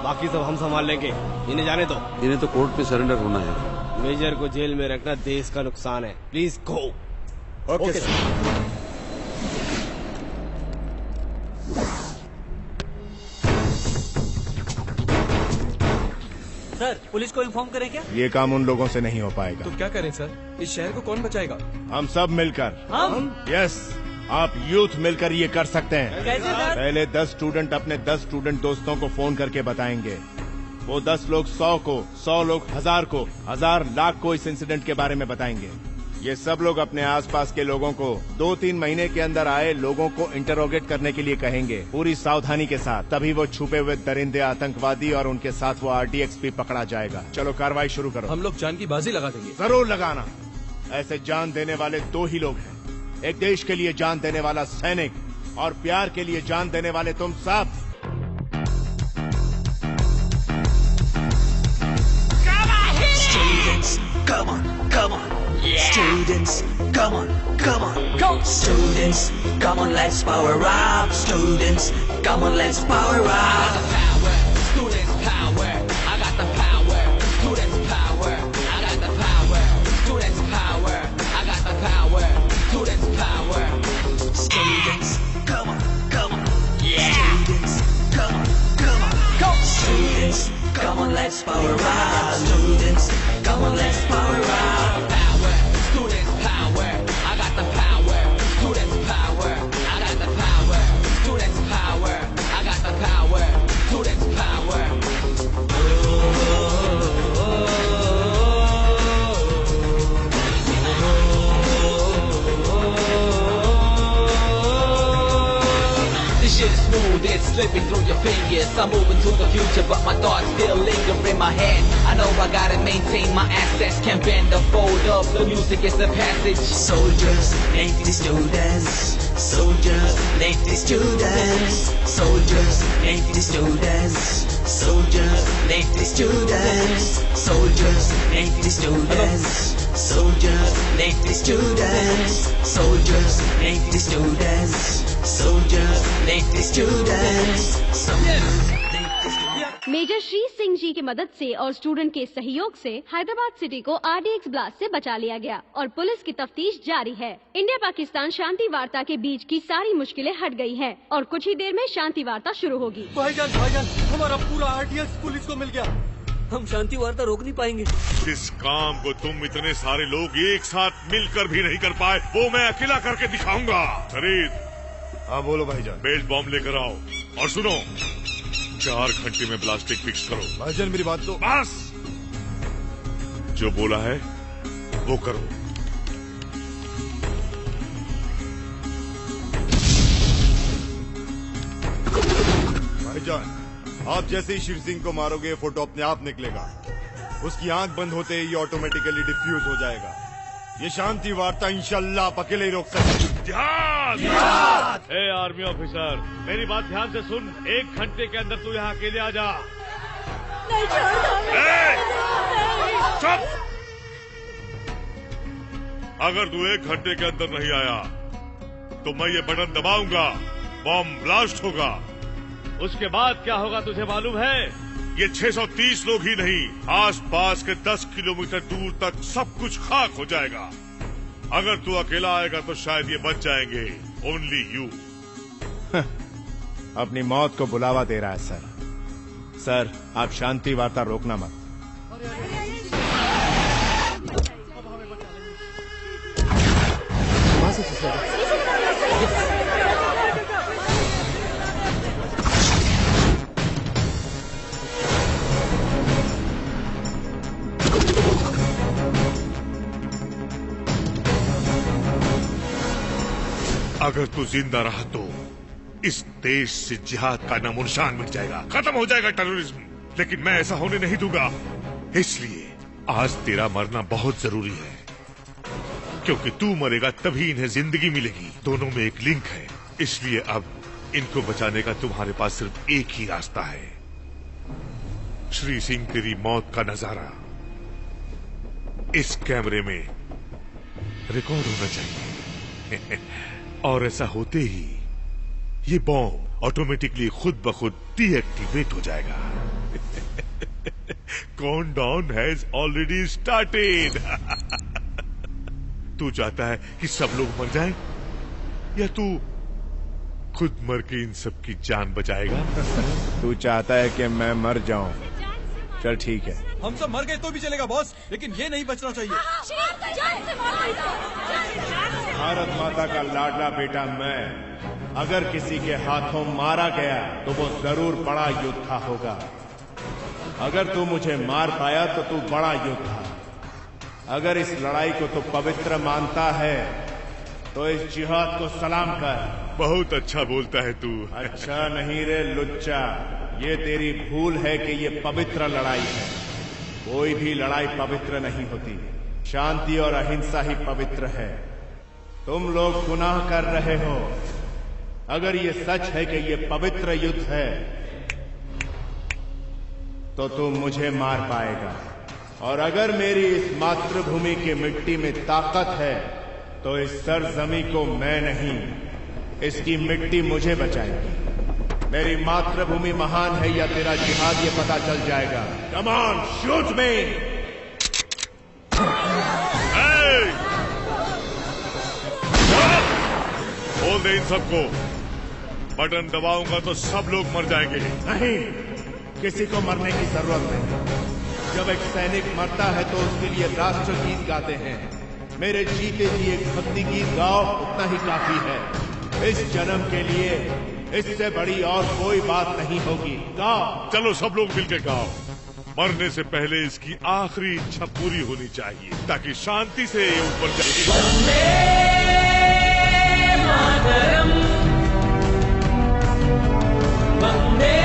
बाकी सब हम संभाल लेंगे। इन्हें जाने दो। इन्हें तो कोर्ट पे सरेंडर होना है। मेजर को जेल में रखना देश का नुकसान है। Please go. Okay sir. Sir, police को इन्फॉर्म करें क्या? ये काम उन लोगों से नहीं हो पाएगा। तो क्या करें सर? इस शहर को कौन बचाएगा? हम सब मिलकर। हम? यस, आप यूथ मिलकर ये कर सकते हैं। कैसे सर? पहले 10 स्टूडेंट अपने 10 स्टूडेंट दोस्तों को फोन करके बताएंगे। वो 10 लोग 100 को, 100 लोग 1000 को, 1000 लाख को इस इंसिडेंट के बारे में बताएंगे। ये सब लोग अपने आसपास के लोगों को 2-3 महीने के अंदर आए लोगों को इंटरोगेट करने के लिए कहेंगे, पूरी सावधानी के साथ। तभी वो छुपे हुए दरिंदे आतंकवादी और उनके साथ वो RDX भी पकड़ा जाएगा। चलो कार्रवाई शुरू करो। हम लोग जान की बाजी लगा देंगे। जरूर लगाना। ऐसे जान देने वाले 2 ही लोग हैं, एक देश के लिए जान देने वाला सैनिक और प्यार के लिए जान देने वाले तुम सब। Students, come on, come on. Yeah. Students, come on, come on. Go. Students, come on, let's power up. Students, come on, let's power up. Students power, I got the power. Students power, I got the power. Students power, I got the power. Students power. Students, come on, come on. Yeah. Students, come on, come on. Go. Students, come on, let's power up. Students, come on, let's power up. Power, students power, I got the power. Students power, I got the power. Students power, I got the power. Students power. This shit is smooth, it's slipping through your fingers. I'm moving to the future, but my thoughts still linger in my head. I know I gotta maintain my assets, can't bend or fold up. The music is the passage. Soldiers, native students. Soldiers, native students. Soldiers, native students. Soldiers, native students. Soldiers, native students. Soldiers, native students. Soldiers, native students. Soldiers, native students. Soldiers, native students. Major Shri Singh ji की मदद से और स्टूडेंट के सहयोग से हैदराबाद सिटी को RDX ब्लास्ट से बचा लिया गया और पुलिस की तफ्तीश जारी है। इंडिया पाकिस्तान शांति वार्ता के बीच की सारी मुश्किलें हट गई हैं और कुछ ही देर में शांति वार्ता शुरू होगी। भाईजान, हमारा पूरा RDX पुलिस को मिल गया। हम शांति वार्ता रोक नहीं पाएंगे। जिस काम को तुम इतने सारे लोग एक साथ मिलकर भी नहीं कर पाए, वो मैं अकेला करके दिखाऊंगा। फरीद, हाँ बोलो भाईजान। बेल्ट बॉम्ब लेकर आओ और सुनो, 4 घंटे में प्लास्टिक फिक्स करो। भाईजान मेरी बात तो। बस, जो बोला है वो करो। भाईजान, आप जैसे ही शिव सिंह को मारोगे फोटो अपने आप निकलेगा। उसकी आंख बंद होते ही ये ऑटोमेटिकली डिफ्यूज हो जाएगा। ये शांति वार्ता इंशाल्लाह आप अकेले ही रोक सकते। जिहाद! ए आर्मी ऑफिसर, मेरी बात ध्यान से सुन। 1 घंटे के अंदर तू यहाँ अकेले आ जा। नहीं चुप! अगर तू 1 घंटे के अंदर नहीं आया तो मैं ये बटन दबाऊंगा, बॉम्ब ब्लास्ट होगा। उसके बाद क्या होगा तुझे मालूम है? ये 630 लोग ही नहीं, आसपास के 10 किलोमीटर दूर तक सब कुछ खाक हो जाएगा। अगर तू अकेला आएगा तो शायद ये बच जाएंगे। Only you. अपनी मौत को बुलावा दे रहा है सर। सर, आप शांति वार्ता रोकना मत। अगर तू जिंदा रहा तो इस देश से जिहाद का नामो निशान मिट जाएगा, खत्म हो जाएगा टेररिज्म। लेकिन मैं ऐसा होने नहीं दूंगा। इसलिए आज तेरा मरना बहुत जरूरी है, क्योंकि तू मरेगा तभी इन्हें जिंदगी मिलेगी। दोनों में एक लिंक है। इसलिए अब इनको बचाने का तुम्हारे पास सिर्फ एक ही रास्ता है। श्री सिंह, तेरी मौत का नजारा इस कैमरे में रिकॉर्ड होना चाहिए। और ऐसा होते ही ये बॉम्ब ऑटोमेटिकली खुद ब खुद डीएक्टिवेट हो जाएगा। Countdown has already started. तू चाहता है कि सब लोग मर जाएं, या तू खुद मर के इन सब की जान बचाएगा? तू चाहता है कि मैं मर जाऊं? चल ठीक है। हम सब मर गए तो भी चलेगा बॉस, लेकिन ये नहीं बचना चाहिए। भारत माता का लाडला बेटा मैं अगर किसी के हाथों मारा गया तो वो जरूर बड़ा योद्धा होगा। अगर तू मुझे मार पाया तो तू बड़ा योद्धा। अगर इस लड़ाई को तू पवित्र मानता है तो इस जिहाद को सलाम कर। बहुत अच्छा बोलता है तू। अच्छा नहीं रे लुच्चा, ये तेरी भूल है कि ये पवित्र लड़ाई है। कोई भी लड़ाई पवित्र नहीं होती, शांति और अहिंसा ही पवित्र है। तुम लोग गुनाह कर रहे हो। अगर ये सच है कि ये पवित्र युद्ध है तो तू मुझे मार पाएगा, और अगर मेरी इस मातृभूमि की मिट्टी में ताकत है तो इस सरजमी को मैं नहीं, इसकी मिट्टी मुझे बचाएगी। मेरी मातृभूमि महान है या तेरा जिहाद, ये पता चल जाएगा। कम ऑन, शूट मी। बोल दे इन सबको, बटन दबाऊंगा तो सब लोग मर जाएंगे। नहीं, किसी को मरने की जरूरत नहीं। जब एक सैनिक मरता है तो उसके लिए राष्ट्र गीत गाते हैं। मेरे जीते जी एक भक्ति गीत गाओ, उतना ही काफी है। इस जन्म के लिए इससे बड़ी और कोई बात नहीं होगी। गाओ। चलो सब लोग मिलकर गाओ। मरने से पहले इसकी आखिरी इच्छा पूरी होनी चाहिए, ताकि शांति से ऊपर जाए। मातरम, वंदे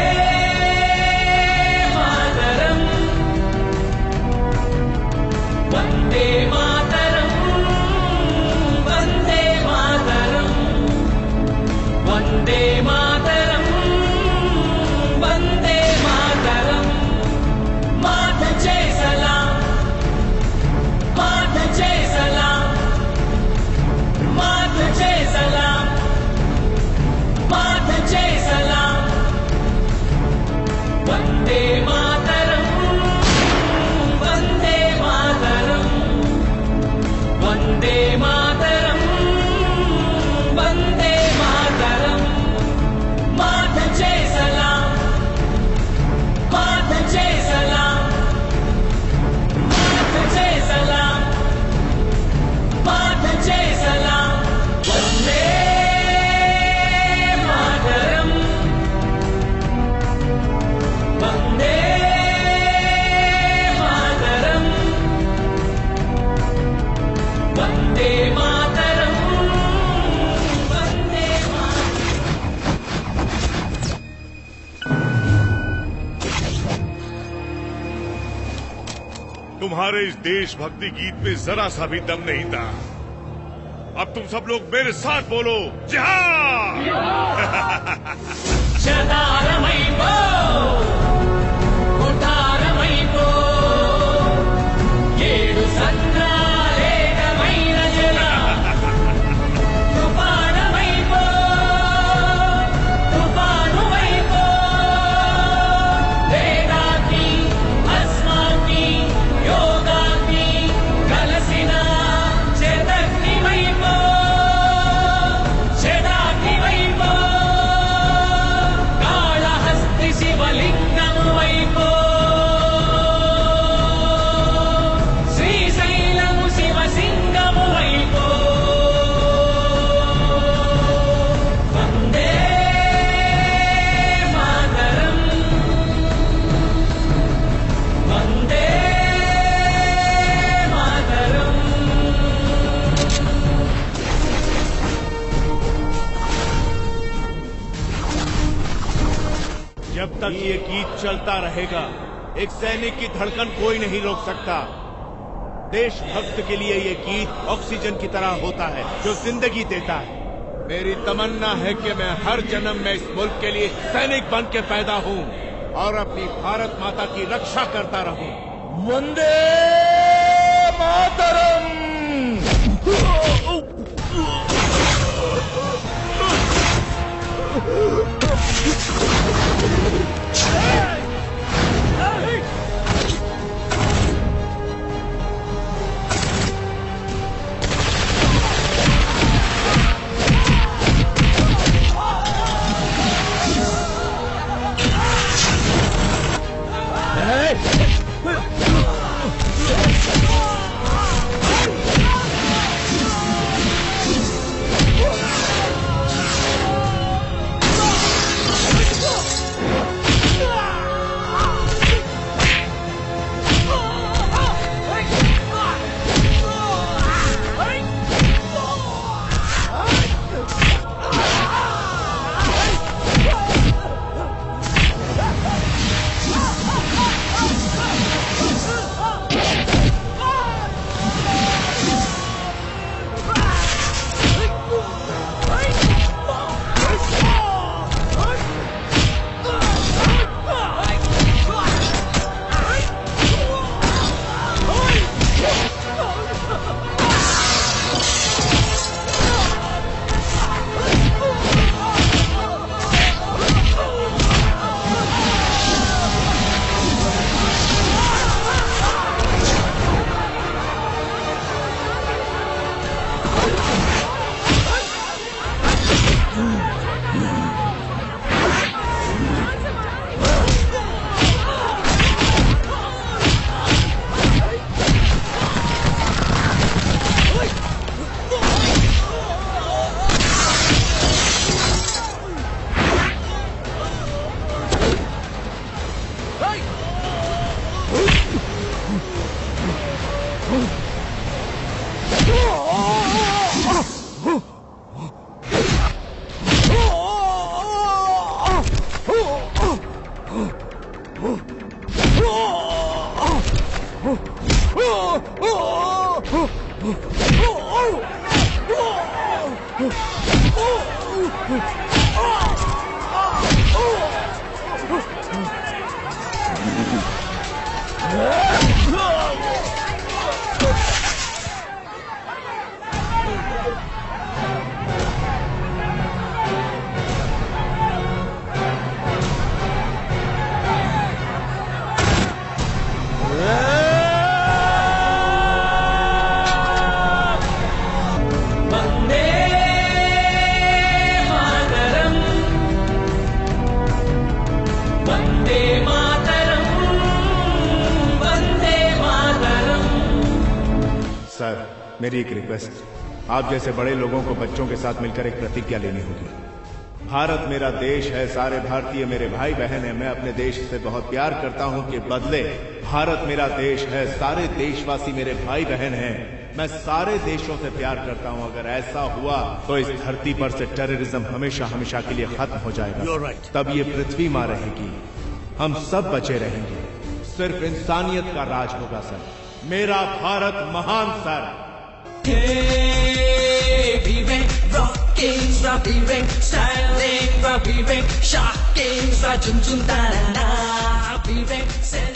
मातरम, वंदे मातरम, वंदे मातरम, वंदे मातरम, वंदे मातरम। माथ जय सलाम, माथ जय सलाम, माथ जय सलाम, माथ जय सलाम। वंदे मातरम, वंदे मातरम, वंदे मातरम, वंदे मातरम। माथ जय सलाम, माथ जय सलाम, माथ जय सलाम, माथ जय सलाम। वंदे मातरम, वंदे मातरम, वंदे मातरम वंदे तुम्हारे इस देशभक्ति गीत में जरा सा भी दम नहीं था। अब तुम सब लोग मेरे साथ बोलो जहां। शतारमैपो कुठारमैपो येडु सन्नालेकमैन जल तुफानमैपो तुफानुवैपो वेदाग्नि अस्माग्नि योगाग्नि कलसिना चेदग्निवैपो चेदाग्निवैपो काళहस्ति शिवलिंगं वैपो श्रीशैलము शिवसिंहము वैपो वंदे मातरम वंदे मातरम। जब तक ये गीत चलता रहेगा एक सैनिक की धड़कन कोई नहीं रोक सकता। देशभक्त के लिए ये गीत ऑक्सीजन की तरह होता है जो जिंदगी देता है। मेरी तमन्ना है कि मैं हर जन्म में इस मुल्क के लिए सैनिक बन के पैदा हूँ और अपनी भारत माता की रक्षा करता रहूँ। वंदे मातरम। मेरी एक रिक्वेस्ट, आप जैसे बड़े लोगों को बच्चों के साथ मिलकर एक प्रतिज्ञा लेनी होगी। भारत मेरा देश है, सारे भारतीय मेरे भाई बहन हैं। मैं अपने देश से बहुत प्यार करता हूं कि बदले भारत मेरा देश है, सारे देशवासी मेरे भाई बहन हैं। मैं सारे देशों से प्यार करता हूं। अगर ऐसा हुआ तो इस धरती पर से टेररिज्म हमेशा हमेशा के लिए खत्म हो जाएगा। You're right. तब ये पृथ्वी मां रहेगी, हम सब बचे रहेंगे, सिर्फ इंसानियत का राज होगा सर। मेरा भारत महान sir. Vive, rocking, vive, styling, vive, shocking, jun jun da da da, vive,